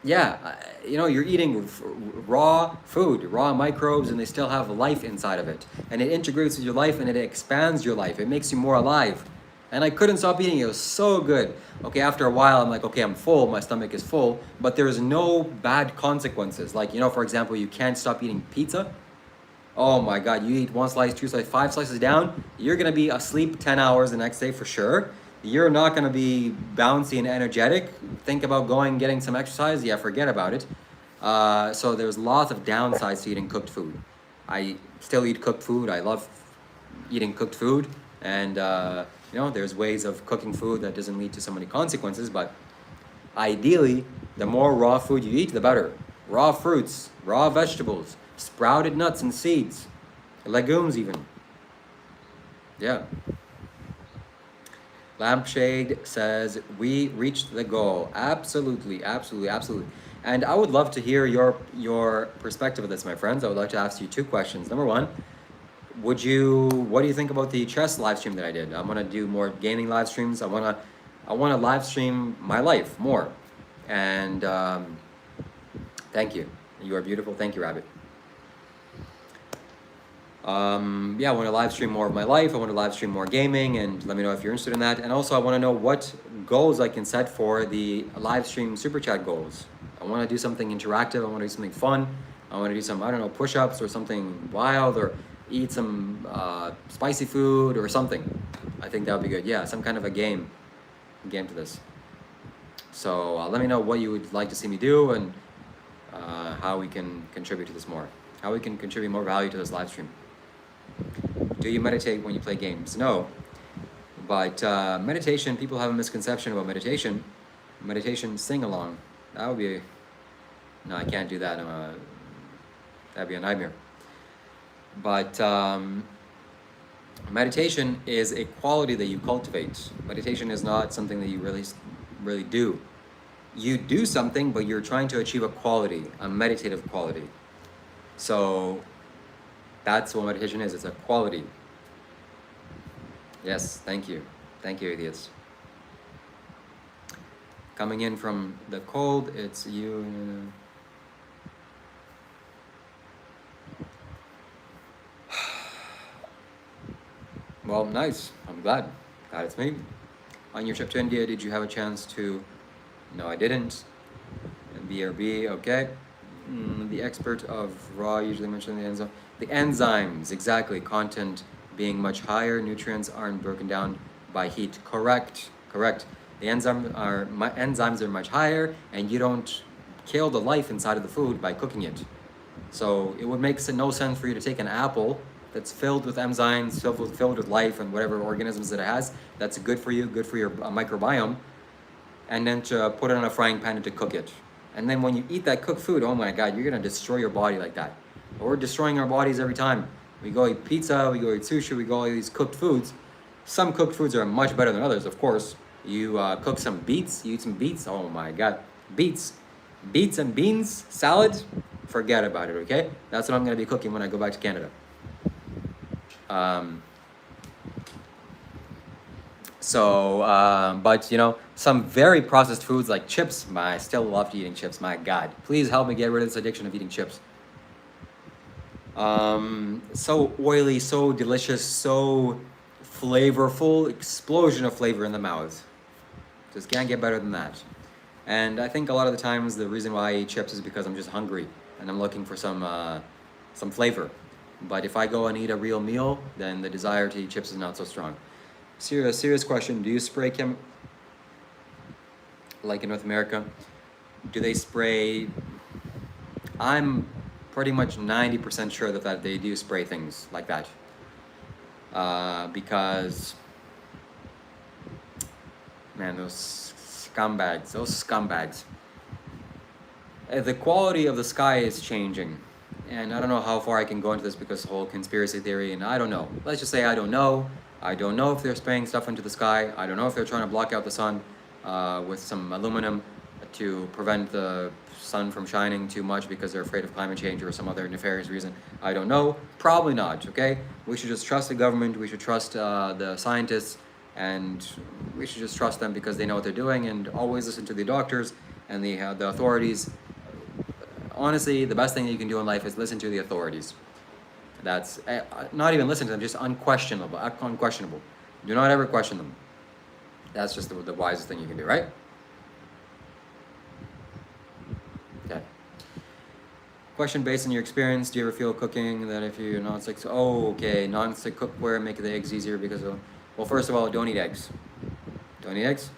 you know, you're eating raw food, raw microbes, and they still have life inside of it. And it integrates with your life, and it expands your life. It makes you more alive. And I couldn't stop eating it. It was so good. Okay, after a while, I'm like, okay, I'm full. My stomach is full. But there's no bad consequences. Like, you know, for example, you can't stop eating pizza. Oh my God, you eat 1 slice, 2 slices, 5 slices down, you're going to be asleep 10 hours the next day for sure. You're not going to be bouncy and energetic. Think about getting some exercise. Yeah, forget about it. So there's lots of downsides to eating cooked food. I still eat cooked food. I love eating cooked food. And, you know, there's ways of cooking food that doesn't lead to so many consequences. But ideally, the more raw food you eat, the better. Raw fruits, raw vegetables, sprouted nuts and seeds, legumes even. Yeah. Lampshade says, we reached the goal. Absolutely, absolutely, absolutely. And I would love to hear your perspective of this, my friends. I would like to ask you 2 questions. Number 1, what do you think about the chess live stream that I did? I'm gonna do more gaming live streams. I wanna live stream my life more. And thank you. You are beautiful. Thank you, Rabbit. Yeah, I want to live stream more of my life. I want to live stream more gaming, and let me know if you're interested in that. And also, I want to know what goals I can set for the live stream super chat goals. I want to do something interactive. I want to do something fun. I want to do some, I don't know, push-ups or something wild, or eat some spicy food or something. I think that would be good. Yeah, some kind of a game to this. So let me know what you would like to see me do, and how we can contribute to this more. How we can contribute more value to this live stream. Do you meditate when you play games? No. But meditation, people have a misconception about meditation. Meditation sing-along. That would be... No, I can't do that. That'd be a nightmare. But meditation is a quality that you cultivate. Meditation is not something that you really do. You do something, but you're trying to achieve a quality, a meditative quality. So that's what meditation is. It's a quality. Yes, thank you. Thank you, idiots. Coming in from the cold, it's you. Well, nice. I'm glad. Glad it's me. On your trip to India, did you have a chance to... No, I didn't. BRB, okay. The expert of raw usually mentioned the enzyme. The enzymes, exactly. Content being much higher. Nutrients aren't broken down by heat. Correct. The enzymes are much higher, and you don't kill the life inside of the food by cooking it. So it would make no sense for you to take an apple that's filled with enzymes, filled with life and whatever organisms that it has, that's good for you, good for your microbiome, and then to put it on a frying pan and to cook it. And then when you eat that cooked food, oh my God, you're gonna destroy your body like that. But we're destroying our bodies every time. We go eat pizza, we go eat sushi, we go eat these cooked foods. Some cooked foods are much better than others, of course. You cook some beets, you eat some beets, oh my God. Beets and beans, salad, forget about it, okay? That's what I'm gonna be cooking when I go back to Canada. But you know, some very processed foods like chips, I still love eating chips, my God. Please help me get rid of this addiction of eating chips. So oily, so delicious, so flavorful, explosion of flavor in the mouth. Just can't get better than that. And I think a lot of the times the reason why I eat chips is because I'm just hungry and I'm looking for some flavor. But if I go and eat a real meal, then the desire to eat chips is not so strong. Serious question. Do you spray like in North America? Do they spray? I'm pretty much 90% sure that they do spray things like that. Because, man, those scumbags. The quality of the sky is changing. And I don't know how far I can go into this because the whole conspiracy theory, and I don't know. Let's just say I don't know. I don't know if they're spraying stuff into the sky. I don't know if they're trying to block out the sun with some aluminum to prevent the sun from shining too much because they're afraid of climate change or some other nefarious reason. I don't know. Probably not, okay? We should just trust the government. We should trust the scientists, and we should just trust them because they know what they're doing, and always listen to the doctors and the authorities. Honestly, the best thing that you can do in life is listen to the authorities. That's not even listen to them, just unquestionable. Do not ever question them. That's just the wisest thing you can do, right? Okay. Question based on your experience, do you ever feel cooking that if you're non-stick, non-stick cookware make the eggs easier because of, well, first of all, don't eat eggs. Don't eat eggs.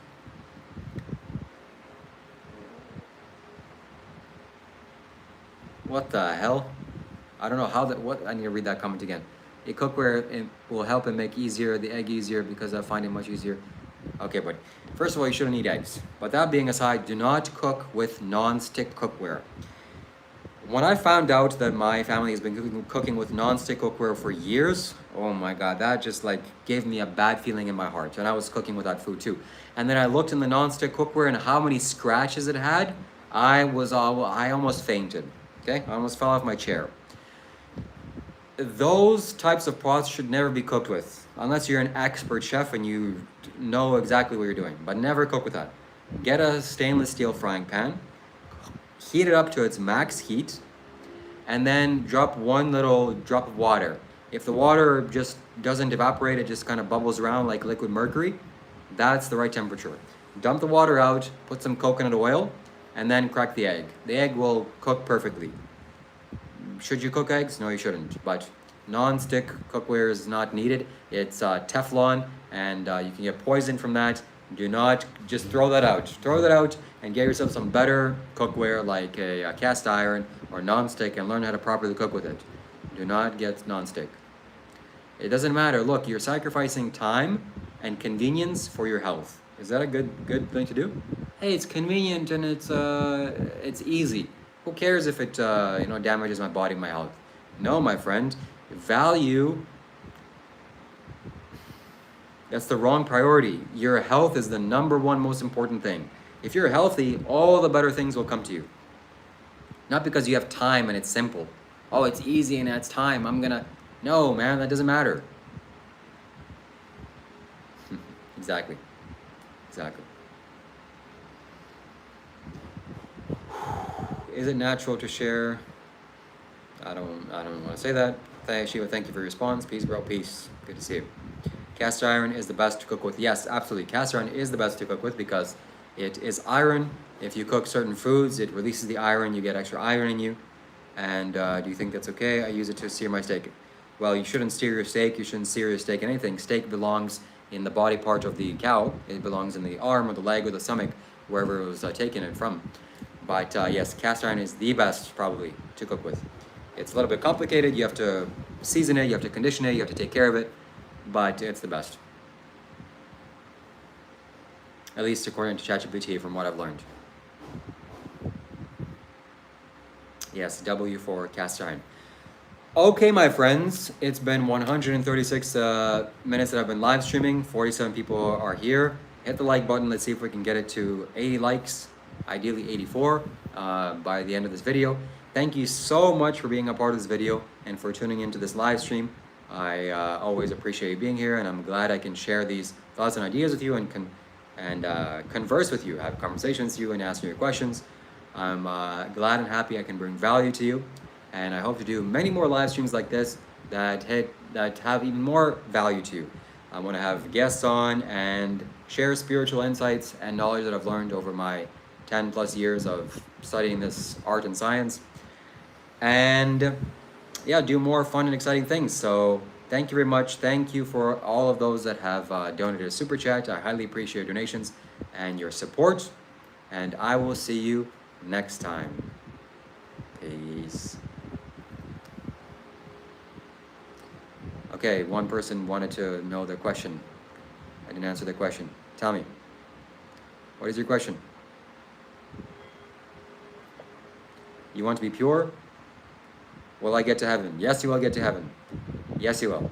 What the hell? I don't know how I need to read that comment again. A cookware, it will help and make the egg easier because I find it much easier. Okay, but first of all, you shouldn't eat eggs. But that being aside, do not cook with non-stick cookware. When I found out that my family has been cooking with non-stick cookware for years, oh my God, that just like gave me a bad feeling in my heart. And I was cooking with that food too. And then I looked in the non-stick cookware and how many scratches it had. I almost fainted. Okay, I almost fell off my chair. Those types of pots should never be cooked with, unless you're an expert chef and you know exactly what you're doing, but never cook with that. Get a stainless steel frying pan, heat it up to its max heat, and then drop one little drop of water If the water just doesn't evaporate, it just kind of bubbles around like liquid mercury, that's the right temperature. Dump the water out, put some coconut oil, and then crack the egg. The egg will cook perfectly. Should you cook eggs? No, you shouldn't. But non-stick cookware is not needed. It's Teflon, and you can get poison from that. Do not just throw that out. Throw that out and get yourself some better cookware like a cast iron or non-stick and learn how to properly cook with it. Do not get non-stick. It doesn't matter. Look, you're sacrificing time and convenience for your health. Is that a good thing to do? Hey, it's convenient and it's easy. Who cares if it damages my body, my health? No, my friend. Value, that's the wrong priority. Your health is the number one most important thing. If you're healthy, all the better things will come to you. Not because you have time and it's simple. Oh, it's easy and it's time. No, man, that doesn't matter. Exactly. Is it natural to share? I don't want to say that. Shiva, thank you for your response. Peace, bro. Peace. Good to see you. Cast iron is the best to cook with. Yes, absolutely. Cast iron is the best to cook with because it is iron. If you cook certain foods, it releases the iron. You get extra iron in you. And do you think that's okay? I use it to sear my steak. Well, you shouldn't sear your steak. You shouldn't sear your steak in anything. Steak belongs in the body part of the cow. It belongs in the arm or the leg or the stomach, wherever it was taken it from. But yes, cast iron is the best probably to cook with. It's a little bit complicated. You have to season it, you have to condition it, you have to take care of it, but it's the best. At least according to ChatGPT, from what I've learned. Yes, W for cast iron. Okay, my friends, it's been 136 minutes that I've been live streaming. 47 people are here. Hit the like button. Let's see if we can get it to 80 likes, ideally 84 by the end of this video. Thank you so much for being a part of this video and for tuning into this live stream. I always appreciate you being here, and I'm glad I can share these thoughts and ideas with you and converse with you, have conversations with you and ask you your questions. I'm glad and happy I can bring value to you, and I hope to do many more live streams like this that have even more value to you. I want to have guests on and share spiritual insights and knowledge that I've learned over my 10 plus years of studying this art and science, and yeah, do more fun and exciting things. So thank you very much. Thank you for all of those that have donated a super chat. I highly appreciate your donations and your support, and I will see you next time. Peace. Okay, one person wanted to know their question. I didn't answer their question. Tell me, what is your question? You want to be pure? Will I get to heaven? Yes, you will get to heaven. Yes, you will.